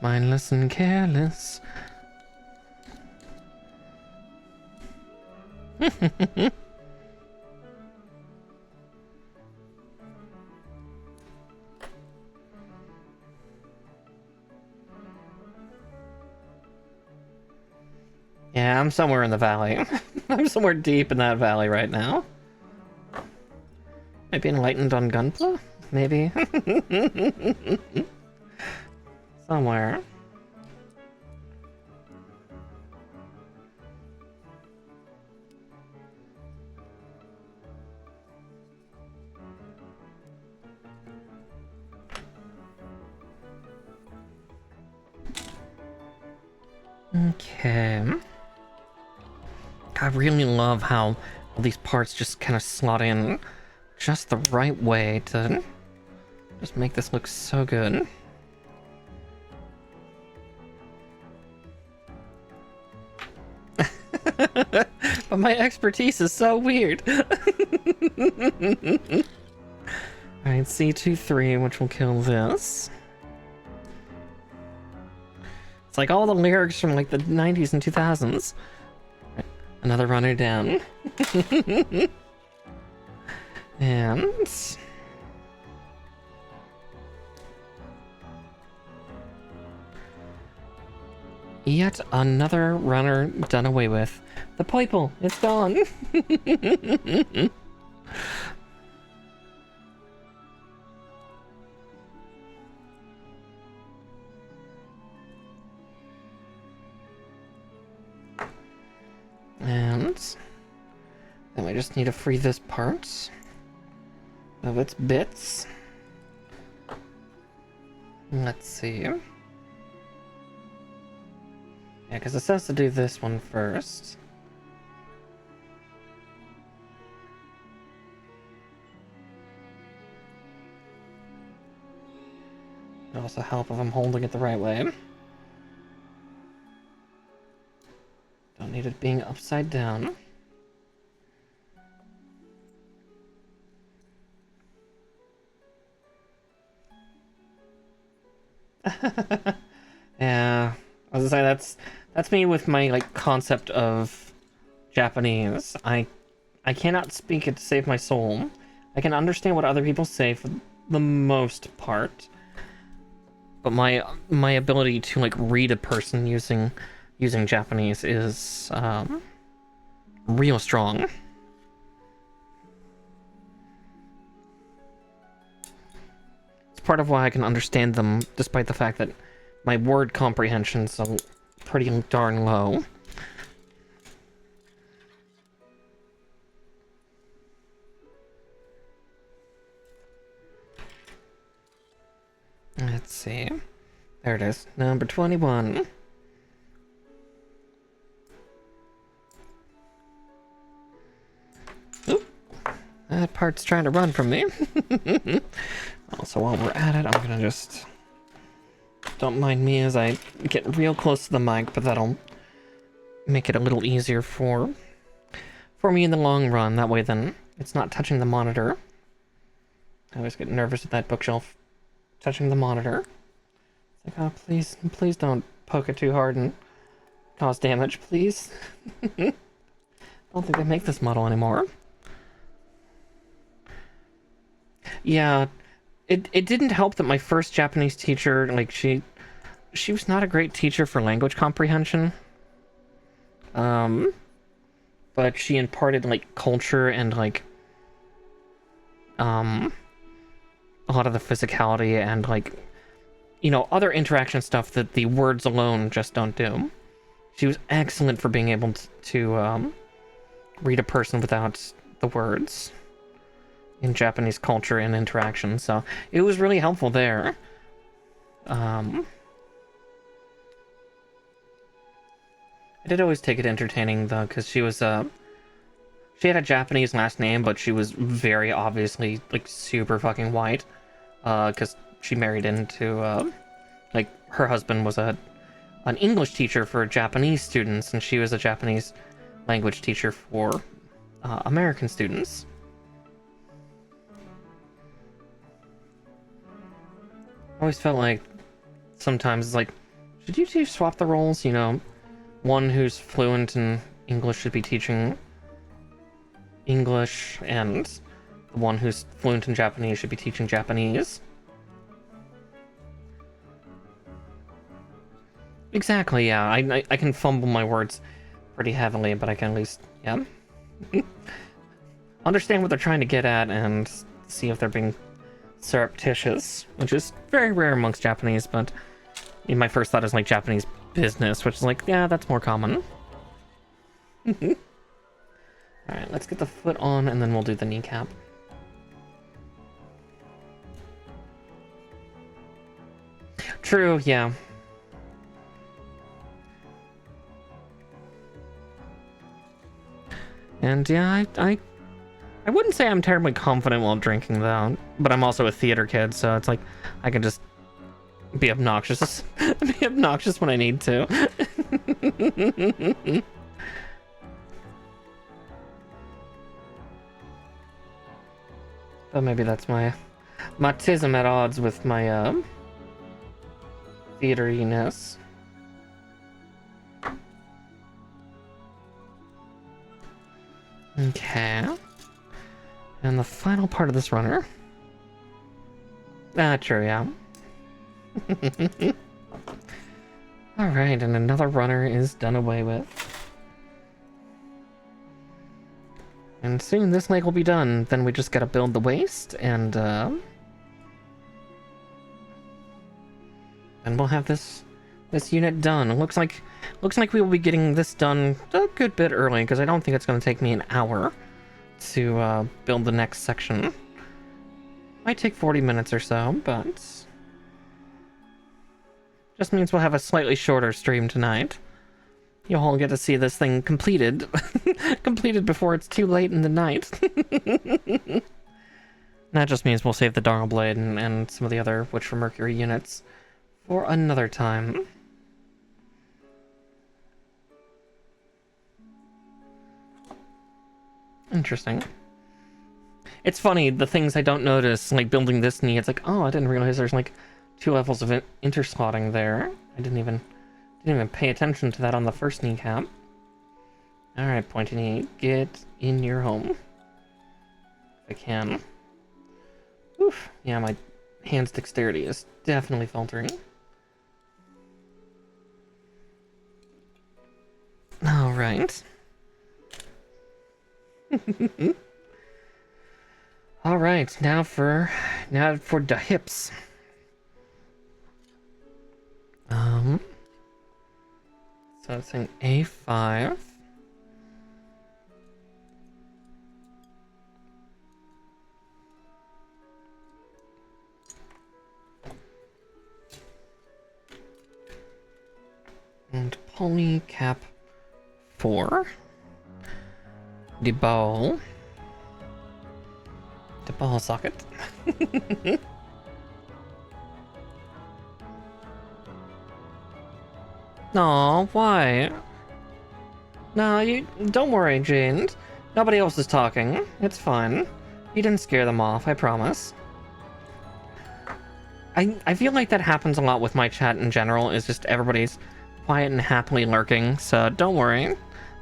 mindless and careless. Yeah, I'm somewhere in the valley. I'm somewhere deep in that valley right now. Might be enlightened on Gunpla? Maybe. Somewhere. Okay. I really love how all these parts just kind of slot in just the right way to just make this look so good. But my expertise is so weird. Alright, C23, which will kill this. It's like all the lyrics from like the 90s and 2000s. Another runner down. And... yet another runner done away with. The purple, it's gone. And then we just need to free this part of its bits. Let's see. Yeah, because it says to do this one first. It'll also help if I'm holding it the right way. Don't need it being upside down. Yeah, I was gonna say that's me with my like concept of Japanese. I cannot speak it to save my soul. I can understand what other people say for the most part, but my ability to like read a person using Japanese is real strong. It's part of why I can understand them, despite the fact that my word comprehension's pretty darn low. Let's see. There it is. Number 21. Oop. That part's trying to run from me. Also, while we're at it, I'm gonna just... Don't mind me as I get real close to the mic, but that'll make it a little easier for me in the long run. That way then it's not touching the monitor. I always get nervous with that bookshelf touching the monitor. It's like, oh, please don't poke it too hard and cause damage, please. I don't think they make this model anymore. Yeah, it didn't help that my first Japanese teacher, like, she was not a great teacher for language comprehension. But she imparted, like, culture and, like, a lot of the physicality and, like, you know, other interaction stuff that the words alone just don't do. She was excellent for being able to read a person without the words in Japanese culture and interaction, so it was really helpful there. I did always take it entertaining, though, because she was, she had a Japanese last name, but she was very obviously, like, super fucking white, because she married into, like, her husband was an English teacher for Japanese students, and she was a Japanese language teacher for American students. I always felt like sometimes it's like, should you two swap the roles? You know, one who's fluent in English should be teaching English, and the one who's fluent in Japanese should be teaching Japanese. Exactly, yeah. I can fumble my words pretty heavily, but I can at least, yeah, understand what they're trying to get at and see if they're being surreptitious, which is very rare amongst Japanese, but my first thought is like Japanese business, which is like, yeah, that's more common. Alright, let's get the foot on and then we'll do the kneecap. True, yeah. And yeah, I wouldn't say I'm terribly confident while drinking, though, but I'm also a theater kid, so it's like, I can just be obnoxious. Be obnoxious when I need to. But maybe that's my tism at odds with my, theater-iness. Okay. And the final part of this runner. Ah, true, yeah. Alright, and another runner is done away with. And soon this leg will be done. Then we just gotta build the waist, and we'll have this unit done. It looks like we will be getting this done a good bit early, because I don't think it's gonna take me an hour to build the next section. Might take 40 minutes or so, but Just means we'll have a slightly shorter stream tonight. You'll all get to see this thing completed. Completed before it's too late in the night. That just means we'll save the Darnell Blade and some of the other Witch from Mercury units for another time. Interesting. It's funny, the things I don't notice, like building this knee, it's like, oh, I didn't realize there's like 2 levels of interslotting there. I didn't even pay attention to that on the first kneecap. Alright, pointy knee, get in your home. If I can. Oof. Yeah, my hand's dexterity is definitely faltering. Alright. Alright, now for the hips. So it's an A5. And poly cap 4. The ball socket. Aw, why? No, you don't worry, Jane. Nobody else is talking. It's fine. You didn't scare them off, I promise. I feel like that happens a lot with my chat in general, is just everybody's quiet and happily lurking, so don't worry.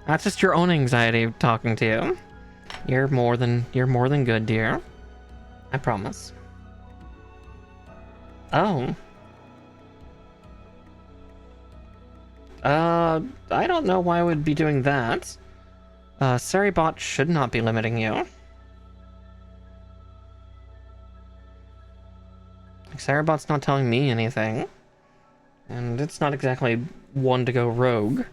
That's just your own anxiety talking to you. You're more than good, dear. I promise. Oh. I don't know why I would be doing that. Seribot should not be limiting you. Like, Seribot's not telling me anything. And it's not exactly one to go rogue.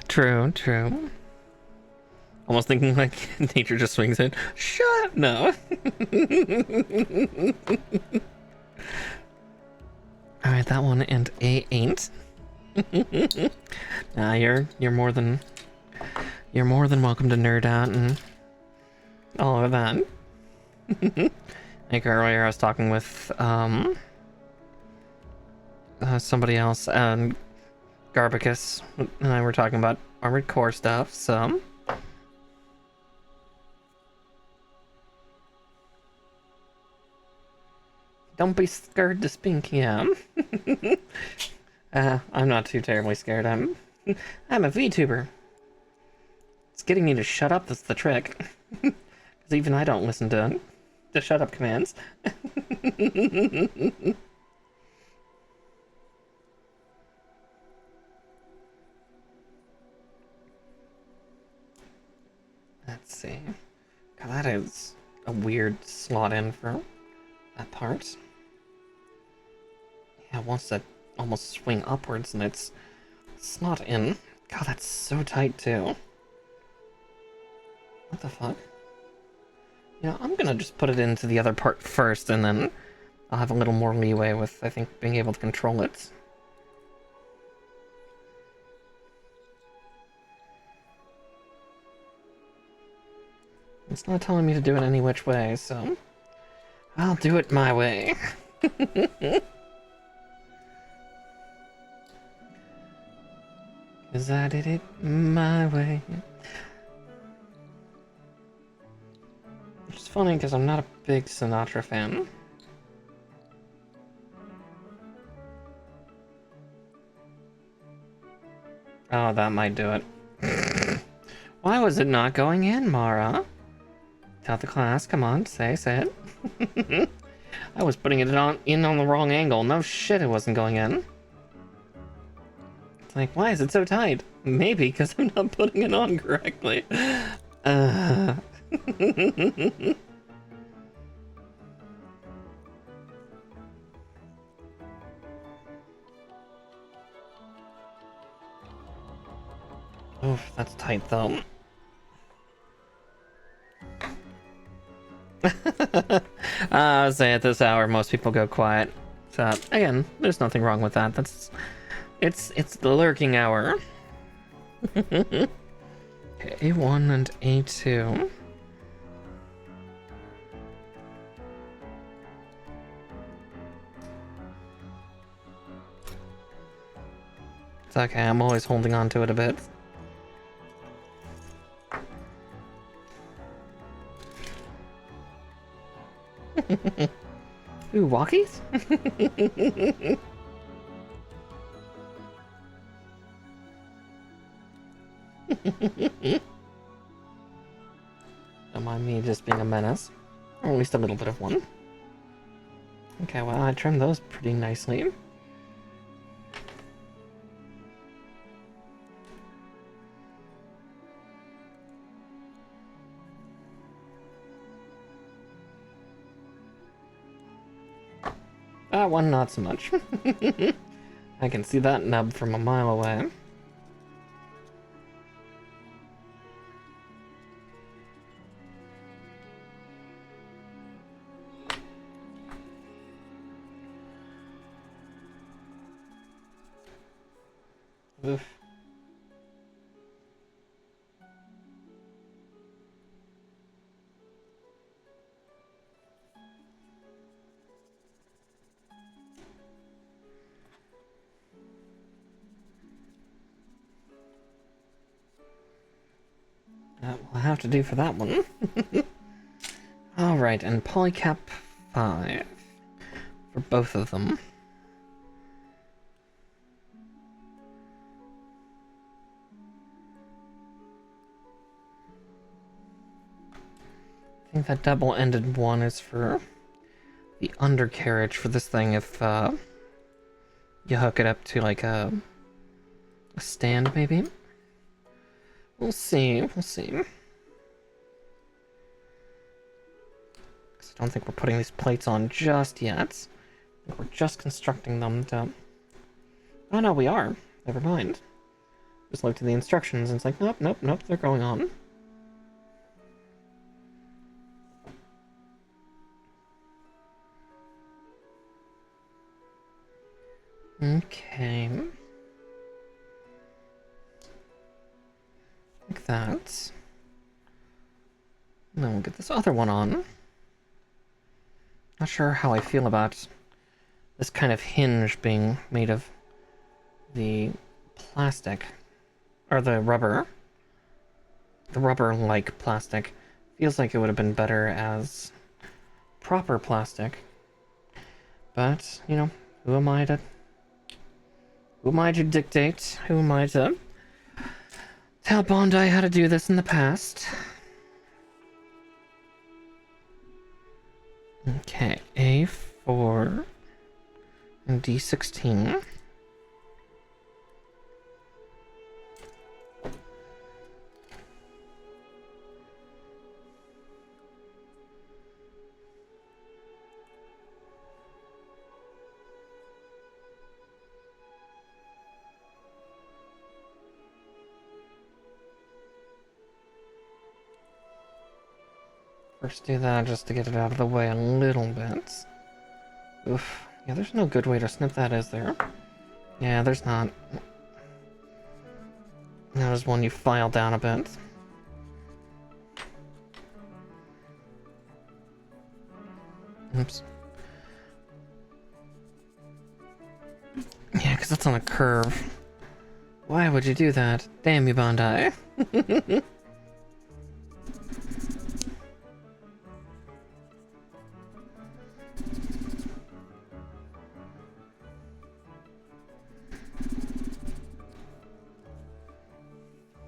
True. Almost thinking like nature just swings in. Shut up! No. Alright, that one and A8. Nah, you're more than welcome to nerd out and all of that. Like earlier I was talking with somebody else, and Garbicus and I were talking about Armored Core stuff, so don't be scared to speak, yeah. I'm not too terribly scared. I'm a VTuber. It's getting me to shut up that's the trick. Because even I don't listen to shut up commands. Let's see. God, that is a weird slot in for that part. Yeah, once that almost swing upwards and it's not in. God, that's so tight too. What the fuck? Yeah, I'm gonna just put it into the other part first, and then I'll have a little more leeway with, I think, being able to control it. It's not telling me to do it any which way, so I'll do it my way. Cause I did it my way. Which is funny because I'm not a big Sinatra fan. Oh, that might do it. Why was it not going in, Mara? Tell the class, come on, say it. I was putting it in on the wrong angle. No shit, it wasn't going in. It's like, why is it so tight? Maybe because I'm not putting it on correctly. Oof, that's tight though. I would say at this hour most people go quiet. So again, there's nothing wrong with that. It's the lurking hour. Okay, A1 and A2. It's okay, I'm always holding on to it a bit. Ooh, walkies? Don't mind me just being a menace. Or at least a little bit of one. Okay, well, I trimmed those pretty nicely. That one, not so much. I can see that nub from a mile away. Oof. That will have to do for that one. Alright, and polycap 5 for both of them. I think that double-ended one is for the undercarriage for this thing if you hook it up to like a stand maybe. We'll see, we'll see. 'Cause I don't think we're putting these plates on just yet. I think we're just constructing them to... Oh no, we are. Never mind. Just looked at the instructions and it's like, nope, nope, nope, they're going on. Okay. Like that. And then we'll get this other one on. Not sure how I feel about this kind of hinge being made of the plastic. Or the rubber. The rubber-like plastic. Feels like it would have been better as proper plastic. But, you know, who am I to dictate? Who am I to tell Bondi how to do this in the past? Okay, A4 and D16. First do that just to get it out of the way a little bit. Oof. Yeah, there's no good way to snip that, is there? Yeah, there's not. That is one you file down a bit. Oops. Yeah, because that's on a curve. Why would you do that? Damn you, Bondi.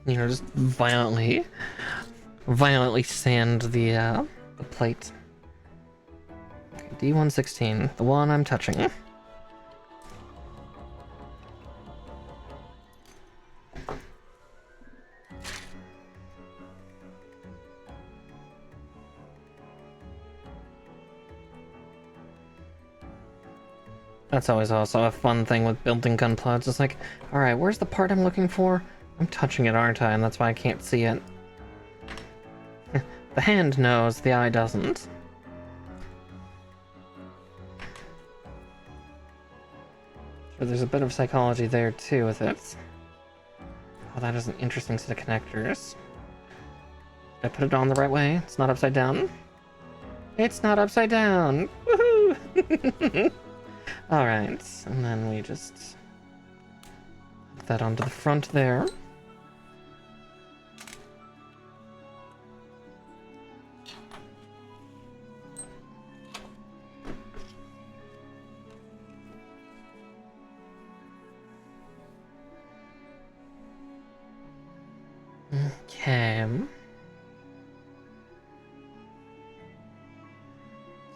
You know, just violently sand the plate. Okay, D116, the one I'm touching. That's always also a fun thing with building gun plots. It's like, alright, where's the part I'm looking for? I'm touching it, aren't I? And that's why I can't see it. The hand knows, the eye doesn't. Sure, there's a bit of psychology there too with it. Oh, that is an interesting set of connectors. Did I put it on the right way? It's not upside down? It's not upside down! Woohoo! Alright, and then we just put that onto the front there. Okay.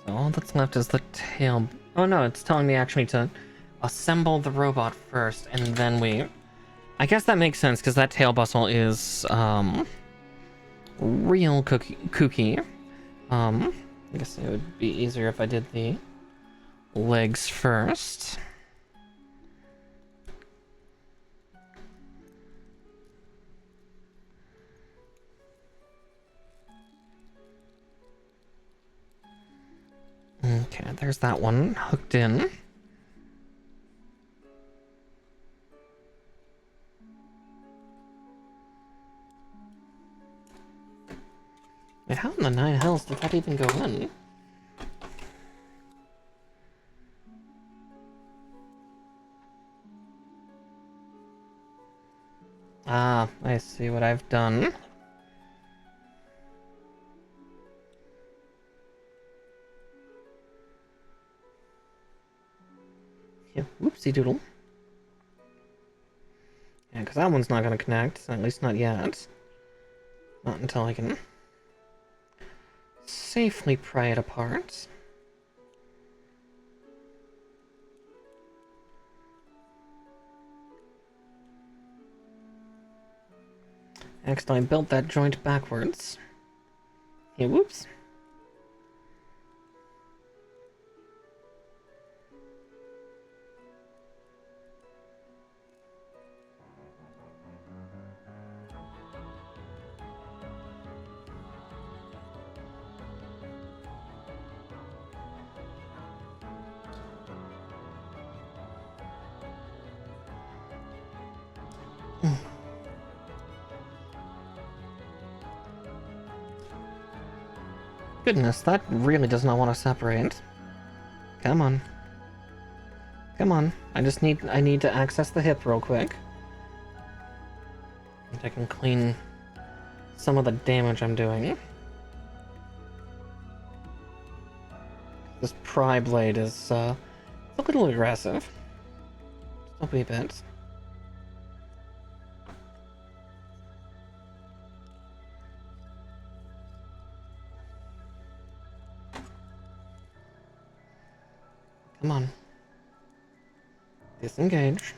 So all that's left is the tail. Oh no, it's telling me actually to assemble the robot first, and then we... I guess that makes sense, because that tail bustle is, real kooky. I guess it would be easier if I did the legs first. Okay, there's that one hooked in. Wait, how in the nine hells did that even go in? Ah, I see what I've done. Yeah, whoopsie doodle. Yeah, because that one's not going to connect, at least not yet. Not until I can safely pry it apart. Accidentally built that joint backwards. Yeah, whoops. Goodness, that really does not want to separate. Come on. Come on. I need to access the hip real quick. And I can clean some of the damage I'm doing. This pry blade is, a little aggressive. Just a wee bit. Come on. Disengage.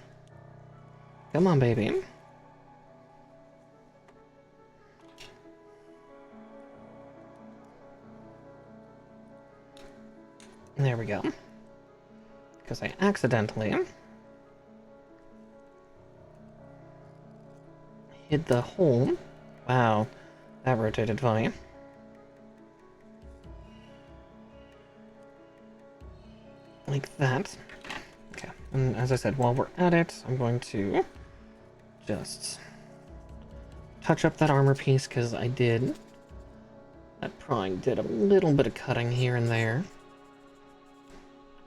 Come on, baby. There we go. Because I accidentally hid the hole. Wow, that rotated funny. Like that. Okay, and as I said, while we're at it, I'm going to just touch up that armor piece, because I did. That prying did a little bit of cutting here and there.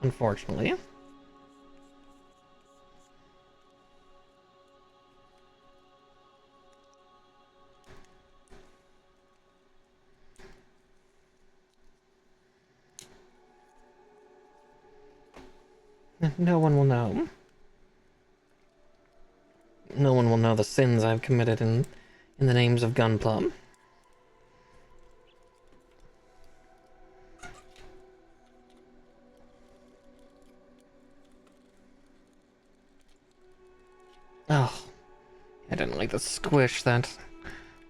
Unfortunately. No one will know. No one will know the sins I've committed in the names of Gunplum. Oh, I didn't like the squish that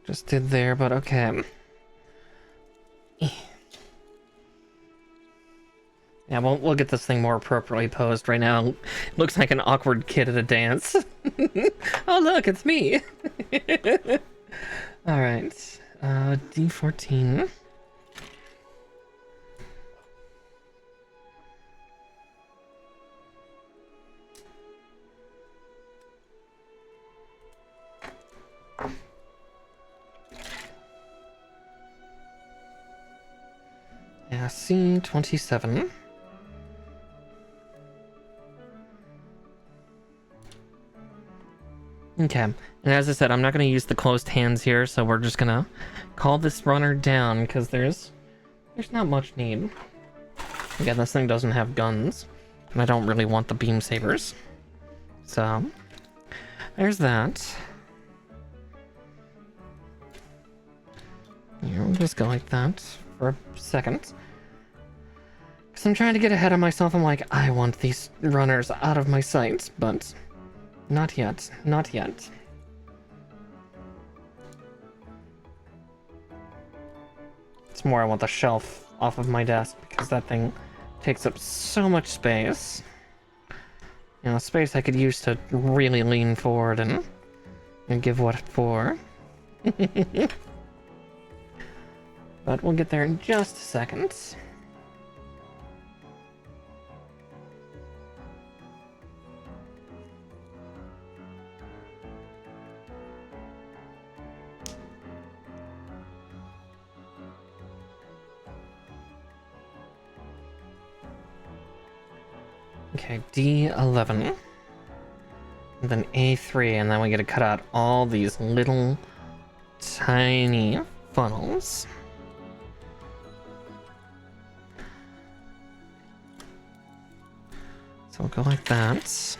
just did there, but okay. Yeah, we'll get this thing more appropriately posed right now. It looks like an awkward kid at a dance. Oh look, it's me! Alright. D14. Yeah, C27. Okay, and as I said, I'm not going to use the closed hands here, so we're just going to call this runner down, because there's not much need. Again, this thing doesn't have guns, and I don't really want the beam sabers. So, there's that. Here, we'll just go like that for a second. Because I'm trying to get ahead of myself. I'm like, I want these runners out of my sight, but not yet. Not yet. It's more I want the shelf off of my desk, because that thing takes up so much space. You know, space I could use to really lean forward and give what for. But we'll get there in just a second. Okay, D11. And then A3, and then we get to cut out all these little tiny funnels. So we'll go like that.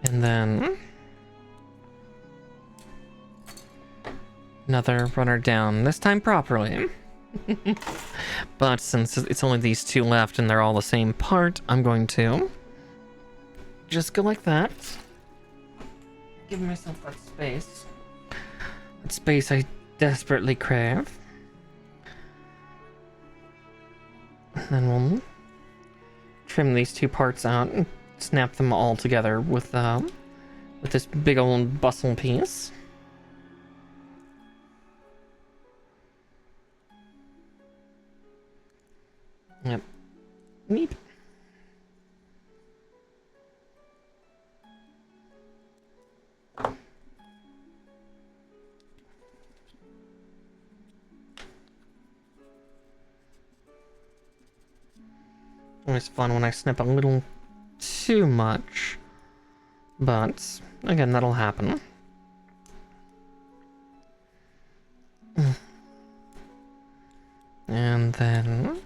And then another runner down, this time properly. But since it's only these two left and they're all the same part, I'm going to just go like that. Give myself that space. That space I desperately crave. And then we'll trim these two parts out and snap them all together with this big old bustle piece. Yep. Neat. Always fun when I snip a little too much, but again, that'll happen. And then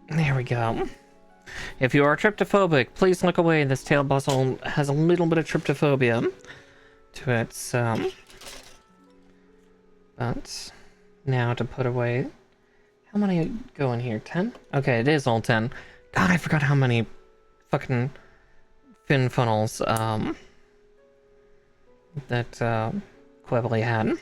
there we go. If you are tryptophobic, please look away. This tail bustle has a little bit of tryptophobia to it, but now to put away. How many go in here? 10? Okay, it is all 10. God, I forgot how many fucking fin funnels that Qubeley had.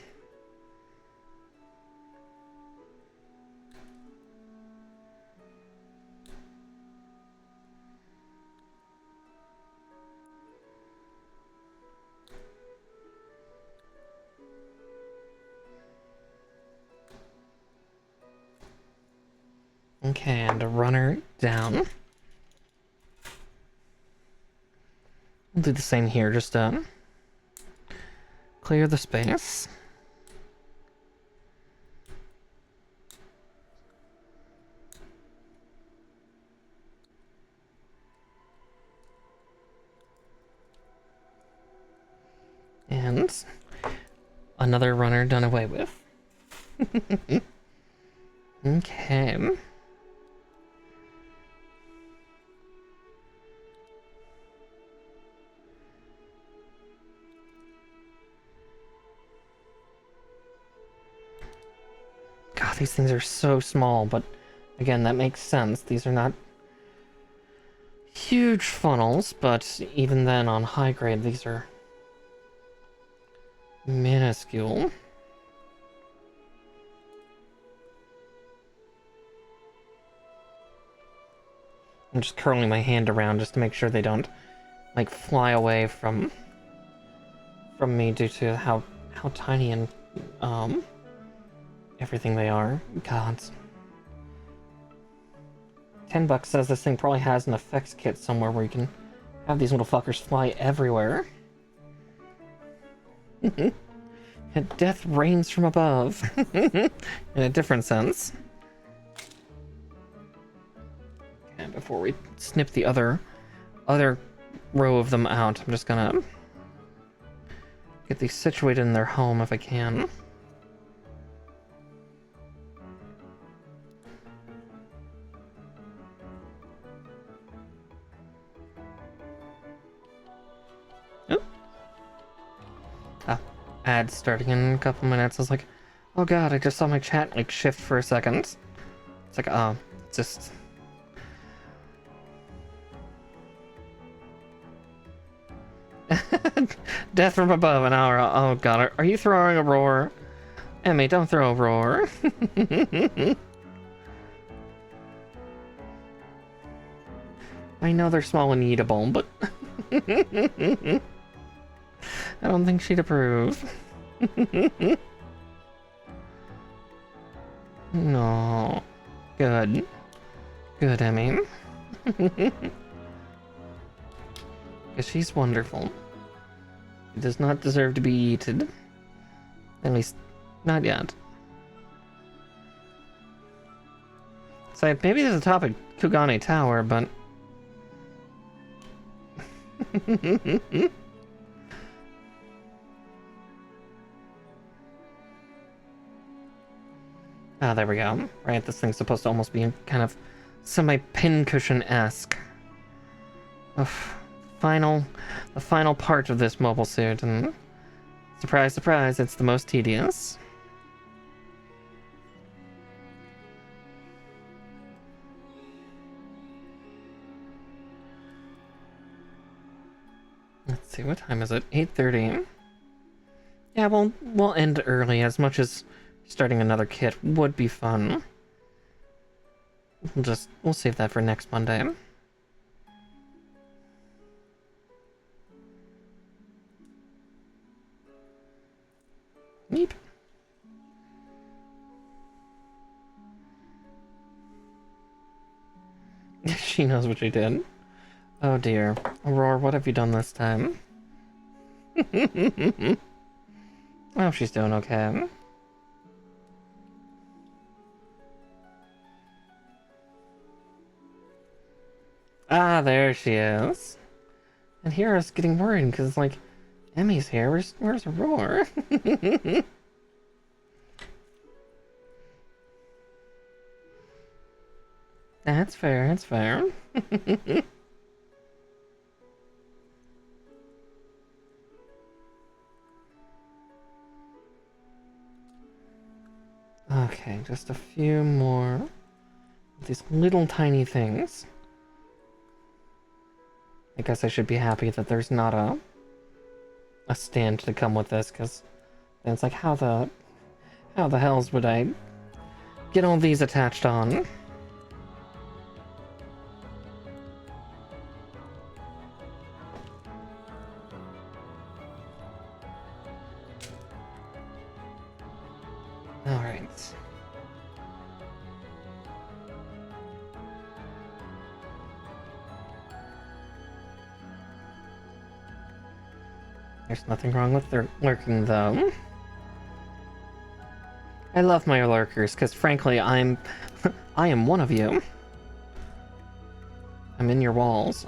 Okay, and a runner down. We'll do the same here, just clear the space. And another runner done away with. Okay. God, these things are so small, but again, that makes sense. These are not huge funnels, but even then on high grade, these are minuscule. I'm just curling my hand around just to make sure they don't, like, fly away from me due to how tiny and, everything they are. God. $10 says this thing probably has an effects kit somewhere where you can have these little fuckers fly everywhere. And death rains from above. In a different sense. And before we snip the other row of them out, I'm just gonna get these situated in their home if I can. Ad starting in a couple minutes. I was like, oh god, I just saw my chat like shift for a second. It's like, oh, just... Death from above, an hour. Oh god, are you throwing a roar? Emmy, don't throw a roar. I know they're small and eatable, but... I don't think she'd approve. No. Good. Good, Emmy. Because she's wonderful. She does not deserve to be eaten. At least, not yet. So maybe there's a topic Kugane Tower, but... Ah, there we go. Right, this thing's supposed to almost be kind of semi-pincushion-esque. The final part of this mobile suit, and surprise, surprise, it's the most tedious. Let's see, what time is it? 8:30. Yeah, we'll end early, as much as starting another kit would be fun. We'll save that for next Monday. Neat. She knows what she did. Oh dear. Aurora, what have you done this time? Oh, she's doing okay. Ah, there she is. And here I was getting worried because, like, Emmy's here. Where's Aurora? That's fair, that's fair. Okay, just a few more of these little tiny things. I guess I should be happy that there's not a stand to come with this, because then it's like, how the hells would I get all these attached on? Alright. There's nothing wrong with their lurking, though. I love my lurkers, because frankly, I am one of you. I'm in your walls.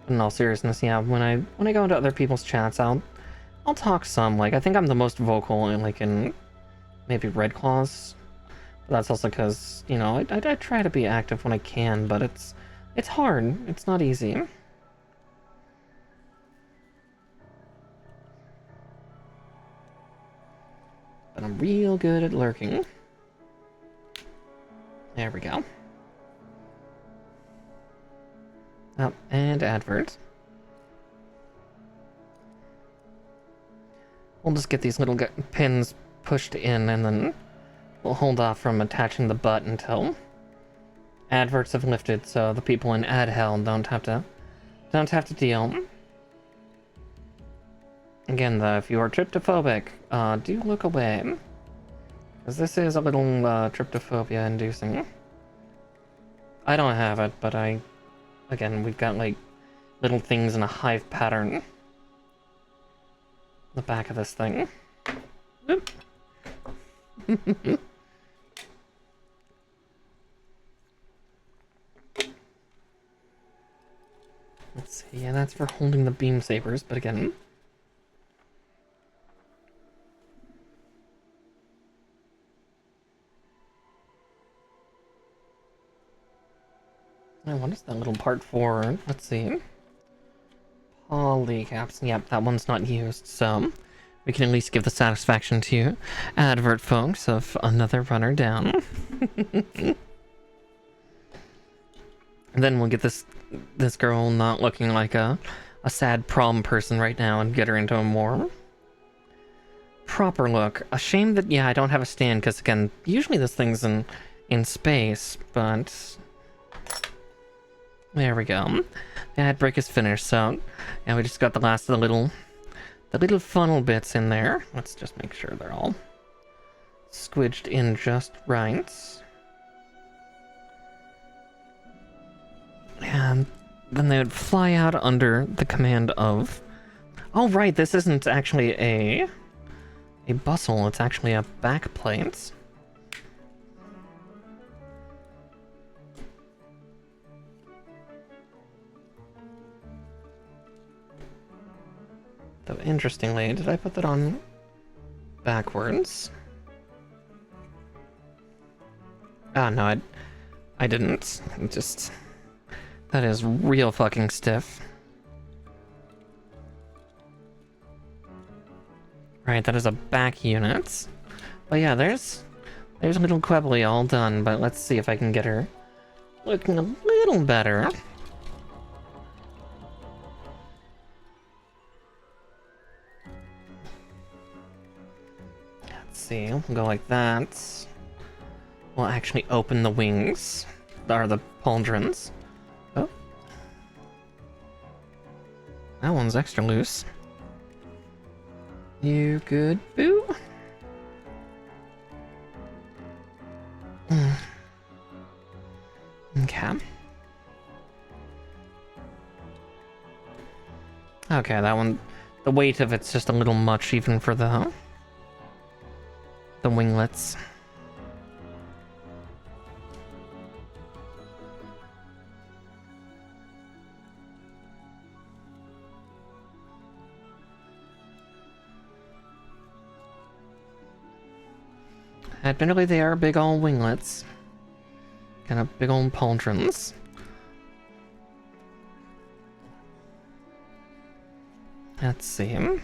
In all seriousness, yeah, when I go into other people's chats, I'll talk some. Like, I think I'm the most vocal in maybe Red Claws. But that's also because, you know, I try to be active when I can, but it's hard. It's not easy. But I'm real good at lurking. There we go. Oh, and advert. We'll just get these little pins pushed in, and then we'll hold off from attaching the butt until adverts have lifted, so the people in ad hell don't have to deal. Again, though, if you are tryptophobic, do look away, because this is a little tryptophobia inducing. I don't have it, but again, we've got like little things in a hive pattern. The back of this thing. Oop. Let's see, yeah, that's for holding the beam sabers, but again... Oh, what is that little part for? Let's see. Polycaps. Yep, that one's not used, so... we can at least give the satisfaction to advert folks of another runner down. And then we'll get this girl not looking like a sad prom person right now and get her into a more proper look. A shame that, yeah, I don't have a stand, because again, usually this thing's in space, but... there we go. The ad break is finished, so... yeah, we just got the last of the little funnel bits in there. Let's just make sure they're all squidged in just right. And then they would fly out under the command of... oh, right, this isn't actually a bustle, it's actually a backplate. Though, interestingly, did I put that on backwards? Ah, no, I didn't. It just... that is real fucking stiff. Right, that is a back unit. But yeah, there's little Qubeley all done, but let's see if I can get her looking a little better. Let's see, we'll go like that. We'll actually open the wings, or the pauldrons. Oh. That one's extra loose. You good, boo? Okay. Okay, that one, the weight of it's just a little much even for the winglets. Admittedly, they are big old winglets. Kind of big old pauldrons. Let's see.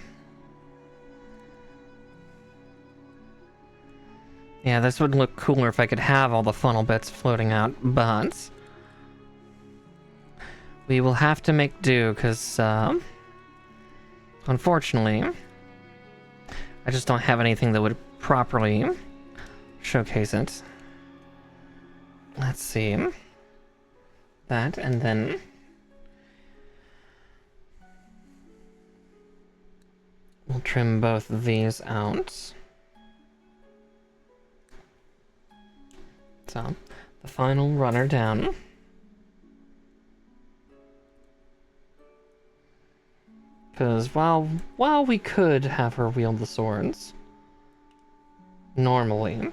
Yeah, this would look cooler if I could have all the funnel bits floating out, but... we will have to make do, because, unfortunately, I just don't have anything that would properly showcase it. Let's see. That, and then... we'll trim both of these out. So, the final runner down. Because while we could have her wield the swords, normally,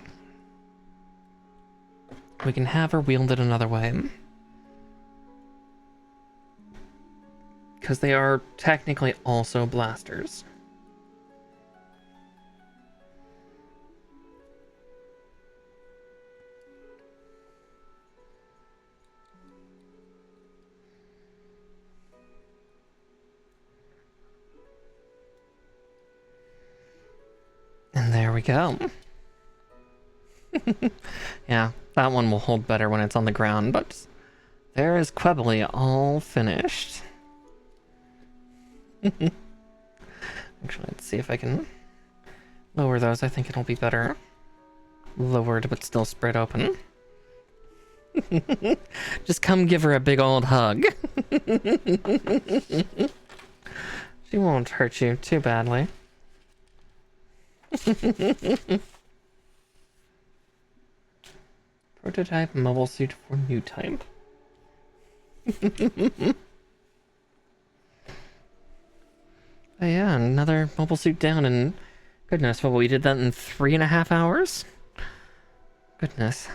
we can have her wield it another way. Because they are technically also blasters. And there we go. Yeah, that one will hold better when it's on the ground, but there is Qubeley all finished. Actually, let's see if I can lower those. I think it'll be better lowered, but still spread open. Just come give her a big old hug. She won't hurt you too badly. Prototype mobile suit for new type. Oh yeah, another mobile suit down, and goodness, well, we did that in 3.5 hours? Goodness.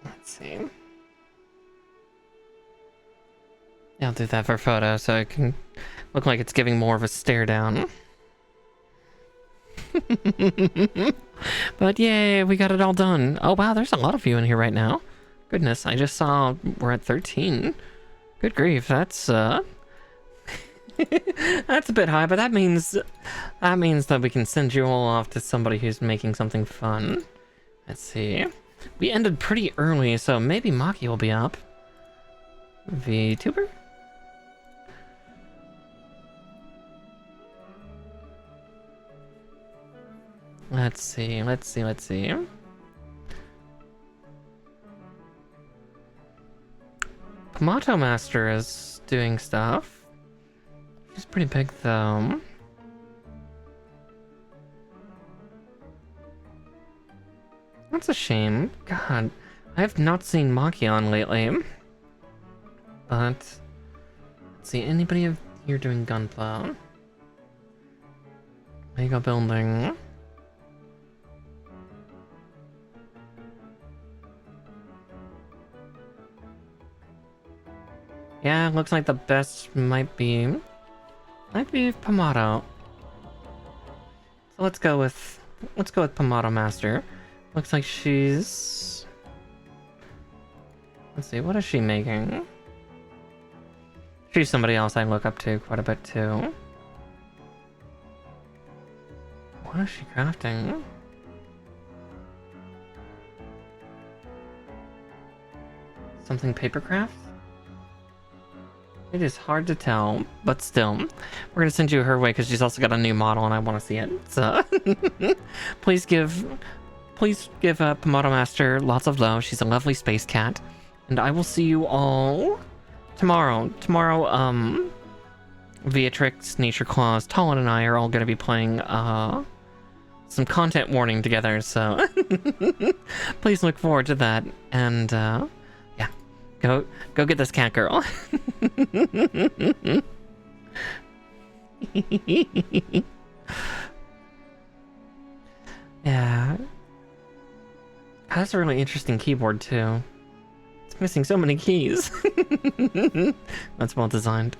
Let's see. I'll do that for photo so it can look like it's giving more of a stare down. But yay, we got it all done. Oh wow, there's a lot of you in here right now. Goodness, I just saw we're at 13. Good grief, that's that's a bit high, but that means that we can send you all off to somebody who's making something fun. Let's see. We ended pretty early, so maybe Maki will be up. VTuber? Let's see. Pamato Master is doing stuff. She's pretty big though. That's a shame. God, I have not seen Maki on lately. But let's see, anybody here doing Gunpla? Mega building. Yeah, looks like the best might be Pamato. So let's go with Pamato Master. Looks like she's, let's see, what is she making? She's somebody else I look up to quite a bit too. What is she crafting? Something papercraft? It is hard to tell, but still, we're gonna send you her way because she's also got a new model and I want to see it. So please give Pamato Master lots of love. She's a lovely space cat, and I will see you all tomorrow. Beatrix, Nature Claws, Talon, and I are all gonna be playing some content warning together. So please look forward to that, and yeah, go get this cat girl. Yeah. That's a really interesting keyboard too. It's missing so many keys. That's well designed.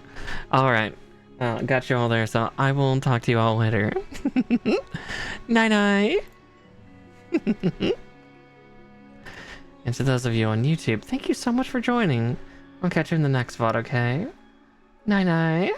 Alright. Got you all there, so I will talk to you all later. Night-night! And to those of you on YouTube, thank you so much for joining. I'll catch you in the next VOD, okay? Night-night!